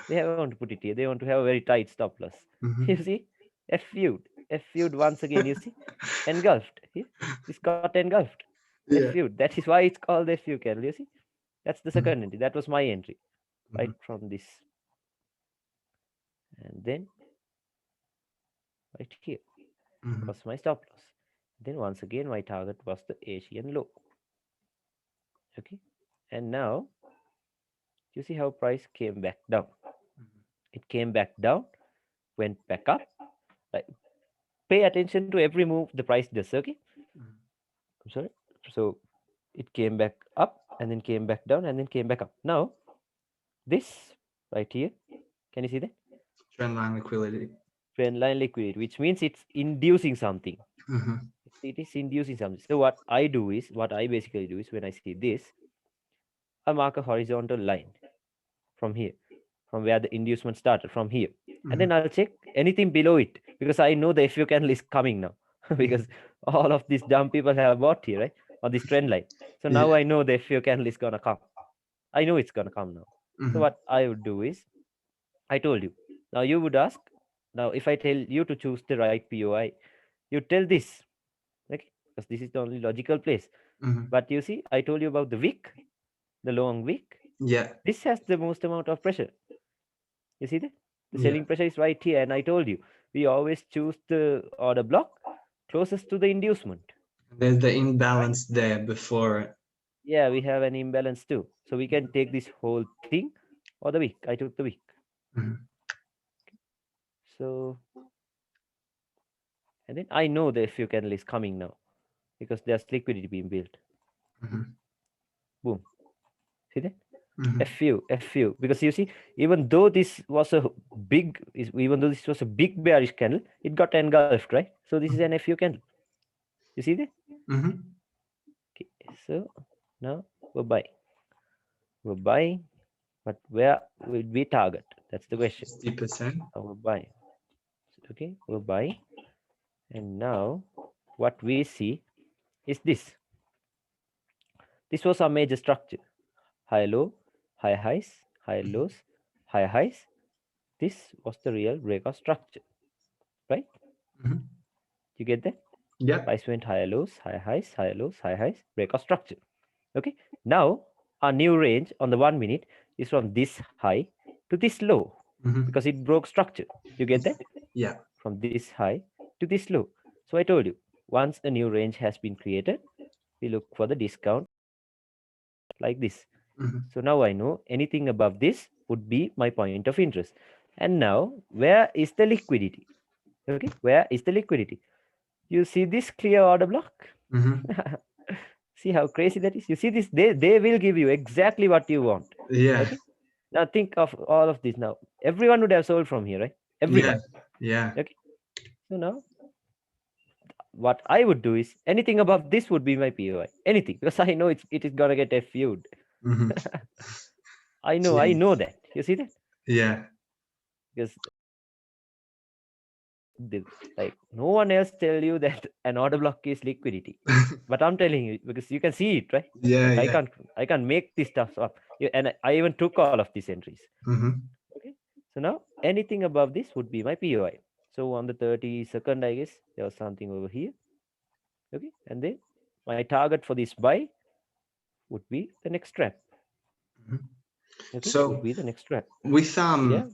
They want to put it here. They want to have a very tight stop loss. You Mm-hmm. see, F-viewed once again. You see, engulfed. Here, this got engulfed. Yeah. F-viewed. That is why it's called F-view candle. You see, that's the Mm-hmm. second entry. That was my entry, Mm-hmm. right from this, and then right here Mm-hmm. was my stop loss. Then once again, my target was the Asian low. Okay, and now You see how price came back down. Mhm. It came back down, went back up. Like, pay attention to every move the price does. Okay, Mhm. I'm sorry. So it came back up and then came back down and then came back up. Now this right here, can you see that? Trend line liquidity. Trend line liquidity, which means it's inducing something. Mhm. It is inducing something. So what I basically do is when I see this, I mark a horizontal line from here, from where the inducement started, from here. And then Mhm. I'll check anything below it because I know the FU candle is coming now because Mhm. all of these dumb people have bought here, right? On this trend line. So now Yeah. I know the FU candle is gonna come. I know it's gonna come now. So Mhm. what I would do is, I told you. Now you would ask, now if I tell you to choose the right POI, you tell this, okay? Because this is the only logical place. Mhm. But you see, I told you about the wick, the long wick. Yeah. This has the most amount of pressure. You see that? The Yeah. selling pressure is right here. And I told you, we always choose the order block closest to the inducement, There's the right? imbalance there before it. Yeah, we have an imbalance too. So we can take this whole thing or the wick. I took the wick. Mhm. So, and then I know the FU candle is coming now because there's liquidity being built. Mhm. Boom. See that? Mhm. FU. Because you see, even though this was a even though this was a big bearish candle, it got engulfed, right? So this is an FU candle. You see that? Mhm. Okay. So now we're buying. We're buying, but where will we target? That's the question. 50%. Now we're buying. Okay, we're buying. And now what we see is this. This was our major structure. High low, high highs, high Mhm. lows, high highs. This was the real breakout structure, right? Mhm. You get that? Yeah. Price went higher lows, higher highs, higher lows, higher highs, breakout structure. Okay. Now our new range on the 1 minute is from this high to this low Mhm. because it broke structure. You get that? Yeah. From this high to this low. So I told you, once a new range has been created, we look for the discount like this. Mhm. So now I know anything above this would be my point of interest. And now, where is the liquidity? Okay, where is the liquidity? You see this clear order block? Mhm. See how crazy that is? You see this? They will give you exactly what you want. Yeah. Okay. Now think of all of this now. Everyone would have sold from here, right? Yeah. Everyone. Yeah. Okay. So now what I would do is anything above this would be my POI. Anything. Because I know it is gonna get FU'd. Mhm. I Jeez. know that. You see that? Yeah. Because the, like no one else tell you that an order block is liquidity. But I'm telling you because you can see it, right? Yeah. Like Yeah. I can't make this stuff up. And I even took all of these entries. Mhm. Okay. So now anything above this would be my POI. So on the 32nd, I guess there was something over here. Okay. And then my target for this buy would be the next trap. Mhm. Okay. Would So be the next trap. with See there?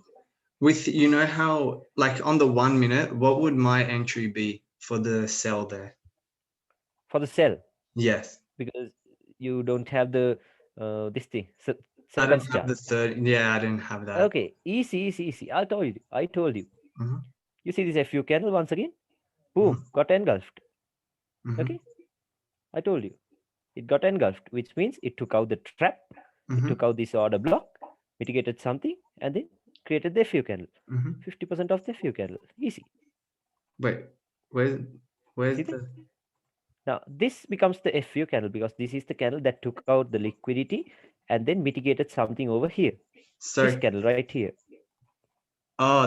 you know how like on the 1 minute, what would my entry be for the sell there? For the sell. Yes. Because you don't have the this thing. I Seconds don't have chart. the 30. Yeah, I didn't have that. Okay. Easy. I told you. Mhm. You see this FU candle once again? Boom. Mhm. Got engulfed. Mhm. Okay. I told you. It got engulfed, which means it took out the trap, it took Mhm. out this order block, mitigated something, and then created the FU candle. Mhm. 50% of the FU candle. Easy. Wait, where, See where's that? the? Now, this becomes the FU candle because this is the candle that took out the liquidity and then mitigated something over here. This So, candle right here. oh,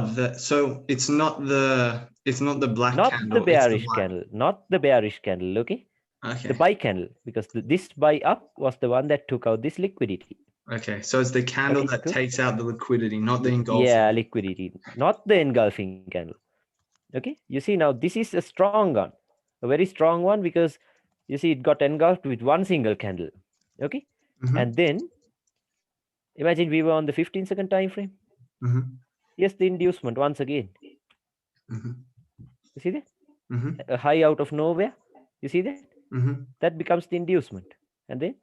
it's not the black Not the candle. It's the bearish white. candle. Not the bearish candle, okay? The Okay. buy candle because this buy up was the one that took out this liquidity. Okay. So it's the candle Okay, that cool. takes out the liquidity, not the Yeah, engulfing. liquidity, not the engulfing candle. Okay, you see now this is a strong one, a very strong one because you see it got engulfed with one single candle. Okay, Mm-hmm. and then imagine we were on the 15-second time frame. Mm-hmm. Yes, the inducement once again. Mm-hmm. You see that? Mm-hmm. A high out of nowhere. You see that? Mm-hmm. That becomes the inducement, and then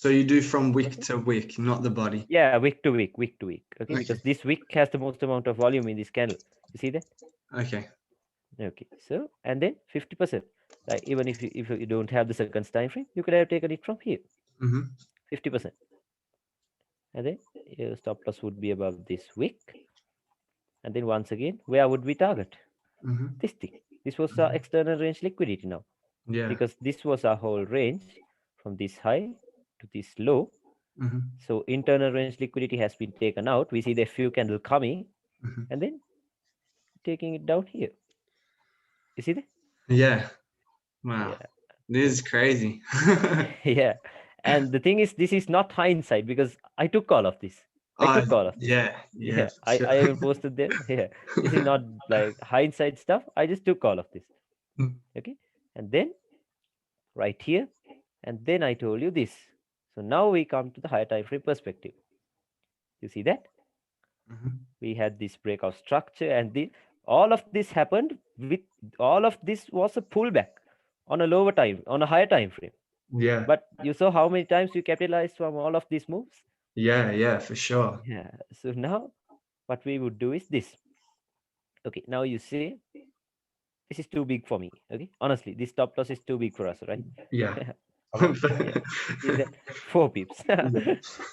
So you do from wick to wick, not the body. Yeah, wick to wick, wick to wick. Okay, Okay. because this wick has the most amount of volume in this candle. You see that? Okay. Okay, so and then 50%. Like even if you don't have the seconds time frame, you could have taken it from here, Mm-hmm. 50%. And then your stop loss would be above this wick. And then once again, where would we target? Mm-hmm. This thing. This was our external range liquidity now, Yeah. because this was our whole range from this high to this low. Mm-hmm. So internal range liquidity has been taken out. We see the FU candle coming Mm-hmm. and then taking it down here. You see that? Yeah. Wow. Yeah. This is crazy. Yeah. And the thing is, this is not hindsight because I took all of this. I Oh, took all of this. yeah. Yeah. Yeah. For I sure. even posted there. Yeah. This is not like hindsight stuff. I just took all of this. Mm. Okay. And then right here. And then I told you this. So now we come to the higher time frame perspective. You see that? Mhm. We had this breakout structure and all of this happened with all of this was a pullback on a lower time, on a higher time frame. Yeah. But you saw how many times we capitalized from all of these moves? Yeah. Yeah. For sure. Yeah. So now what we would do is this. Okay. Now you say this is too big for me. Okay. Honestly, this stop loss is too big for us, right? Yeah. Yeah. Is that 4 pips? Yeah.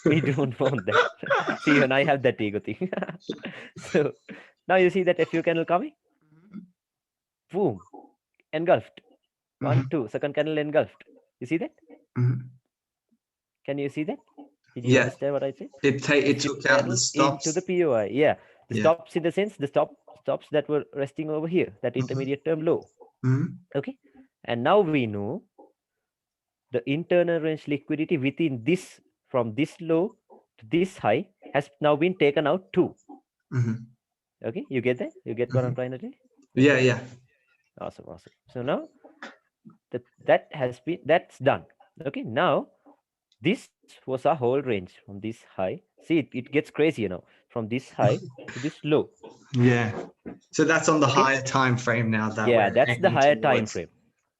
We don't want that. See, even I have that ego thing. So now you see that FU candle coming? Boom. Engulfed. One, Mhm. two. Second candle engulfed. You see that? Mhm. Can you see that? Did you Yeah. understand what I said? It FU took out the candle into the stops. POI. Yeah. The Yeah. stops in the sense the stops that were resting over here, that Mhm. intermediate term low. Mhm. Okay. And now we know the internal range liquidity within this from this low to this high has now been taken out too. Mhm. Okay, you get that? You get what I'm Mhm. trying to say? Yeah. Okay, Yeah. awesome, awesome. So now that's done. Okay, now this was our whole range from this high. See, it gets crazy, from this high to this low. Yeah. So that's on the Okay, higher time frame now that yeah, we're that's the aiming higher time towards. frame.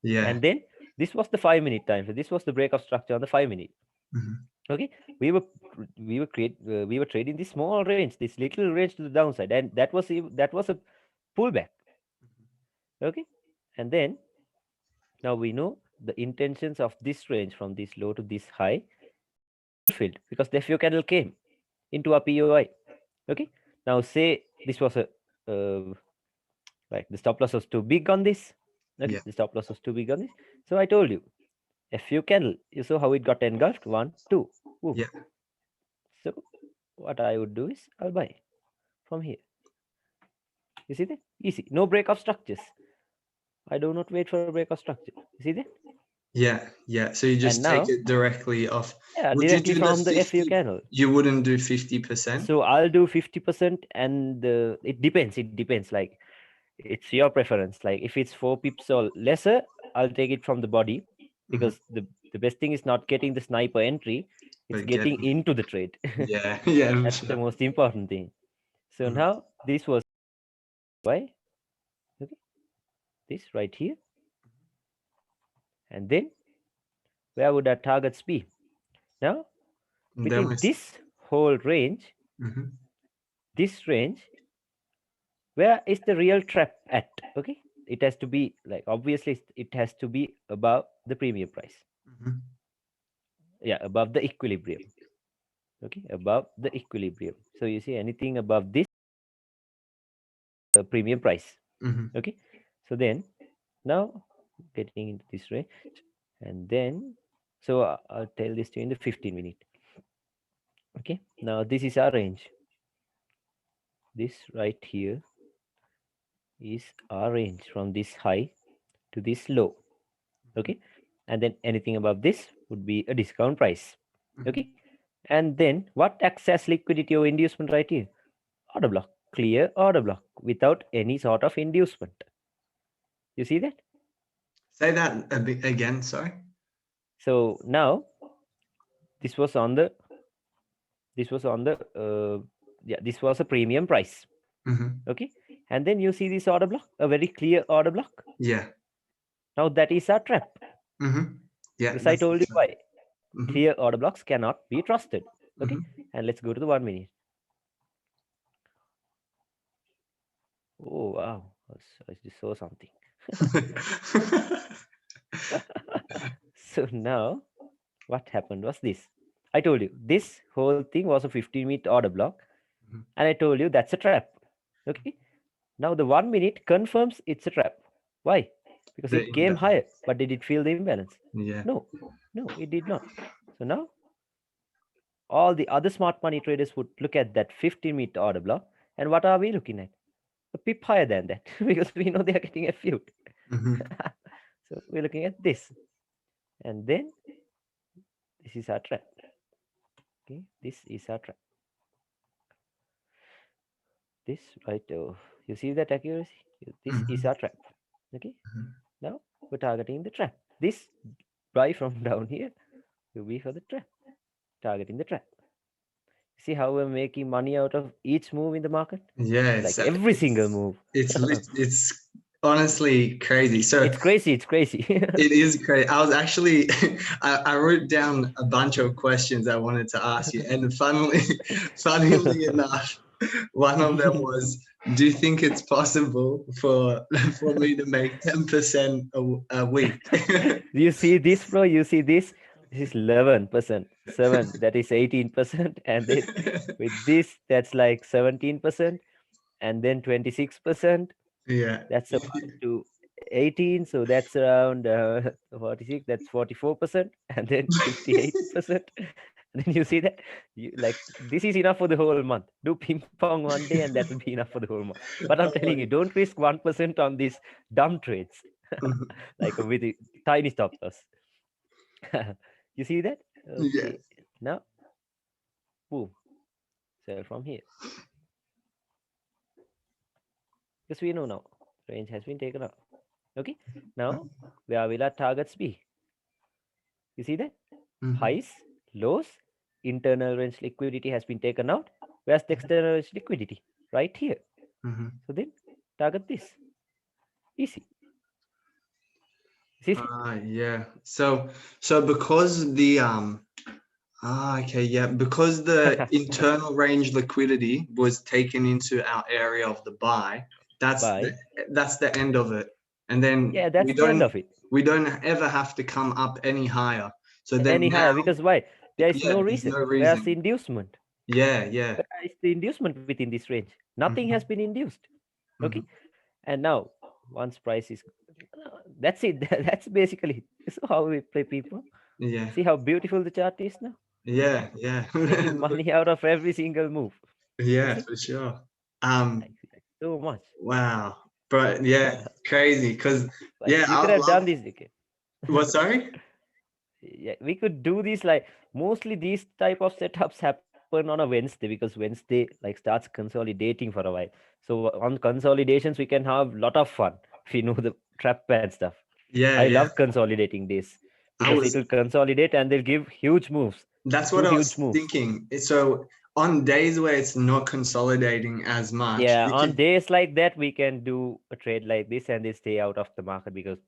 Yeah. And then this was the 5 minute time frame. This was the breakup structure on the 5 minute. Mhm. Okay, we were we were trading this small range, this little range to the downside, and that was a pullback. Okay, and then now we know the intentions of this range from this low to this high fulfilled because the FU candle came into our POI. Okay, now say this was a like the stop loss was too big on this. Okay, Yeah. the stop loss was too big on this. So I told you, FU candle, you saw how it got engulfed. 1, 2. Woo. Yeah. So what I would do is I'll buy from here. You see that? Easy. No breakup structures. I do not wait for a breakup structure. You see that? Yeah. Yeah. So you And just take now, it directly off. yeah, Would you directly do the from the FU 50? candle. You wouldn't do 50%? So I'll do 50% and it depends. It depends. Like it's your preference. Like if it's 4 pips or lesser, I'll take it from the body Mhm. because the best thing is not getting the sniper entry. It's But getting getting. into the trade. Yeah. Yeah. For That's the sure. most important thing. So Mhm. now this was why. Okay, this right here. And then where would our targets be? Now And then we. within this whole range, Mhm. this range, where is the real trap at? Okay, it has to be like obviously it has to be above the premium price. Mhm. Yeah, above the equilibrium. Okay, above the equilibrium. So you see anything above this premium price. Mhm. Okay, so then now getting into this range, and then so I'll tell this to you in the 15 minute. Okay, now this is our range. This right here is our range from this high to this low. Okay, and then anything above this would be a discount price. Mhm. Okay, and then what access liquidity or inducement right here? Order block, clear order block without any sort of inducement. You see that? Say that a bit again. Sorry. So now this was on the this was on the yeah, this was a premium price. Mhm. Okay, and then you see this order block, a very clear order block. Yeah. Now that is our trap Mhm. Yeah. because I That's the told you truth. why. Mm-hmm. Clear order blocks cannot be trusted. Okay, Mm-hmm. and let's go to the 1 minute. Oh wow, I just saw something. So now what happened was this. I told you this whole thing was a 15-minute order block, and I told you that's a trap. Okay, now the 1 minute confirms it's a trap. Why? Because The it came imbalance. higher, but did it feel the imbalance? Yeah. No, no, it did not. So now all the other smart money traders would look at that 15-minute order block, and what are we looking at? A pip higher than that because we know they are getting a few. Mm-hmm. So we're looking at this, and then this is our trap. Okay, this is our trap. This right, you see that accuracy? This is Mm-hmm. our trap. Okay, now we're targeting the trap. This buy from down here will be for the trap, targeting the trap. See how we're making money out of each move in the market? Yeah, Like every single move. it's honestly crazy. So It's crazy. It's crazy. it is crazy. I was actually I wrote down a bunch of questions I wanted to ask you, and funnily enough, one of them was, do you think it's possible for me to make 10% a week? You see this, bro? You see this? This is 11%. 7, that is 18%. And then with this, that's like 17%. And then 26%. Yeah. That's up to 18. So that's around 46. That's 44%. And then 58%. And then you see that you like this is enough for the whole month. Do ping pong one day, and that will be enough for the whole month. But I'm telling you, don't risk 1% on these dumb trades, like with a tiny stop loss. You see that? Yeah. Okay. Now, boom, sell from here. Because we know now range has been taken out. Okay. Now, where will our targets be? You see that? Mm-hmm. Highs, lows, internal range liquidity has been taken out. Where's the external range liquidity? Right here. Mm-hmm. So then target this. Easy. See? Yeah. So because the okay, yeah, because the internal range liquidity was taken into our area of the buy, that's the Bye. that's the end of it. And then Yeah, that's the end of it. we don't ever have to come up any higher. So then Any now, higher because why? There is yeah, no there's reason. no Where's the reason. inducement? Yeah, yeah. Where is the inducement within this range? Nothing has Mm-hmm. been induced. Mm-hmm. Okay. And now once price is that's it. That's basically so how we play people. Yeah. See how beautiful the chart is now? Yeah, yeah. Making money out of every single move. Yeah, See? for sure. Like so much. Wow. But yeah, crazy. Cause Like yeah, you I could have love done this. Okay. what, sorry? Yeah, we could do this like mostly these type of setups happen on a Wednesday because Wednesday like starts consolidating for a while. So on consolidations we can have lot of fun if you know the trap pad stuff. Yeah, I yeah. love consolidating this I because it was will consolidate and they'll give huge moves, That's two what I huge was moves. thinking. So on days where it's not consolidating as much, Yeah, we on could, days like that we can do a trade like this and they stay out of the market because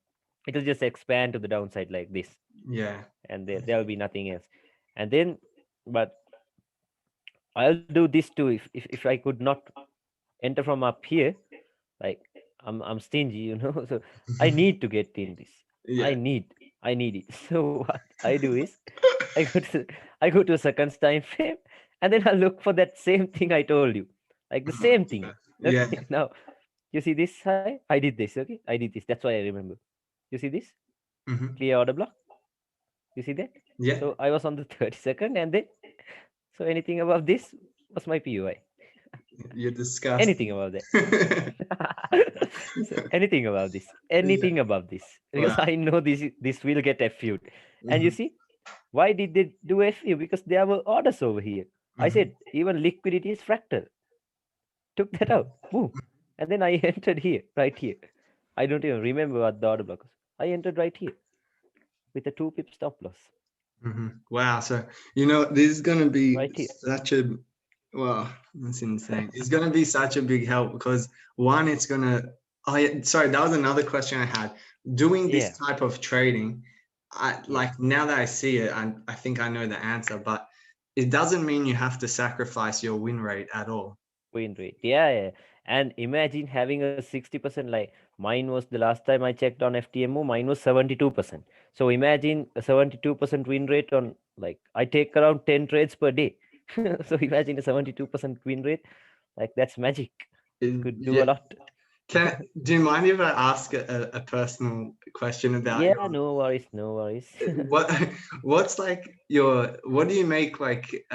it'll just expand to the downside like this yeah. and there'll be nothing else. And then but I'll do this too if I could not enter from up here. Like I'm stingy, So I need to get in this. I Yeah. need I need it. So what I do is I go to I go to a second time frame and then I look for that same thing I told you. Like the same thing. Yeah. Okay. Now you see this high? I did this, okay? I did this. That's why I remember. You see this? Hmm. Clear order block. You see that? Yeah. So I was on the 32nd and then so anything above this was my POI. You're Anything disgusting. above that. So anything above this, Yeah. anything above this, because Wow. I know this will get FU'd. And you Hmm. see, why did they do FU? Because there were orders over here. I Hmm. said even liquidity is fractal. Took that out, boom, and then I entered here, right here. I don't even remember what the order block was. I entered right here with a 2 pip stop loss, Hmm. Wow. So, this is going to be right here. such a, well, that's insane. It's going to be such a big help because one, it's going to, oh, yeah, sorry, that was another question I had. Doing this Yeah, type of trading, I Yeah, like now that I see it, I think I know the answer, but it doesn't mean you have to sacrifice your win rate at all. win rate. Yeah, yeah. And imagine having a 60%, like mine was the last time I checked on FTMO, mine was 72%. So imagine a 72% win rate on, like, I take around 10 trades per day. So imagine a 72% win rate. Like, that's magic. Could do Yeah. a lot. Do you mind if I ask a personal question about Yeah, no worries, no worries. what what's like your what do you make like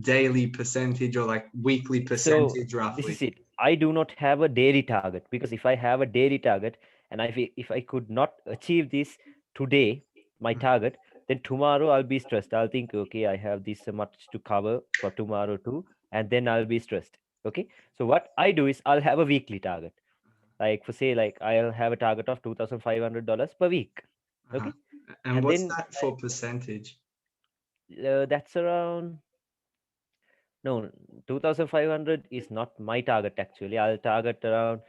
daily percentage or like weekly So percentage this roughly? is it. I do not have a daily target, because if I have a daily target and if I could not achieve this today, my Mhm. target, then tomorrow I'll be stressed. I'll think, okay, I have this much to cover for tomorrow too, and then I'll be stressed. Okay. So what I do is I'll have a weekly target. Like, for say, like, I'll have a target of $2,500 per week. Uh-huh. Okay. And And what's then that for percentage? that's around, no, 2,500 is not my target actually. I'll target around,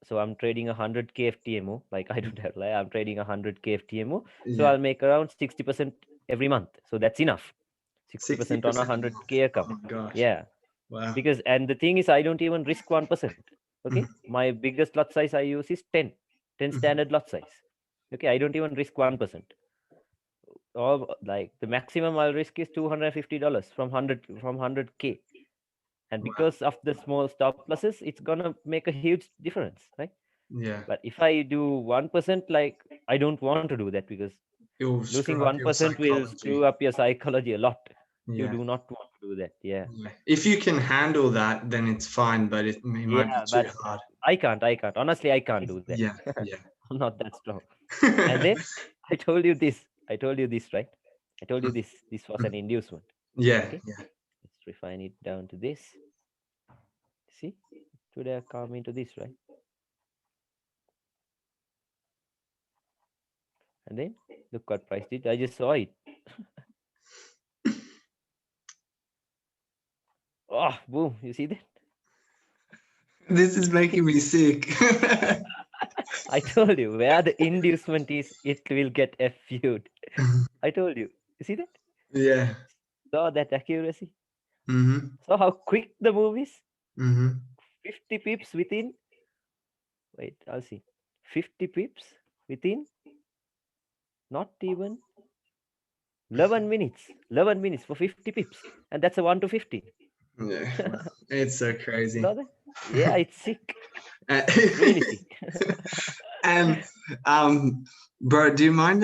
so I'm trading 100K FTMO. Like, I don't have, like, I'm trading 100K FTMO. So Yeah, I'll make around 60% every month. So that's enough. 60% on a 60% a month. 100K Oh account. my gosh. Yeah. Wow. Because, and the thing is, I don't even risk 1%. Okay. Mhm, My biggest lot size I use is 10 mhm. standard lot size. Okay. I don't even risk 1%. Or like the maximum I'll risk is $250 from 100K. And Wow. because of the small stop losses, it's gonna make a huge difference, right? Yeah. But if I do 1%, like, I don't want to do that, because It'll losing screw up your 1% will psychology. screw up your psychology a lot. You Yeah. do not want to do that. Yeah. Yeah. If you can handle that, then it's fine, but it might be Yeah, too but hard. I can't honestly, I can't do that. Yeah. Yeah. I'm not that strong. And then I told you this, right? I told you this was an inducement. Yeah. Okay, Yeah. let's refine it down to this. See, today I come into this, right? And then look what price did. I just saw it. Oh, boom! You see that? This is making me sick. I told you, where the inducement is, it will get FU'd. I told you. You see that? Yeah. Saw that accuracy? Mm-hmm. Saw how quick the move is? Mm-hmm. 50 pips within. Wait, I'll see. 50 pips within not even 11 minutes. 11 minutes for 50 pips. And that's a 1 to 15. Yeah. It's so Saw crazy. that? Yeah, it's sick. Uh, It's really sick. and bro, do you mind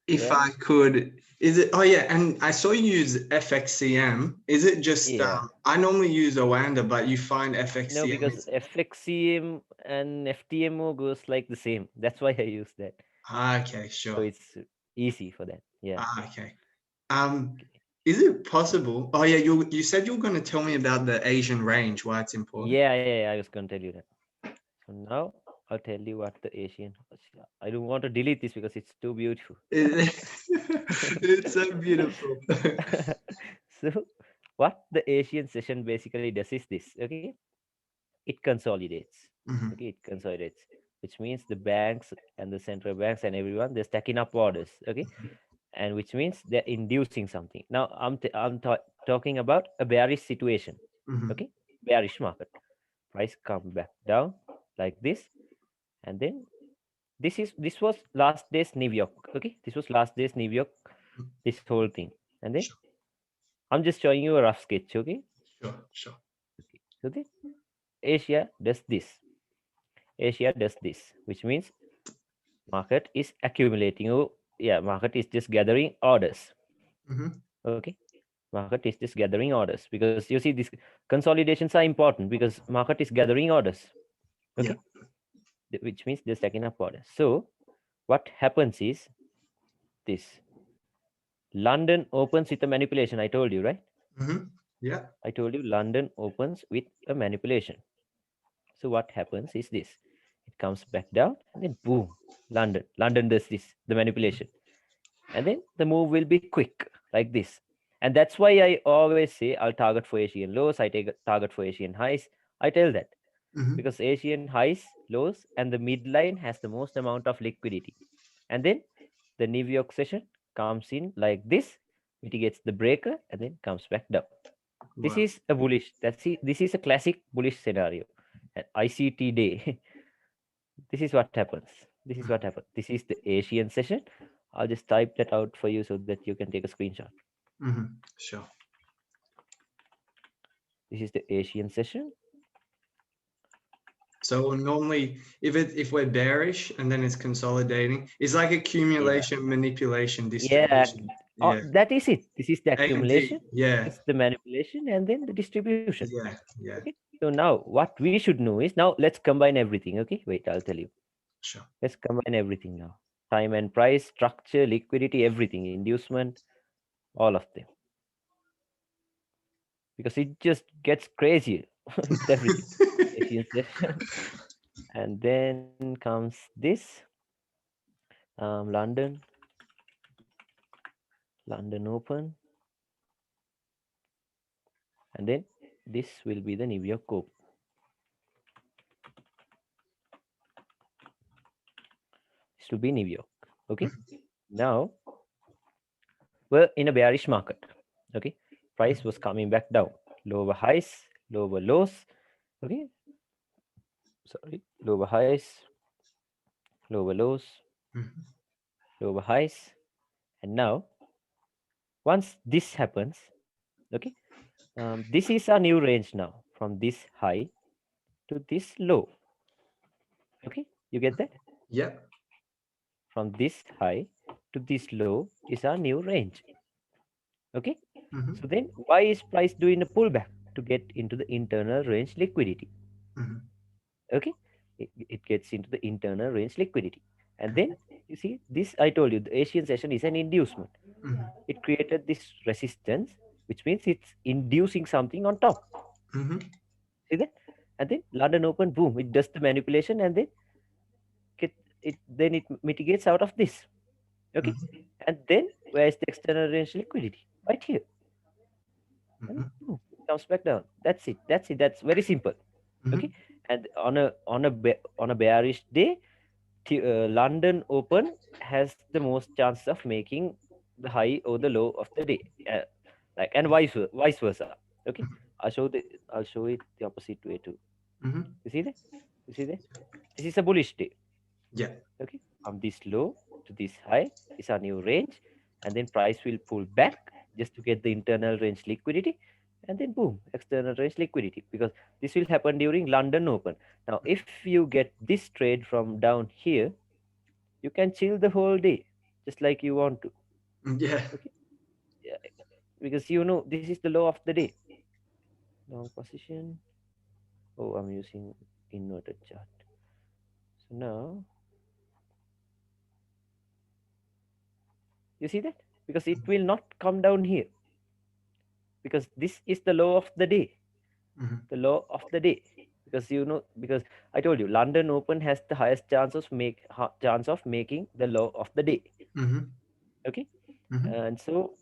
if Yeah. I could, is it, oh yeah, and I saw you use FXCM. Is it just, Yeah. I normally use Oanda, but you find No, FXCM because is, FXCM and FTMO goes like the same. That's why I use that. okay, So sure. it's easy for that. Yeah. Okay. Um, is it possible? Oh yeah, you said you were going to tell me about the Asian range, why it's important. Yeah, yeah, yeah, I was going to tell you that. So now I'll tell you what the Asian. I don't want to delete this because it's too beautiful. It's so beautiful. So what the Asian session basically does is this. Okay, it consolidates. Mhm, Okay, it consolidates, which means the banks and the central banks and everyone, they're stacking up orders. Okay, and which means they're inducing something. Now talking about a bearish situation. mhm, Okay, bearish market. Price come back down like this, and then this was last day's New York. Okay, this was last day's New York. This whole thing, and then sure, I'm just showing you a rough sketch. Okay, sure. okay. So the Asia does this. Asia does this, which means market is accumulating. Oh, yeah, market is just gathering orders. Mhm, Okay, market is just gathering orders, because you see these consolidations are important because market is gathering orders. yeah. Okay, which means they're stacking up orders. So what happens is this: London opens with a manipulation. I told you, right? Mhm, yeah. I told you London opens with a manipulation. So what happens is this: it comes back down and then boom, London does this, the manipulation, and then the move will be quick like this. And that's why I always say I'll target for Asian lows, I take a target for Asian highs. I tell that Mhm, because Asian highs, lows, and the midline has the most amount of liquidity. And then The New York session comes in like this, mitigates the breaker, and then comes back down. This Wow. is a bullish. This is a classic bullish scenario. An ICT day. This is what happens. This is what happens. This is the Asian session. I'll just type that out for you so that you can take a screenshot. Sure. This is the Asian session. So normally, if we're bearish and then it's consolidating, it's like Yeah. accumulation, manipulation, Yeah. distribution. Yeah. That is it. This is the A and D. accumulation. Yeah. It's the manipulation and then the distribution. Yeah. Yeah. Okay. So now what we should know is now let's combine everything. Okay. Wait, I'll tell you. Sure. Let's combine everything now. Time and price, structure, liquidity, everything, inducement, all of them. Because it just gets crazier with everything. Asian session. And then comes this London, London Open, and then this will be the New York Open. This will be New York. Okay. Now we're in a bearish market. Okay. Price was coming back down. Lower highs, lower lows. Okay. Sorry. Lower highs, lower lows, lower highs. And now, once this happens, okay, this is a new range now from this high to this low. Okay. You get that? Yep. From this high to this low is our new range. Okay. So then why is price doing a pullback? To get into the internal range liquidity. Okay. It gets into the internal range liquidity. And then you see this, I told you the Asian session is an inducement. It created this resistance, which means it's inducing something on top. See that? And then London Open, boom, it does the manipulation and then it mitigates out of this. Okay. And then where is the external range liquidity? Right here. And boom, it comes back down. That's it. That's it. That's very simple. Okay. And on a bearish day, London Open has the most chance of making the high or the low of the day, like and vice versa. Okay, I'll show it the opposite way too. You see that? You see that? This is a bullish day. Yeah. Okay, from this low to this high is our new range, and then price will pull back just to get the internal range liquidity, and then boom, external range liquidity, because this will happen during London Open. Now, if you get this trade from down here, you can chill the whole day just like you want to. Yeah. Okay, yeah, because you know this is the low of the day. Long position. Oh, I'm using inverted chart. So now you see that, because it will not come down here, because this is the low of the day. The low of the day, because you know, because I told you London Open has the highest chance of making the low of the day. Okay. And so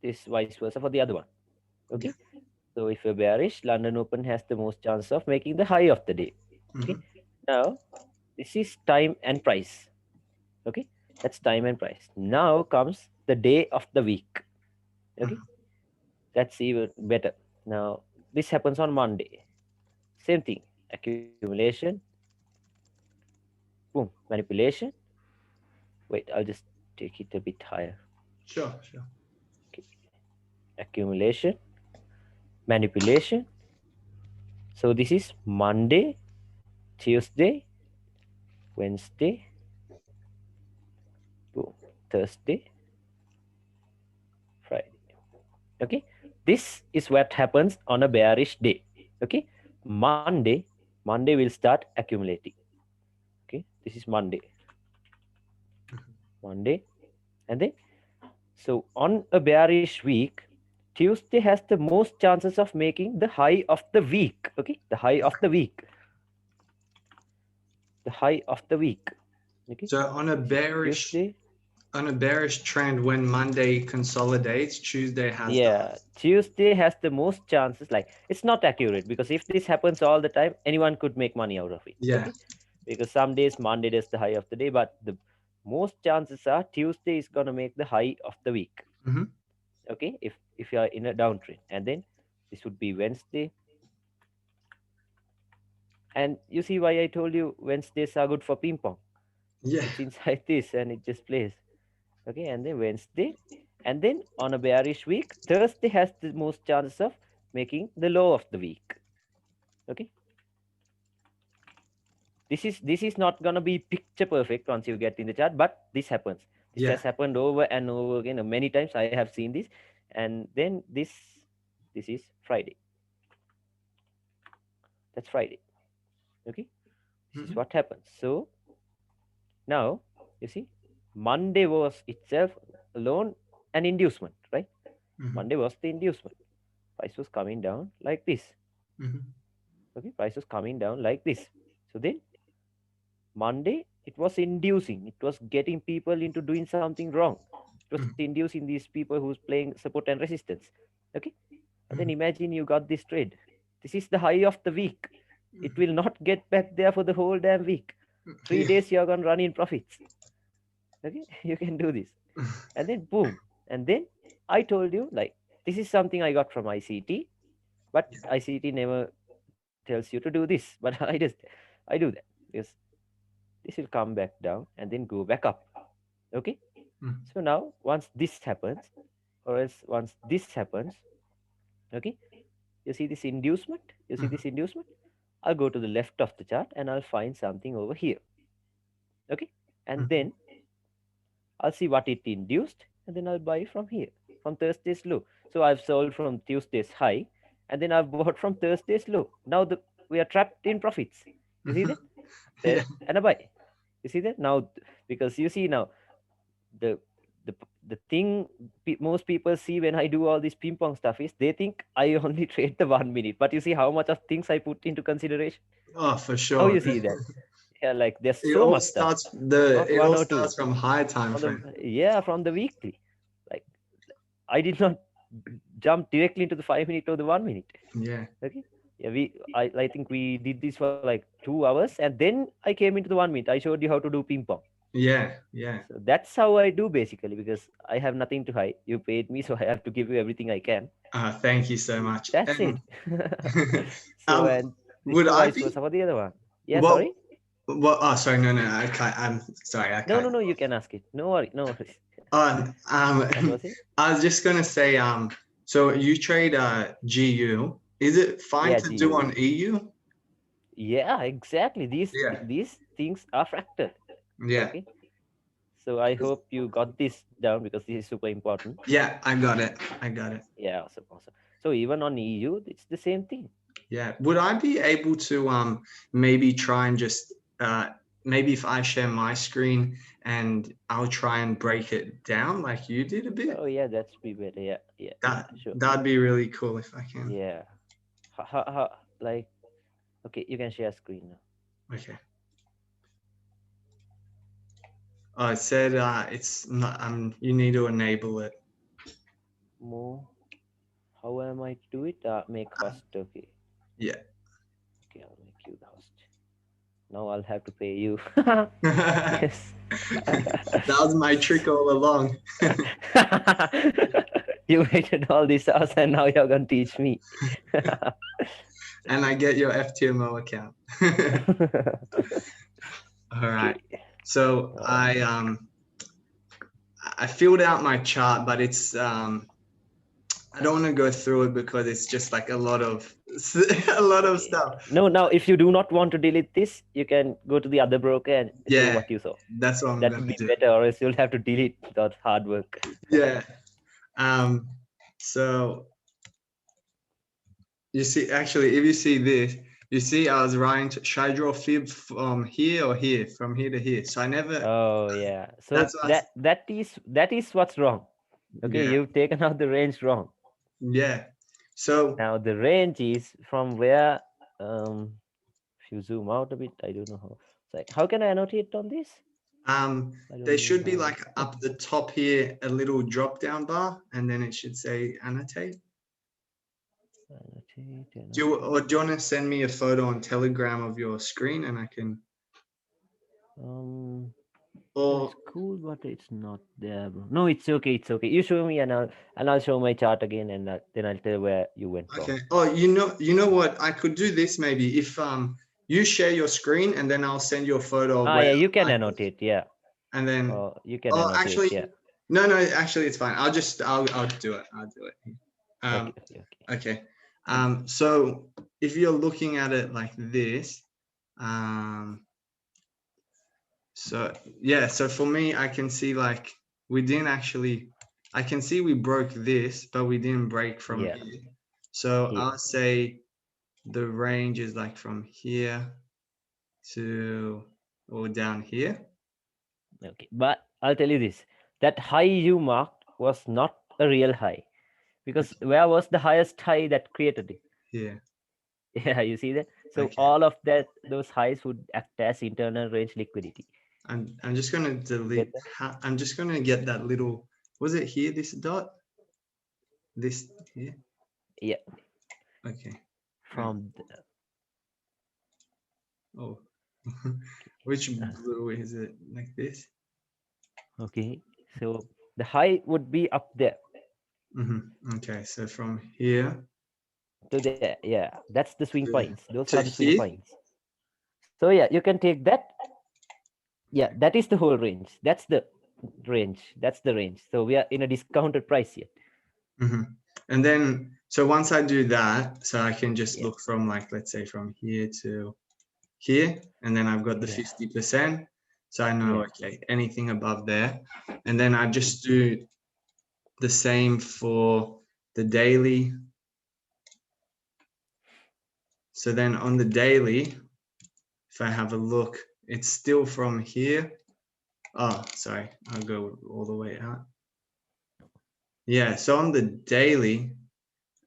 this vice versa for the other one. Okay. Yeah. So if you're bearish, London Open has the most chance of making the high of the day. Okay. Now this is time and price. Okay, that's time and price. Now comes the day of the week. Okay, that's even better. Now this happens on Monday. Same thing, accumulation, boom, manipulation. Wait, I'll just take it a bit higher. Sure. Sure. Okay. Accumulation, manipulation. So this is Monday, Tuesday, Wednesday, boom, Thursday, Friday. Okay, this is what happens on a bearish day. Okay, Monday will start accumulating. Okay, this is Monday, and then so on a bearish week, Tuesday has the most chances of making the high of the week. Okay, the high of the week, the high of the week. Okay, So on a bearish Tuesday. On a bearish trend, when Monday consolidates, Tuesday has Yeah, Tuesday has the most chances. Like, it's not accurate, because if this happens all the time, anyone could make money out of it. Yeah. Okay, because some days Monday is the high of the day, but most chances are Tuesday is gonna make the high of the week. Mm-hmm. Okay, if you are in a downtrend, and then this would be Wednesday. And you see why I told you Wednesdays are good for ping pong. Yeah. It's inside this and it just plays. Okay, and then Wednesday, and then on a bearish week, Thursday has the most chances of making the low of the week. Okay, this is not gonna be picture perfect once you get in the chart, but this happens. This Yeah. has happened over and over again many times. I have seen this, and then this is Friday. That's Friday. Okay, this is Mm-hmm. what happens. So now you see, Monday was itself alone an inducement, right? Mm-hmm. Monday was the inducement. Price was coming down like this. Mm-hmm. Okay, price was coming down like this. So then Monday, it was inducing, it was getting people into doing something wrong. It was inducing these people who's playing support and resistance. Okay, and then Mm-hmm. imagine you got this trade. This is the high of the week. It will not get back there for the whole damn week. three Yeah. days you're gonna run in profits. Okay, you can do this. And then boom. And then I told you, like, this is something I got from ICT, but Yeah. ICT never tells you to do this. But I do that because this will come back down and then go back up. Okay. Mm-hmm. So now once this happens, or else once this happens, okay, you see this inducement? You see this inducement? I'll go to the left of the chart and I'll find something over here. Okay. And Mm-hmm. then I'll see what it induced, and then I'll buy from here, from Thursday's low. So I've sold from Tuesday's high, and then I've bought from Thursday's low. Now we are trapped in profits. You see Mm-hmm. that? Sell Yeah. and a buy. You see that? Now, because you see now, the the the thing most people see when I do all this ping pong stuff is they think I only trade the 1 minute. But you see how much of things I put into consideration. Oh, for How sure. you see that? Yeah, like there's It so all much stuff, starts the not it one all or two. starts from high time From frame. the yeah, from the weekly. Like I did not jump directly into the 5 minute or the 1 minute. Yeah. Okay. Yeah, I think we did this for like 2 hours and then I came into the 1 minute. I showed you how to do ping pong. Yeah. Yeah. So that's how I do basically because I have nothing to hide. You paid me, so I have to give you everything I can. Thank you so much. That's it. And So um, and this would is I vice be versa for the other one. Yeah, what? sorry. What? Oh, sorry. No, no. I can't. I'm sorry. I No, no, can't. no. You can ask it. No worry. No worries. What was it? I was just gonna say. So you trade GU. Is it fine Yeah, to do GU. on EU? Yeah, exactly. Yeah. These things are fractal. Yeah. Okay. So I hope you got this down because this is super important. Yeah. I got it. I got it. Yeah, awesome, awesome. So even on EU, it's the same thing. Yeah. Would I be able to maybe try and just maybe if I share my screen and I'll try and break it down like you did a bit? Oh yeah, that's be better. Yeah, yeah, yeah. That Sure. that'd be really cool if I can. Yeah. Like okay, you can share screen now. Okay. Oh, it said it's not. You need to enable it. More. How am I to do it? Make host. Okay. Yeah. Okay, I'll make you the host. Now I'll have to pay you. That Yes. was my trick all along. You waited all these hours and now you're gonna teach me. And I get your FTMO account. All right. Okay. So I filled out my chart, but it's I don't want to go through it because it's just like a lot of a lot of Okay. stuff. No, now if you do not want to delete this, you can go to the other broker and show Yeah, what you saw. that's what I'm That gonna would be do. better, or else you'll have to delete that hard work. Yeah. Um. So you see, actually, if you see this, you see, I was writing. Should I draw fib from here or here? From here to here. So I never. Oh yeah. So That's what. that is what's wrong. Okay, Yeah. you've taken out the range wrong. Yeah. So Now the range is from where if you zoom out a bit, I don't know how. It's like how can I annotate on this? um, I don't there know should be how. like up the top here a little drop down bar, and then it should say annotate. Do you want to send me a photo on Telegram of your screen, and I can? Um, or It's cool, but it's not there, bro. No, it's okay. It's okay. You show me, and I'll show my chart again, and then I'll tell where you went wrong. okay. Oh, you know what? I could do this maybe if you share your screen and then I'll send you a photo of Ah, where yeah, you can I annotate. Yeah. and then You can oh annotate. actually Yeah. no actually it's fine. I'll do it. I'll do it. Okay. Um Okay. Okay. okay. So if you're looking at it like this, um so yeah, so for me I can see like we didn't actually I can see we broke this, but we didn't break from Yeah. here. So Here. I'll say the range is like from here to or down here. Okay. But I'll tell you this: that high you marked was not a real high, because where was the highest high that created it? Here. Yeah, you see that. So Okay. all of that, those highs would act as internal range liquidity. I'm just gonna Get delete. that? I'm just gonna get that little. Was it here? This dot. This here. Yeah. Okay. From Oh. Which blue is it? Like this? okay. So the high would be up there. Okay. So from here To there. Yeah. That's the swing to, points. Those to are the swing here. points. So yeah, you can take that. Yeah, that is the whole range. That's the range. That's the range. So we are in a discounted price yet. And then, so once I do that, so I can just Yeah. look from like, let's say from here to here, and then I've got the Yeah. 50%. So I know, Yeah. okay, anything above there. And then I just do the same for the daily. So then on the daily, if I have a look, it's still from here. Oh, sorry, I'll go all the way out. Yeah, so on the daily,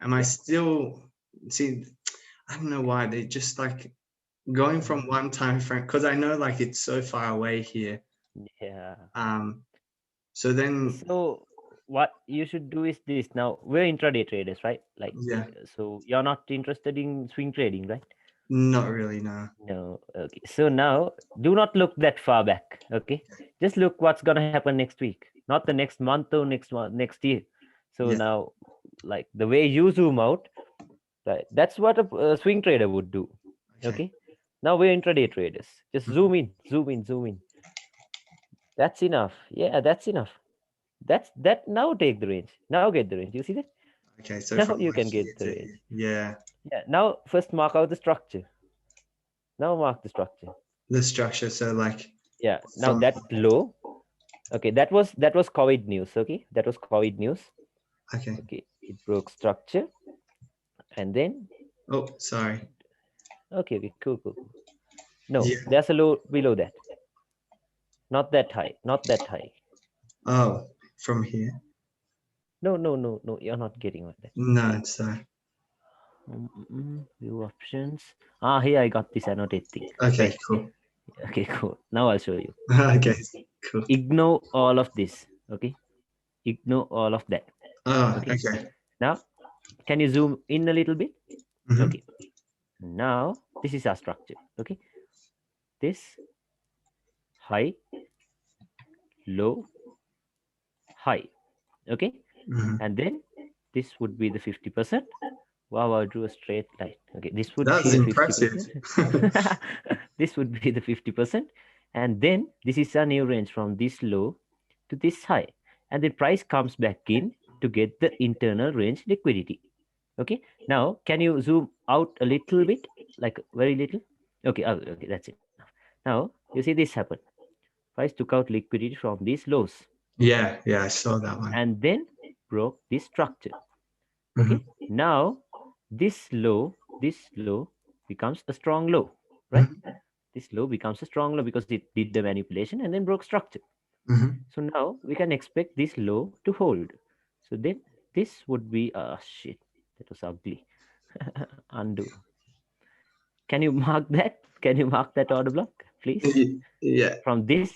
am I Yeah. still, see, I don't know why they just like going from one time frame, because I know like it's so far away here. Yeah. So then, So what you should do is this. Now we're intraday traders, right? Like, yeah, so you're not interested in swing trading, right? not really, no. No. Okay. So now do not look that far back. Okay. Just look what's gonna happen next week, not the next month or next year. So Yeah, now, like the way you zoom out, right? That's what a swing trader would do. okay. Okay. Now we're intraday traders. Just zoom in, zoom in, zoom in. That's enough. Yeah, that's enough. That's that. Now take the range. Now get the range. You see that? Okay, so Now from you like can here get the to range. here. Yeah, Yeah. Now first mark out the structure. Now mark the structure. the structure. So like Yeah. Now from, that low. Okay. That was COVID news. Okay. That was COVID news. okay. Okay. It broke structure, and then Oh, sorry. okay. Okay. Cool. Cool. Cool. No, Yeah. there's a low below that. Not that high. Not that high. Oh, from here. No. No. No. No. You're not getting that. No, Okay. it's View options. Ah, here I got this annotate thing. okay, Wait. cool. Okay, cool. Now I'll show you. Okay, Okay. cool. Ignore all of this. Okay. Ignore all of that. Oh, Okay. okay. Now, can you zoom in a little bit? Mm-hmm. Okay. Now, this is our structure. Okay. This high, low, high. Okay. Mm-hmm. And then this would be the 50%. Wow, I drew a straight line. Okay, this would That's be the impressive. 50%. This would be the 50%. And then this is a new range from this low to this high. And the price comes back in to get the internal range liquidity. Okay, now can you zoom out a little bit, like very little? Okay, okay, that's enough. Now you see this happen. Price took out liquidity from these lows Yeah, I saw that one. and then broke this structure. Mm-hmm. Okay, now this low becomes a strong low, right? Mm-hmm. This low becomes a strong low because it did the manipulation and then broke structure. Mm-hmm. So now we can expect this low to hold. So then this would be shit, that was ugly. Undo. Can you mark that? Can you mark that order block, please? Yeah. From this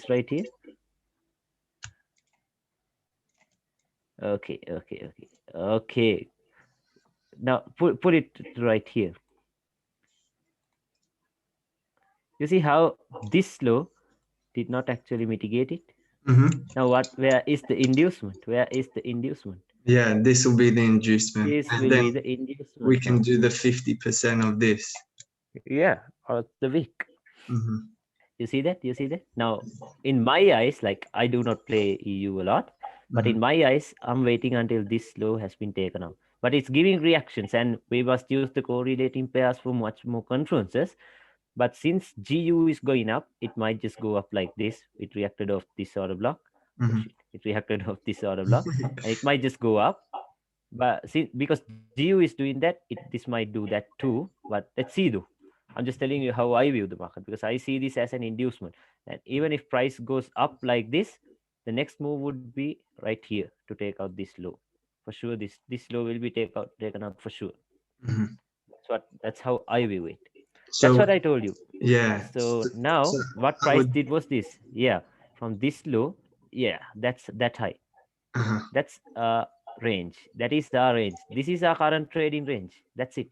right here. Okay. Now put it right here. You see how this low did not actually mitigate it. Mm-hmm. Now what? Where is the inducement? Where is the inducement? Yeah, this will be the inducement, This and will be then the we inducement can now. do the 50% of this. Yeah, or the wick. Mm-hmm. You see that? You see that? Now, in my eyes, like I do not play EU a lot, but Mm-hmm. in my eyes, I'm waiting until this low has been taken out. But it's giving reactions, and we must use the correlating pairs for much more confluences. But since GU is going up, it might just go up like this. It reacted off this order block. Oh Mm-hmm. shit! It reacted off this order block, and it might just go up. But see, because GU is doing that, this might do that too. But let's see though. I'm just telling you how I view the market because I see this as an inducement. And even if price goes up like this, the next move would be right here to take out this low. For sure, this low will be taken out for sure. Mm-hmm. That's how I view it. That's So what I told you. yeah, So now so what I price would. did was this. Yeah, from this low, yeah, that's that high. Uh-huh. That's range. That is the range. This is our current trading range. That's it.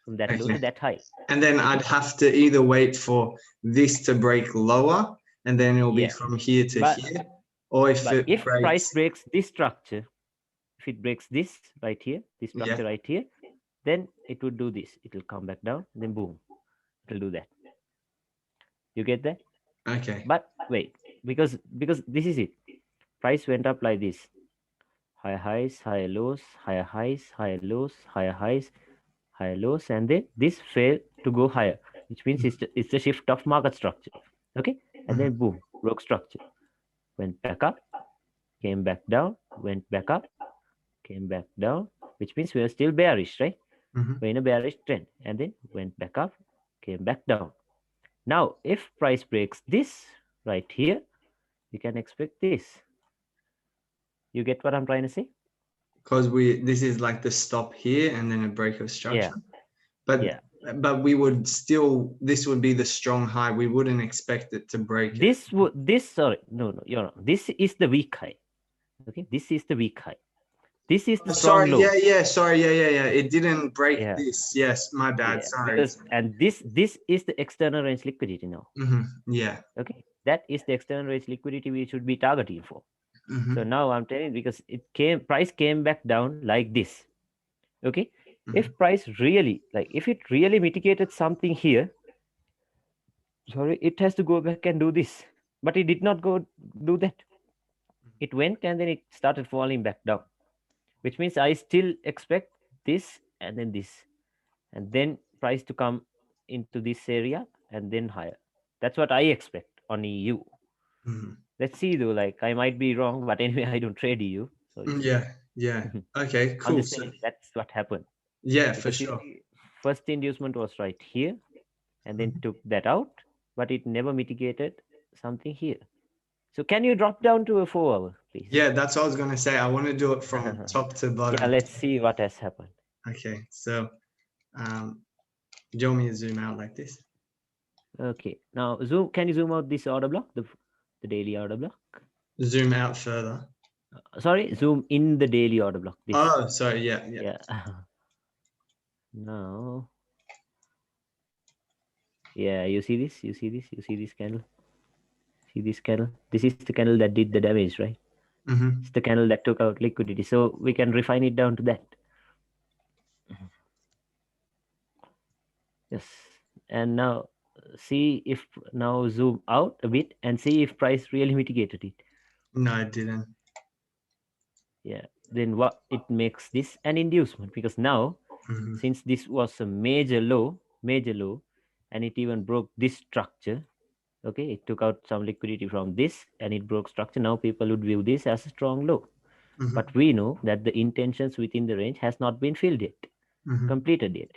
From that low to Okay. that high. And then Okay. I'd have to either wait for this to break lower, and then it'll be Yeah. from here to But here, or if but it if price breaks, breaks this structure, if it breaks this right here, this structure yeah. right here, then it would do this. It will come back down, then boom, it will do that. You get that? Okay. But wait, because this is it. Price went up like this. Higher highs, higher lows, higher highs, higher lows, higher highs, higher lows, and then this failed to go higher, which means it's a shift of market structure. Okay, and Mm-hmm. then boom, broke structure, went back up, came back down, went back up, came back down, which means we are still bearish, right? Mm-hmm. We're in a bearish trend, and then went back up, came back down. Now, if price breaks this right here, you can expect this. You get what I'm trying to say? Because this is like the stop here and then a break of Yeah, structure. But yeah. but we would still, this would be the strong high. We wouldn't expect it to break it. This sorry, no, you're wrong. This is the weak high. Okay, this is the weak high. This is the Oh, strong sorry, low. yeah, sorry, yeah. It didn't break Yeah, this. Yes, my bad. yeah. Sorry. Because and this is the external range liquidity now. Yeah. Okay, that is the external range liquidity we should be targeting for. So Mm-hmm. now I'm telling because price came back down like this. Okay, Mm-hmm. if price really if it really mitigated something here, sorry, it has to go back and do this, but it did not go do that. It went and then it started falling back down, which means I still expect this and then this, and then price to come into this area and then higher. That's what I expect on EU. Mm-hmm. Let's see though, like I might be wrong, but anyway, I don't trade EU, so it's okay. Yeah. Okay, I'm cool. just So telling you that's what happened. yeah, for Because you sure. see, first inducement was right here and then took that out, but it never mitigated something here. So can you drop down to a 4 hour, please? Yeah, that's what I was gonna say. I want to do it from top to Yeah, bottom. let's see what has happened. Okay, so do you want me to zoom out like this? Okay, now zoom. Can you zoom out this order block, the daily order block? Zoom out further. Sorry, zoom in the daily order block. This, Oh, sorry. Yeah. yeah. Now, yeah, you see this? You see this? You see this candle? See this candle? This is the candle that did the damage, right? Mm-hmm. It's the candle that took out liquidity. So we can refine it down to that. Yes. And now see if now zoom out a bit and see if price really mitigated it. No, I didn't. Yeah. Then what it makes this an inducement because now Mm-hmm. since this was a major low, and it even broke this structure. Okay, it took out some liquidity from this and it broke structure. Now people would view this as a strong low. Mm-hmm. But we know that the intentions within the range has not been filled yet, Mm-hmm. completed yet.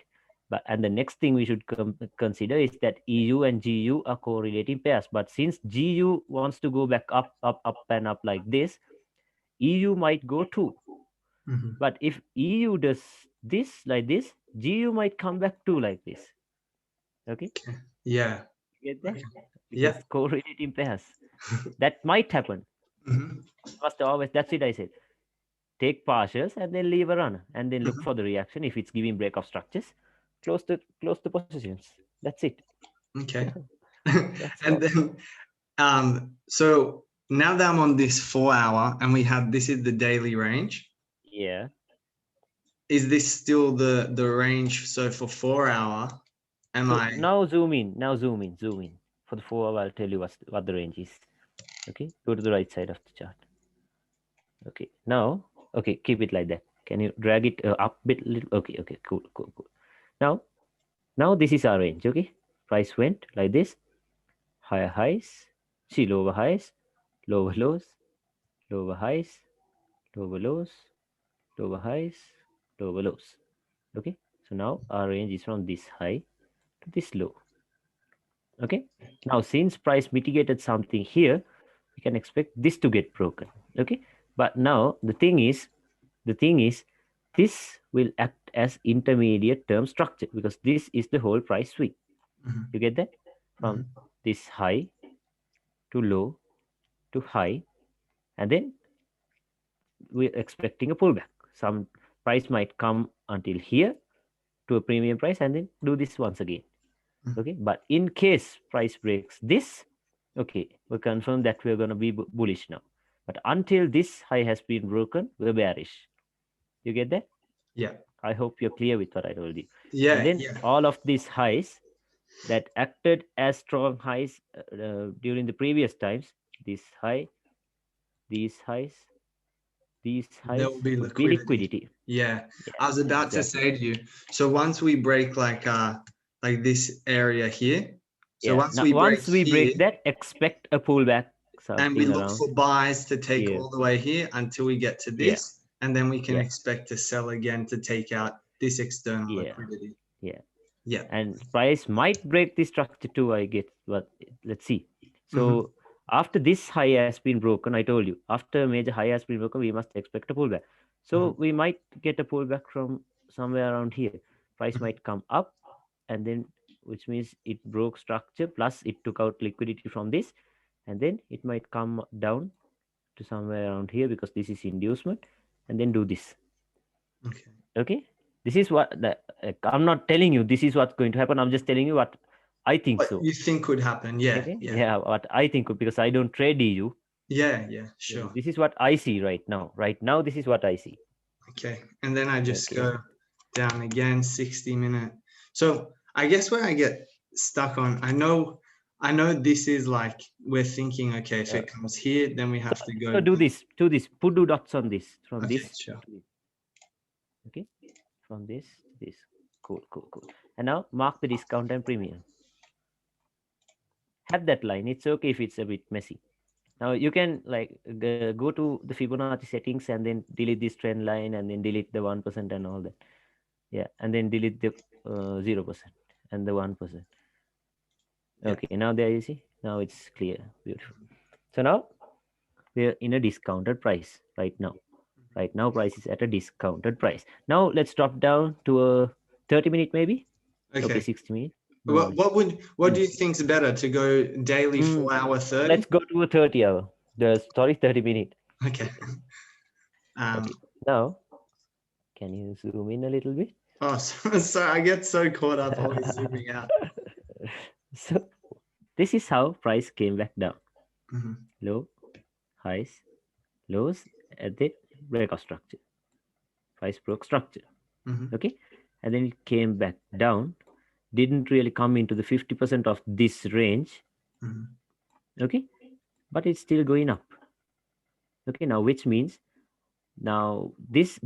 But and the next thing we should consider is that EU and GU are correlating pairs. But since GU wants to go back up, and up like this, EU might go too. Mm-hmm. But if EU does this like this, GU might come back too like this. Okay, Okay. Yeah. get that? Okay. Because Yeah. correlating pairs, that might happen. Mm-hmm. Must always. That's it. I said. Take partials and then leave a run and then look Mm-hmm. for the reaction. If it's giving break of structures, close the positions. That's it. Okay. That's And all. then So now that I'm on this 4 hour and we have this is the daily range, Yeah. is this still the range? So for 4 hour, am So I now zoom in. Now zoom in. Zoom in. For the 4 hour, I'll tell you what the range is. Okay. Go to the right side of the chart. Okay. Now, okay, keep it like that. Can you drag it up a bit? Little? Okay. Okay. Cool. Cool. Cool. Now this is our range. Okay. Price went like this. Higher highs. See lower highs, lower lows, lower highs, lower lows, lower highs, lower lows. Okay. So now our range is from this high to this low. Okay. Now since price mitigated something here, we can expect this to get broken. Okay. But now the thing is this will act as intermediate term structure because this is the whole price swing. Mhm. You get that? From this high to low to high, and then we're expecting a pullback. Some price might come until here to a premium price and then do this once again. Okay, but in case price breaks this, okay, we confirm that we're going to be bullish now. But until this high has been broken, we're bearish. You get that? Yeah. I hope you're clear with what I told you. Yeah. And then Yeah. all of these highs that acted as strong highs during the previous times, this high, these highs, these There highs will be would be liquidity. liquidity. Yeah. Yeah, I was about to exactly. say to you. So once we break like this area here. So Yeah. once Now, we break once we here break that, expect a pullback, and we something look around for buys to take here. all the way here until we get to Yeah. this, and then we can Yeah. expect to sell again to take out this external Yeah. liquidity. Yeah. Yeah. And price might break the structure too, I get, but let's see. Mhm. So after this high has been broken, I told you, after a major high has been broken, we must expect a pullback. So we might get a pullback from somewhere around here. Price might come up, and then which means it broke structure plus it took out liquidity from this, and then it might come down to somewhere around here because this is inducement, and then do this. Okay. Okay, this is what I'm not telling you this is what's going to happen. I'm just telling you what I think What so. you think could happen? Yeah. Okay, Yeah. yeah, what I think because I don't trade you. Yeah. Yeah. So Sure. this is what I see right now. Right now, this is what I see. Okay. And then I just Okay. go down again, 60-minute. So I guess where I get stuck on, I know this is like we're thinking, okay, if it comes here, then we have to So go. do this. Put two dots on this from Okay, this. sure. To this. Okay, from this to this. Cool, cool, cool. And now mark the discount and premium. Have that line. It's okay if it's a bit messy. Now you can like go to the Fibonacci settings and then delete this trend line and then delete the 1% and all that. Yeah, and then delete the 0% and the 1%. Yeah. Okay, now there you see. Now it's clear. Beautiful. So now we're in a discounted price right now. Right now price is at a discounted price. Now let's drop down to a 30-minute maybe. Okay, Okay. 60 minutes. No What worries. what would what do you think's better to go daily Mm, 4 hour 30? let's go to a 30 hour. Sorry, 30-minute. Okay. Okay. Now, can you zoom in a little bit? Oh, so I get so caught up always zooming out. So this is how price came back down. Mhm. Low, highs, lows at the breakout structure. Price broke structure. Mhm. Okay. And then it came back down. Didn't really come into the 50% of this range. Mhm. Okay. But it's still going up. Okay. Now, which means now this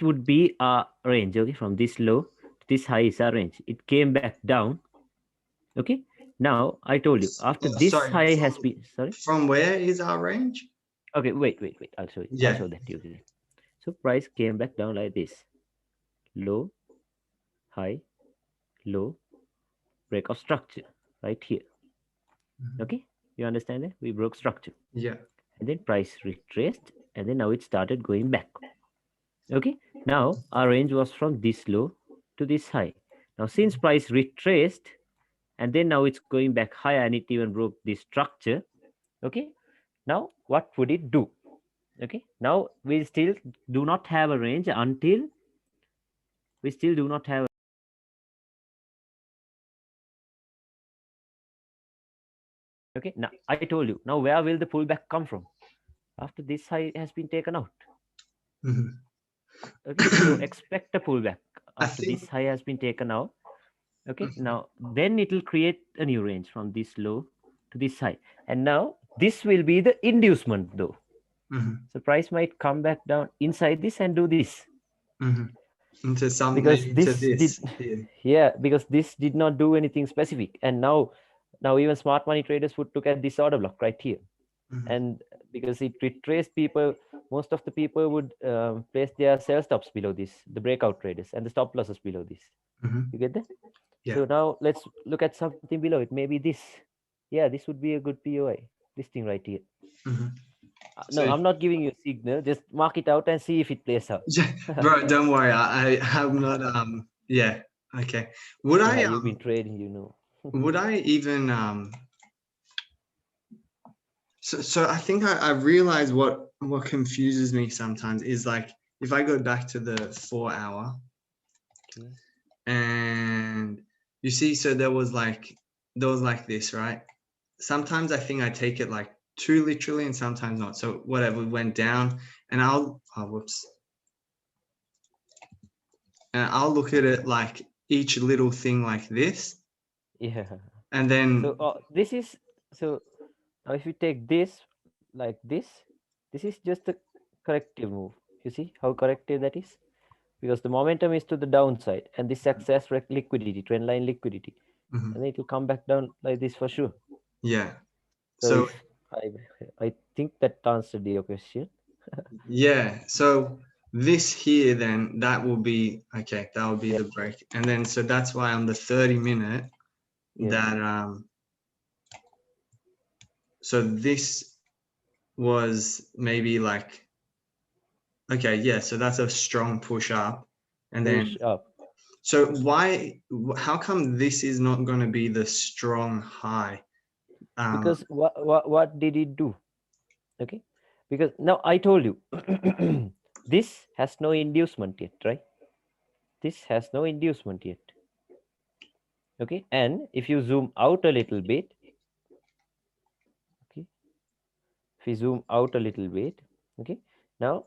would be a range. Okay. From this low to this high is a range. It came back down. Okay. Now I told you after this Sorry, high has been sorry. from where is our range? Okay, wait. I'll show you. I'll Yeah. show that to you. So price came back down like this. Low, high, low, break of structure right here. Mhm. Okay, you understand that? We broke structure. Yeah. And then price retraced and then now it started going back. Okay, now our range was from this low to this high. Now since price retraced and then now it's going back higher and it even broke this structure. Okay, now what would it do? Okay, now we still do not have a range until we still do not have. Okay, Okay, now I told you. Now where will the pullback come from? After this high has been taken out. Mhm. Okay, so expect a pullback I after think. this high has been taken out. Okay, Mhm, now then it will create a new range from this low to this high. And now this will be the inducement though. mhm, So price might come back down inside this and do this mhm. Into some, because maybe to this did, this here. yeah, because this did not do anything specific. And now even smart money traders would look at this order block right here. Mhm, And because it retraced people, most of the people would place their sell stops below this, the breakout traders, and the stop losses below this. mhm. You get that? Yeah. So now let's look at something below it. Maybe this. Yeah, this would be a good POI. This thing right here. Mhm. No, So, I'm not giving you a signal. Just mark it out and see if it plays out. yeah, bro, don't worry. I'm not. Yeah. Okay. Would Yeah, I you've been trading, you know. would I even so I think I realize what confuses me sometimes is like if I go back to the 4 hour Okay. and you see, so there was like this, right? Sometimes I think I take it like too literally and sometimes not. So whatever went down and whoops. And I'll look at it like each little thing like this. Yeah. And So then this is so now if you take this like this is just a corrective move. You see how corrective that is? Because the momentum is to the downside and this excess liquidity, trend line liquidity, mhm, and it will come back down like this for sure. yeah. So So if I think that answered your question. yeah. So this here then that will be okay, that will be Yeah, the break. And then so that's why on the 30-minute yeah. that so this was maybe like okay, yeah, so that's a strong push up. And then Push up. so how come this is not going to be the strong high? Because what did it do? Okay, because now I told you this has no inducement yet, right? This has no inducement yet. Okay, and if you zoom out a little bit, okay, if you zoom out a little bit, okay, now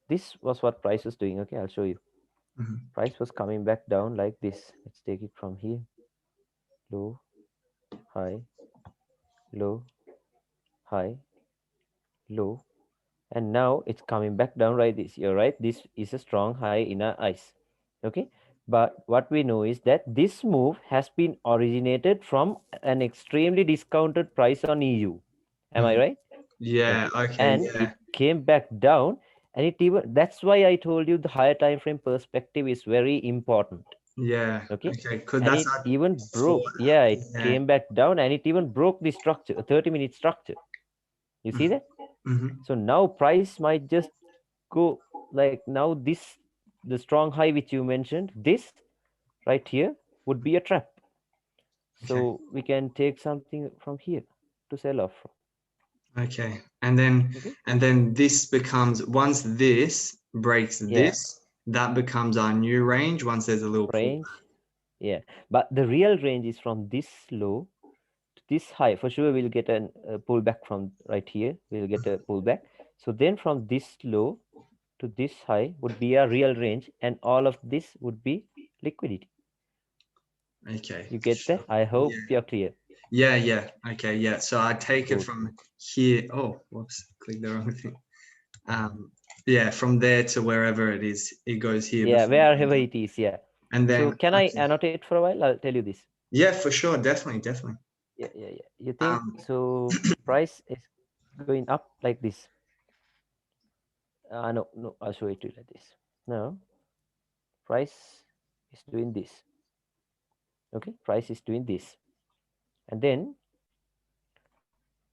this was what price was doing. Okay, I'll show you. Mhm, Price was coming back down like this. Let's take it from here. Low, high, low, high, low, and now it's coming back down right this. You're right, this is a strong high in our eyes. Okay, but what we know is that this move has been originated from an extremely discounted price on EU. Am I mhm. right? Yeah, Okay, okay, and yeah. it came back down, and it even, that's why I told you the higher time frame perspective is very important. Yeah, Okay, okay, because and that's it like even four. broke, yeah, it Yeah. came back down and it even broke the structure, a 30-minute structure. You see that? Mm-hmm. So now price might just go like now this, the strong high which you mentioned, this right here would be a trap. Okay. So we can take something from here to sell off from. Okay. And then this becomes once this breaks Yeah, this, that becomes our new range once there's a little pull. range. Yeah, but the real range is from this low to this high. For sure, we'll get a pullback from right here. We'll get a pullback. So then from this low to this high would be a real range, and all of this would be liquidity. Okay. You get Sure. that? I Yeah. hope you're clear. Yeah, yeah. Okay, yeah. So I take it Good. from here. Oh, whoops, click the wrong thing. Um, yeah, from there to wherever it is, it goes here Yeah, before it wherever goes up. it is. Yeah. And So then can I okay. annotate for a while? I'll tell you this. Yeah, for sure, definitely, definitely. Yeah, yeah, yeah. You think Um, so? Price is going up like this. No, no. I'll show it to you like this. Now, price is doing this. Okay, price is doing this, and then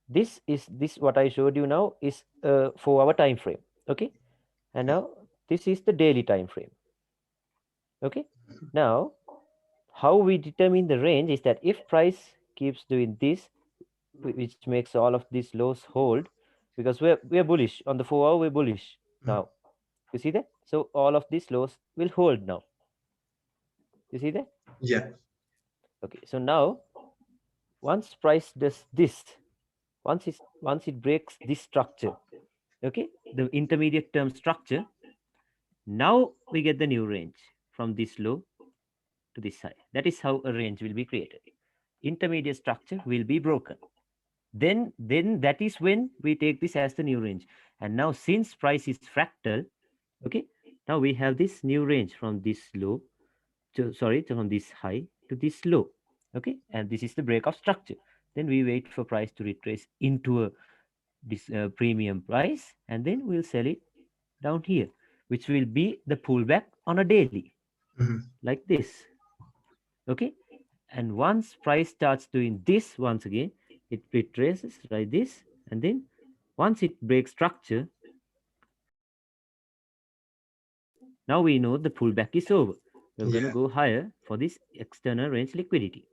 this what I showed you now is 4 hour time frame. Okay, and okay. now this is the daily time frame. Okay, now how we determine the range is that if price keeps doing this, which makes all of these lows hold, because we're bullish on the 4 hour, we're bullish Mhm. now. You see that? So all of these lows will hold now. You see that? Yeah. Okay, so now once price does this, once it breaks this structure, okay, the intermediate term structure, now we get the new range from this low to this high. That is how a range will be created. Intermediate structure will be broken. Then that is when we take this as the new range. And now since price is fractal, okay, now we have this new range from this low to, sorry, from this high to this low, okay, and this is the breakout structure. Then we wait for price to retrace into a this premium price, and then we'll sell it down here, which will be the pullback on a daily, like this, okay. And once price starts doing this once again, it retraces like this, and then once it breaks structure, now we know the pullback is over. We're going to Yeah. go higher for this external range liquidity.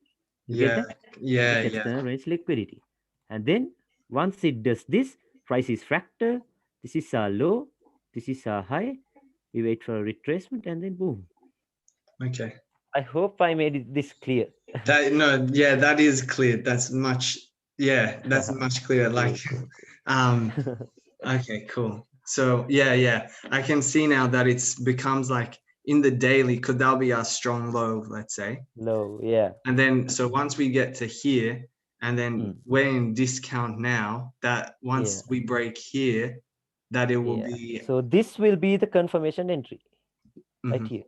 You get Yeah. that? For Yeah. this Yeah. external range liquidity. And then once it does this, price is fractal. This is our low. This is our high. We wait for a retracement, and then boom. Okay. I hope I made this clear. That no, yeah, that is clear. That's much, yeah, that's much clearer. Like, Cool. um, okay, cool. So yeah, I can see now that it's becomes like in the daily, could that be our strong low, let's say? Low, yeah. And then so once we get to here, and then we're in discount now, that Yeah. once we break here, that it will Yeah. be So this will be the confirmation entry right here.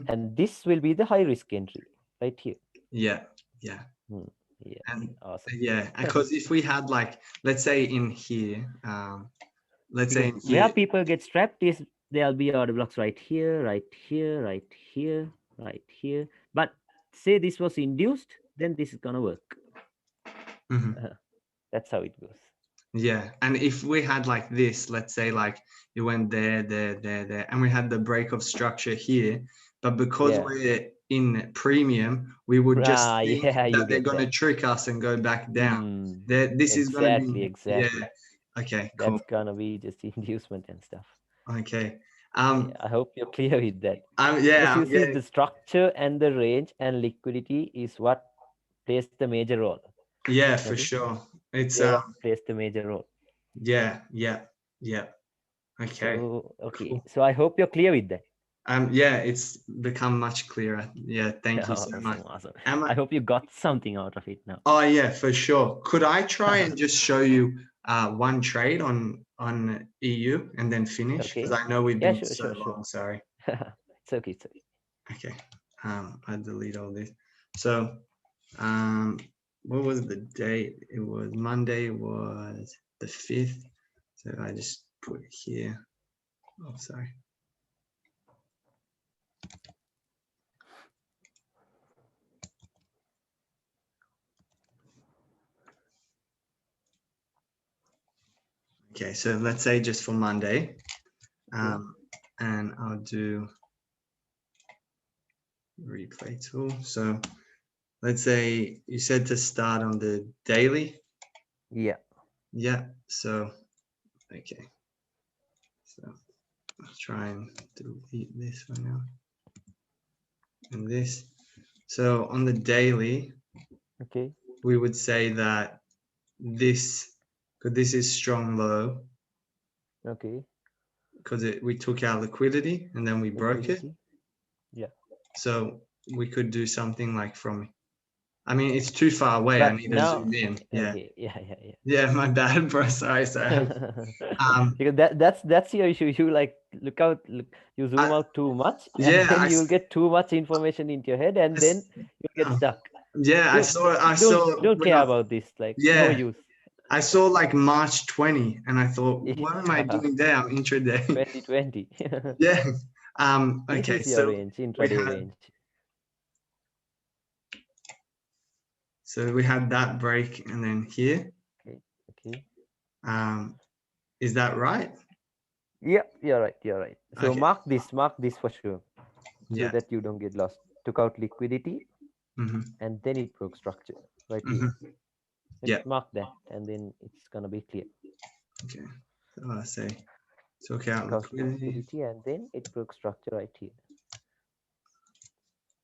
And this will be the high risk entry right here. yeah, yeah. Yeah. And Awesome. yeah, because if we had like, let's say in here, let's say Because in where here, people get trapped is there'll be order blocks right here, right here, right here, right here. But say this was induced, then this is gonna work. That's how it goes. yeah. And if we had like this, let's say like it went there, and we had the break of structure here, but because Yeah. we're in premium, we would just think Yeah, you that they're get gonna that. trick us and go back down. This is gonna Exactly, be, yeah. exactly. Okay, cool. That's gonna be just inducement and stuff. Okay. Yeah, I hope you're clear with that. Yeah, Because you I'm see, getting, the structure and the range and liquidity is what plays the major role. yeah, for Okay, sure. It's they what plays the major role. yeah, yeah. Okay. So okay, Cool. so I hope you're clear with that. Yeah, it's become much clearer. Yeah, thank you so much. Awesome. Am I I? hope you got something out of it now. Oh yeah, for sure. Could I try and just show you one trade on EU and then finish? Because Okay. I know we've Yeah, been sure, so sure, sure. long. Sorry. It's okay, it's okay. Okay. I delete all this. So, um, what was the date? It was Monday. Was the 5th. So I just put it here. Oh, sorry. Okay, so let's say just for Monday, Okay. and I'll do replay tool. So let's say you said to start on the daily. Yeah. Yeah. So, okay. So I'll try and delete this one now. And this. So on the daily, Okay. we would say that this, because this is strong low, Okay. because we took our liquidity and then we broke it. Liquidity. Yeah. So we could do something like from, I mean, it's too far away. I But need to now, zoom in. Yeah. okay. Yeah. Yeah, my bad, bro. Sorry. Because that's your issue. You like look, you zoom out too much, and Yeah, then you'll get too much information into your head, and then you'll get oh, stuck. yeah, I You saw. I don't saw don't when care I. about this. Like, no Yeah, use. I saw like March 20, and I thought, what am I Yeah. doing there? I'm intraday. 2020. Yeah. This Okay. is your So range, we intraday had. range. So we had that break, and then here. Okay. Okay. Is that right? Yeah, you're right. You're right. So Okay. mark this for sure, so Yeah. that you don't get lost. Took out liquidity, Mm-hmm. and then it broke structure right here. Mm-hmm. Yeah. Just mark that, and then it's gonna be clear. Okay. So I say took out Took out liquidity. liquidity, and then it broke structure right here.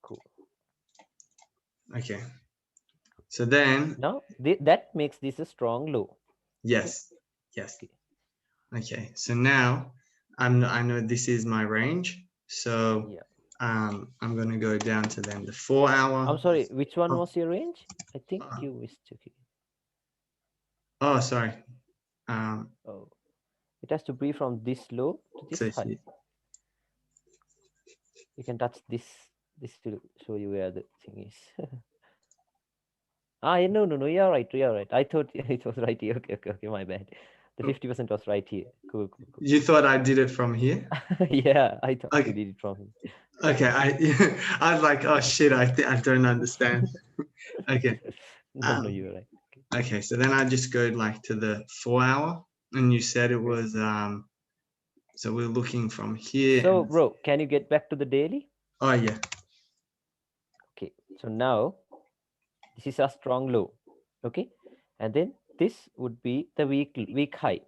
Cool. Okay. So then. Now that makes this a strong low. Okay. Yes. Yes. Okay. Okay. So now I know this is my range. So Yeah. I'm gonna go down to then the 4 hour. I'm sorry. Which one Oh, was your range? I think uh, you missed. Okay. oh, sorry. Um, Oh, it has to be from this low to this so high. here, You can touch this. This will show you where the thing is. Ah, yeah, no, no, no. You're right. You're right. I thought it was right here. Okay, okay, okay. My bad. The 50% was right here. Cool, cool, cool. you thought I did it from here? Yeah, I thought you Okay. did it from here. Okay. I was like, oh shit, I don't understand. Okay. No, no, Um, you're right. Okay. okay. So then I just go like to the 4 hour, and you said it Okay. was so we're looking from here So, and bro, can you get back to the daily? oh yeah. Okay. So now this is a strong low. Okay, and then this would be the weak high.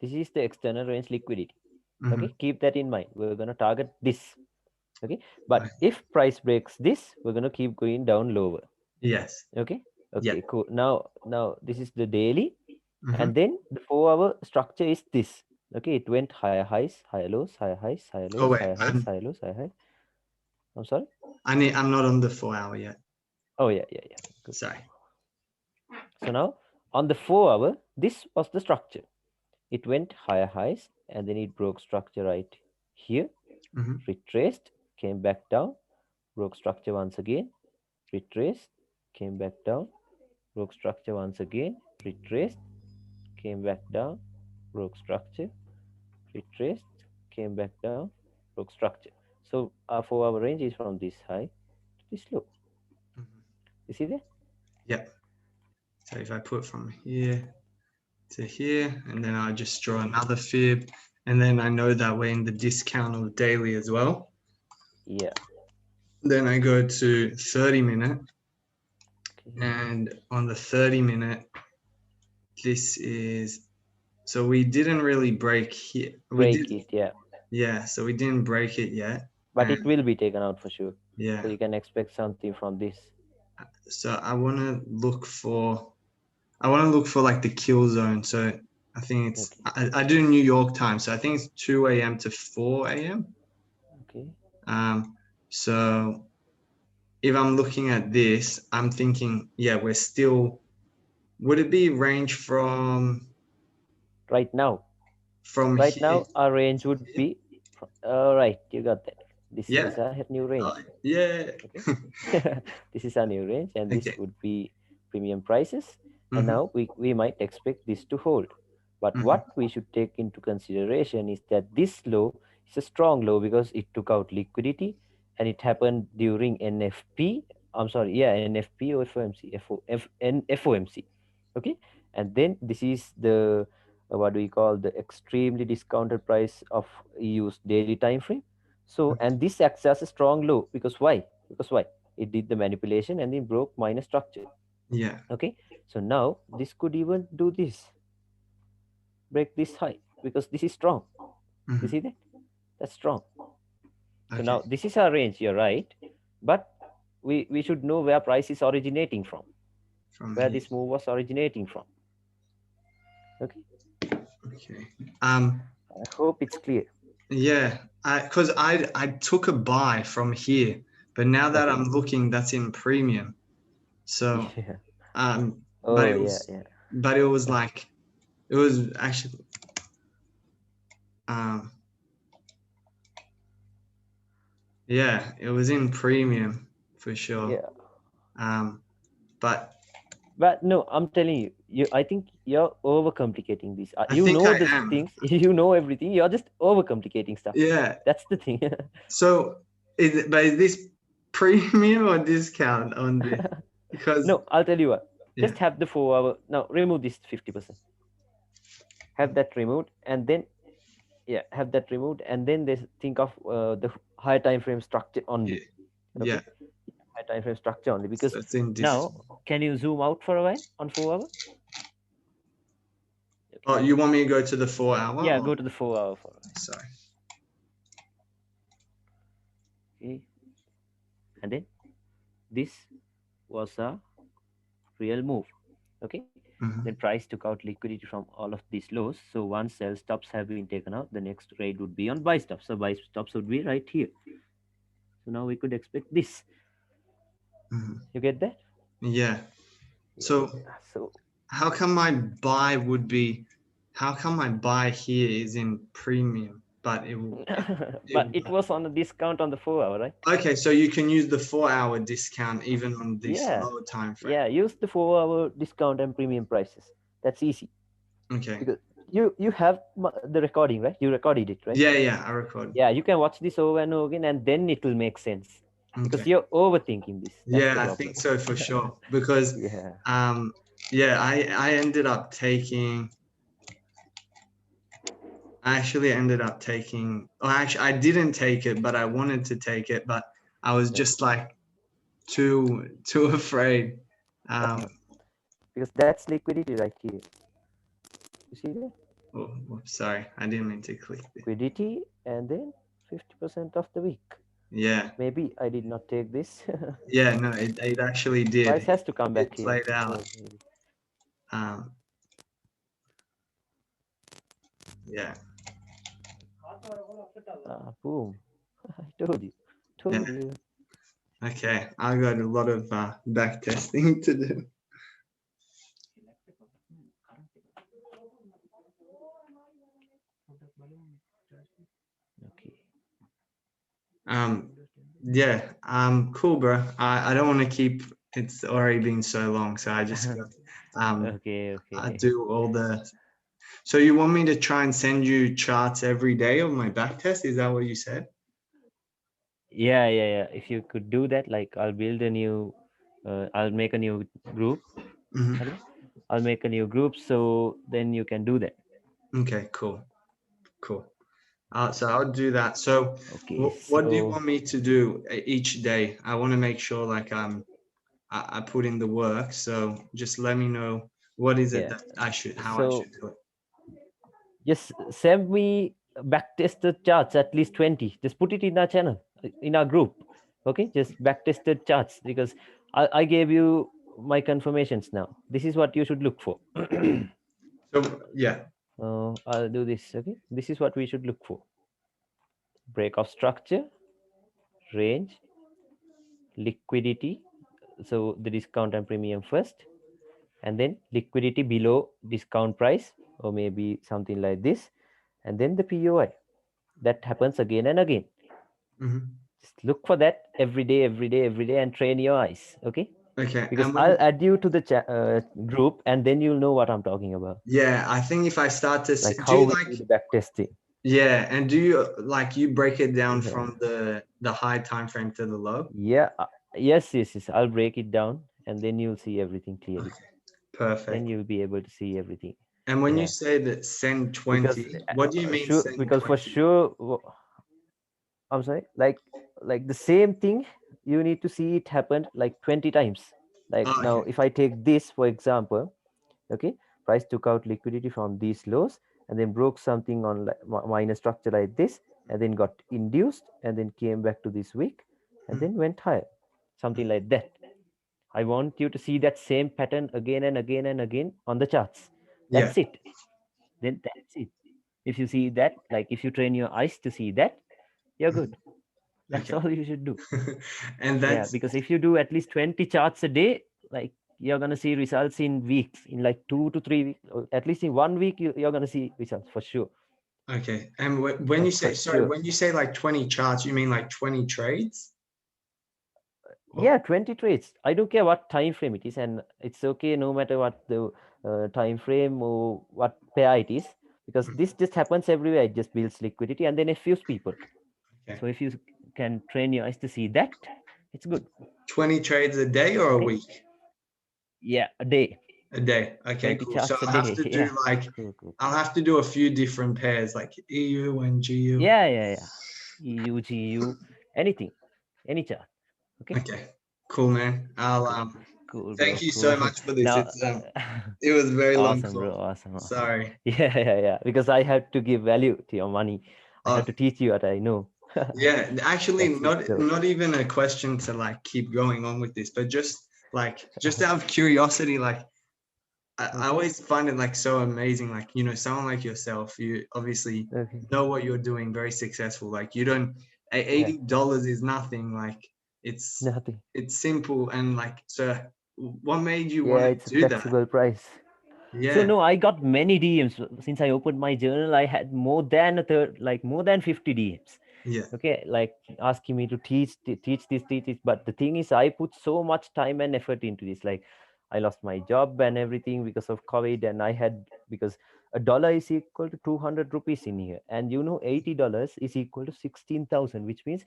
This is the external range liquidity. Mm-hmm. Okay, keep that in mind. We're gonna target this. Okay, Right. but if price breaks this, we're gonna keep going down lower. Yes. Okay, Yeah. okay, cool. Now this is the daily, Mm-hmm. and then the 4 hour structure is this. Okay, it went higher highs, higher lows, higher highs, higher Oh lows, wait, higher highs, higher lows, higher highs. I'm sorry. I'm not on the 4 hour yet. Oh yeah, yeah, yeah. Good. Sorry. So now on the 4 hour, this was the structure. It went higher highs and then it broke structure right here, Mm-hmm. retraced, came back down, broke structure once again, retraced, came back down, broke structure once again, retraced, came back down, broke structure, retraced, came back down, broke structure. So our 4 hour range is from this high to this low. Mm-hmm. You see that? Yep. So if I put from here to here, and then I just draw another fib, and then I know that we're in the discount of daily as well. Yeah. Then I go to 30 minute, Okay. and on the 30 minute, this is so we didn't really break here. We Break did, it, yeah. yeah. So we didn't break it yet, But and it will be taken out for sure. So yeah. you can expect something from this. So I want to look for like the kill zone. So I think it's Okay. I do New York time, so I think it's 2 a.m. to 4 a.m. Okay. Um, so if I'm looking at this, I'm thinking, yeah, we're still. Would it be range Right now. from Right here? now, our range would be. All right, you got that. This Yeah. is a new range. Oh, yeah. Okay. This is a new range, and this Okay. would be premium prices. And Mm-hmm. now we might expect this to hold. But Mm-hmm. what we should take into consideration is that this low is a strong low because it took out liquidity and it happened during NFP. I'm sorry, yeah, NFP or FOMC, FOMC. Okay. And then this is the what do we call the extremely discounted price of EU's daily time frame. So, and this acts as a strong low because why? Because why? It did the manipulation and then broke minor structure. Yeah. Okay. So now this could even do this, break this high because this is strong. You Mm-hmm. see that? That's strong. So Okay. now this is our range, you're right. But we should know where price is originating from, From where here. this move was originating from. Okay. Okay. I hope it's clear. Yeah. Because I took a buy from here, but now that Okay. I'm looking, that's in premium. So Yeah. but Oh yeah, yeah. it was Okay. like it was actually um yeah, it was in premium for sure. Yeah. Um, but But no, I'm telling you, I think you're overcomplicating this. I You think know I these am. things, you know everything. You're just overcomplicating stuff. Yeah. That's the thing. So is this premium or discount on this? Because No, I'll tell you what. yeah, Just have the 4 hour. Now remove this 50%. Have that removed, and then yeah, have that removed, and then they think of the higher time frame structure yeah, only. yeah. Okay, higher time frame structure only So because it's in now discount. can you zoom out for a while on 4 hour? Oh, Okay. you want me to go to the 4 hour? Yeah, Or go to the 4 hour for a while. sorry. Okay, and then this was a real move. Okay, Then price took out liquidity from all of these lows. So once sell stops have been taken out, the next trade would be on buy stops. So buy stops would be right here. So now we could expect this. You get that? Yeah. So So how come my buy would be? How come my buy here is in premium, but it will? but it was on a discount on the 4 hour, right? Okay, so you can use the 4 hour discount even on this Yeah. lower time frame. Yeah, use the 4 hour discount and premium prices. That's easy. Okay. Because you have the recording, right? You recorded it, right? Yeah, I record. Yeah, you can watch this over and over again, and then it will make sense. Because Okay. you're overthinking this. That's the Yeah, I problem. think so for sure. Because Yeah. I ended up taking. I actually ended up taking. Oh, actually, I didn't take it, but I wanted to take it, but I was just like too afraid. Because that's liquidity right here. You see that? Oh, sorry, I didn't mean to click this. Liquidity, and then 50% of the week. Yeah. Maybe I did not take this. Yeah, no, it actually did. Price has to come back It here. played out. Yeah. Boom. I told you. Yeah. Okay, I got a lot of back testing to do. Okay. Yeah, cool, bro. I don't want to keep. It's already been so long, so I just got, Okay. I do all the. So you want me to try and send you charts every day of my back test? Is that what you said? Yeah. If you could do that, like I'll build a new, I'll make a new group. Okay? I'll make a new group, so then you can do that. Okay, cool. So I'll do that. So, Okay, what do you so want me to do each day? I want to make sure like I put in the work. So just let me know what is it yeah, that how I so should do it. just send me backtested charts, at least 20. Just put it in our channel, in our group. Okay, just backtested charts, because I gave you my confirmations now. This is what you should look for. So yeah. I'll do this. Okay, this is what we should look for: break of structure, range, liquidity. So the discount and premium first, and then liquidity below discount price, or maybe something like this, and then the POI. That happens again and again. Just look for that every day, and train your eyes. Okay. Okay. Because I'll add you to the group, and then you'll know what I'm talking about. Yeah, I think if I start to Like do how you we like do the back testing. yeah, and do you like you break it down from the high time frame to the low? Yeah. Yes. I'll break it down, and then you'll see everything clearly. Okay. Perfect. Then you'll be able to see everything. And when you say that send 20, because what do you mean sure, send because 20? for sure, I'm sorry, like the same thing, you need to see it happen like 20 times. Like now, Okay. if I take this for example, okay, price took out liquidity from these lows and then broke something on like minor structure like this, and then got induced and then came back to this week and then went higher, something like that. I want you to see that same pattern again and again and again on the charts. That's it. Then that's it. If you see that, like if you train your eyes to see that, you're good. That's all you should do. And Yeah, because if you do at least 20 charts a day, like you're gonna see results in weeks, in like 2 to 3 weeks, or at least in 1 week, you're gonna see results for sure. Okay. And when you say when you say like 20 charts, you mean like 20 trades? Yeah, 20 trades. I don't care what time frame it is, and it's okay no matter what the time frame or what pair it is, because this just happens everywhere. It just builds liquidity and then it fuse people. Okay. So if you can train your eyes to see that, it's good. 20 trades a day or a week? Yeah, a day. A day. Okay, cool. So I have to do like I'll have to do a few different pairs like EU and GU. Yeah. EU, GU, anything, any chart. Okay, cool, man. I'll cool, bro. thank you Cool. so much for this. Now, It's it was very long awesome, bro. call. Awesome. Sorry. Yeah. Because I had to give value to your money. I had to teach you what I know. Yeah, actually, That's it, not even a question to like keep going on with this, but just out of curiosity, like I Okay. always find it like so amazing. Like, someone like yourself, you obviously Okay. know what you're doing, very successful. Like, you don't, Yeah. $80 is nothing. Like, it's, Nothing. it's simple. And like, so what made you Yeah, want to it's a do that? flexible price. So Yeah. no, I got many DMs since I opened my journal. I had more than a third, like more than 50 DMs. Yeah. Okay, like asking me to teach this. But the thing is, I put so much time and effort into this. Like, I lost my job and everything because of COVID, and I had because a dollar is equal to 200 rupees in here, and $80 is equal to 16,000, which means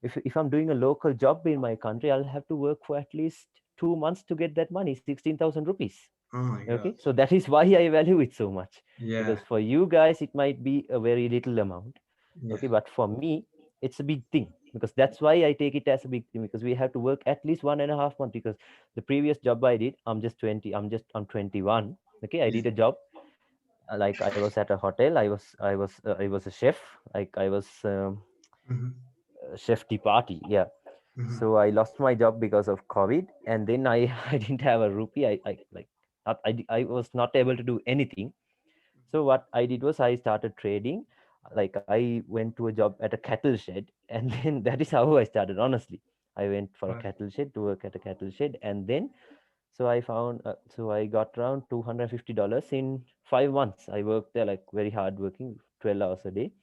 if I'm doing a local job in my country, I'll have to work for at least 2 months to get that money, 16,000 rupees. Oh my Okay, gosh. so that is why I value it so much, Yeah. because for you guys it might be a very little amount. Yeah. Okay, but for me it's a big thing, because that's why I take it as a big thing, because we have to work at least 1.5 months. Because the previous job I did, I'm 21. Okay, I Yeah. did a job, like I was at a hotel. I was a chef. Like I was Hmm. chef de party. Yeah. Hmm. So I lost my job because of COVID, and then I I didn't have a rupee. I like not, I was not able to do anything. So what I did was I started trading. Like I went to a job at a cattle shed, and then that is how I started. Honestly, I went for a Right. cattle shed to work at a cattle shed, and then so I got around $250 in 5 months. I worked there like very hard working, 12 hours a day.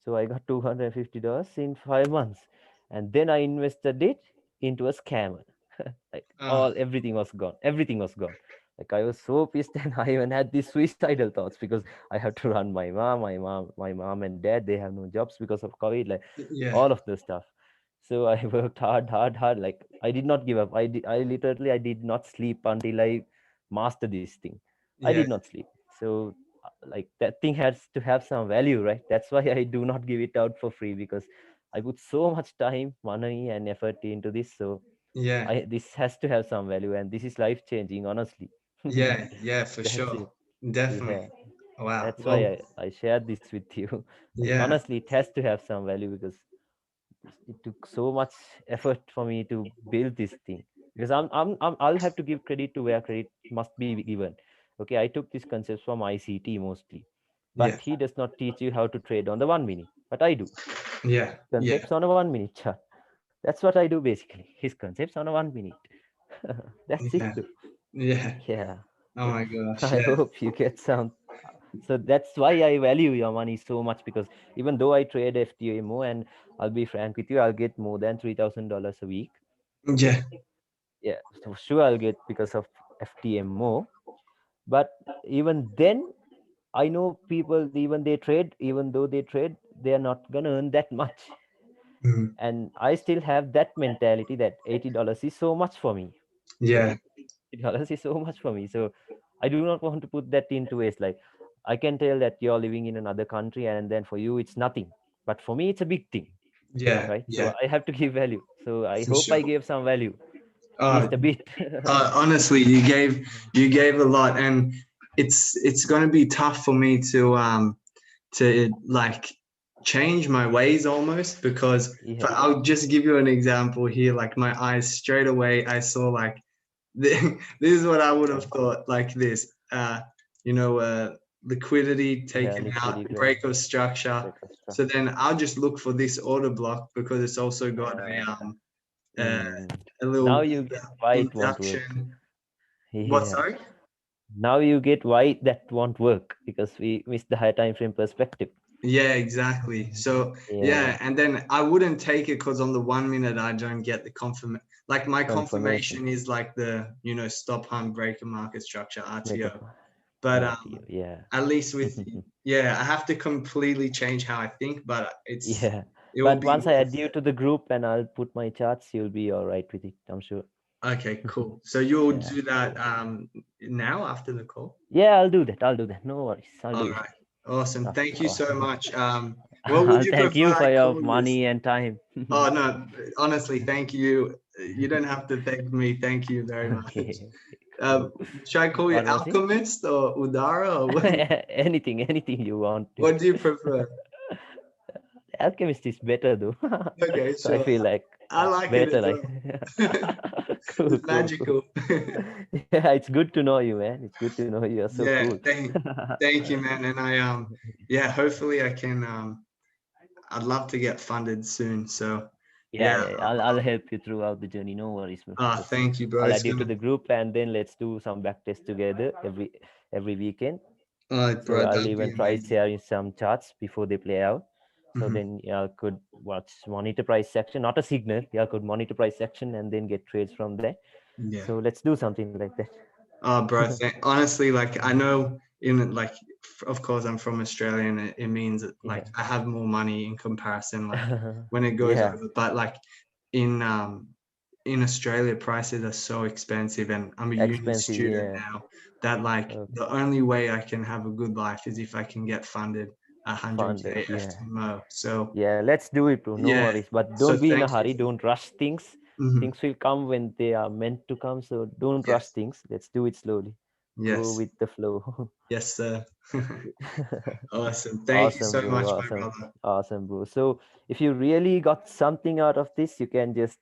So I got $250 in 5 months, and then I invested it into a scammer. Like Ah, everything was gone. Everything was gone. Like I was so pissed, and I even had these suicidal thoughts, because I have to run my mom and dad. They have no jobs because of COVID. Like yeah. all of the stuff. So I worked hard, hard, hard. Like I did not give up. I did not sleep until I mastered this thing. I Yeah. did not sleep. So like that thing has to have some value, right? That's why I do not give it out for free, because I put so much time, money, and effort into this. So Yeah. I this has to have some value, and this is life changing, honestly. Yeah. Yeah, for That's sure. it. Yeah, Definitely. Wow. that's why Well, I shared this with you. Like yeah. honestly, it has to have some value, because it took so much effort for me to build this thing. Because I'll have to give credit to where credit must be given. Okay, I took these concepts from ICT mostly, Yeah. but he does not teach you how to trade on the 1 minute, but I do. Yeah. Yeah. Concepts on a 1 minute chart. That's what I do basically. His concepts on a 1 minute. That's it Yeah. though. Yeah. Yeah. Oh my gosh. I Yeah. hope you get some. So that's why I value your money so much, because even though I trade FTMO, and I'll be frank with you, I'll get more than $3,000 a week. Okay. Yeah. Yeah. So sure I'll get because of FTMO. But even then, I know people, even though they trade, they are not gonna earn that much. Mhm. And I still have that mentality that $80 is so much for me. Yeah. Okay. $80 is so much for me. So I do not want to put that into waste. Like I can tell that you're living in another country, and then for you it's nothing. But for me it's a big thing, Yeah. right? So Yeah. I have to give value. So I For hope sure. I gave some value, at Uh, least a bit. honestly, you gave a lot, and it's going to be tough for me to like change my ways almost because Yeah. I'll just give you an example here. Like my eyes straight away, I saw like this is what I would have thought like this. Liquidity Yeah, taken out, liquidity grab, break of structure. break of So structure. then I'll just look for this order block because it's also got Yeah. uh, Mm. a Now little you get why it won't work. induction. What? Yeah. Sorry? Now you get why that won't work, because we missed the high time frame perspective. Yeah, exactly. So Yeah. yeah, and then I wouldn't take it because on the 1 minute I don't get the confirm. Like my Confirmation. confirmation is like the stop hunt breaker market structure Break RTO. up. But RTO. Yeah. at least with yeah, I have to completely change how I think, but Yeah. it will But be once I add worth you it. to the group and I'll put my charts, you'll be all right with it, I'm sure. Okay, cool. So you'll Yeah. do that now after the call. Yeah, I'll do that. I'll do that. No worries. I'll All do it right. Awesome. after Thank the you call. so much. What would I'll you thank prefer you I for your call this? money and time. Oh no, honestly, thank you. You don't have to thank me. Thank you very much. Okay. Uh, Cool. should I call you What was it? Alchemist or Udara or what? Anything you want to. What do you prefer? Alchemist is better though. Okay, I sure. feel like I like it better as like well. Cool, cool, cool. Magical. Yeah, it's good to know you, man. It's good to know you. You're so Yeah, cool. thank you, man. And yeah, hopefully I can I'd love to get funded soon. So Yeah, yeah, yeah, yeah. I'll help you throughout the journey. No worries, bro. Just thank you, bro. I'll It's add you to gonna the group, and then let's do some back tests together every weekend. So bro, I'll that'd be even try amazing. sharing some charts before they play out. So Hmm. then y'all could watch monitor price section, not a signal. Y'all could monitor price section and then get trades from there. Yeah. So let's do something like that. Oh, bro, honestly, like I Mhm. know like of course I'm from Australia and it means that like Yeah. I have more money in comparison like when it goes Yeah. over. But like in in Australia prices are so expensive and I'm a uni Expensive. student Yeah. now that like Okay. the only way I can have a good life is if I can get funded Funded. 100K Yeah. FTMO. So Yeah. Let's do it, bro. No yeah, worries. But so don't be in a thank you hurry. for Don't rush things. mhm. Things will come when they are meant to come. So don't rush Yes, things. Let's do it slowly. Go yes, with the flow. yes, sir. Awesome. Thank you Awesome, so bro. much, my Awesome. brother. Awesome, bro. So if you really got something out of this, you can just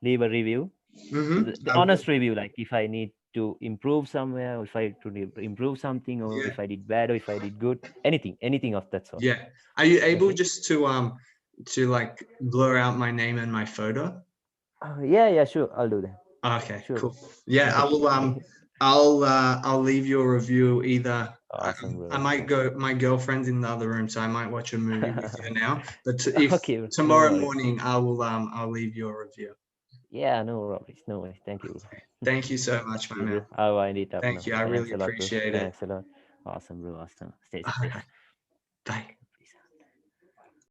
leave a review. The I will. honest review, like if I need to improve somewhere, or if I to improve something, or if Yeah, I did bad, or if I did good, anything of that sort. yeah. Are you able Okay. just to like blur out my name and my photo? Yeah, yeah, sure. I'll do that. Okay, Sure, bro. cool. Yeah, I will. Okay. I'll leave you a review either. Awesome, I bro. might Awesome. go. My girlfriend's in the other room, so I might watch a movie with you now. But if Okay, bro. No tomorrow worries. morning, I will. I'll leave you a review. Yeah, no worries. No worries. Thank you, bro. Thank you so much, my See, man. bro. I'll wind it up Thank now. you. I really Thanks a lot, bro. appreciate it. Thanks a lot. Awesome, bro. Awesome. Stay All safe. right. Bye.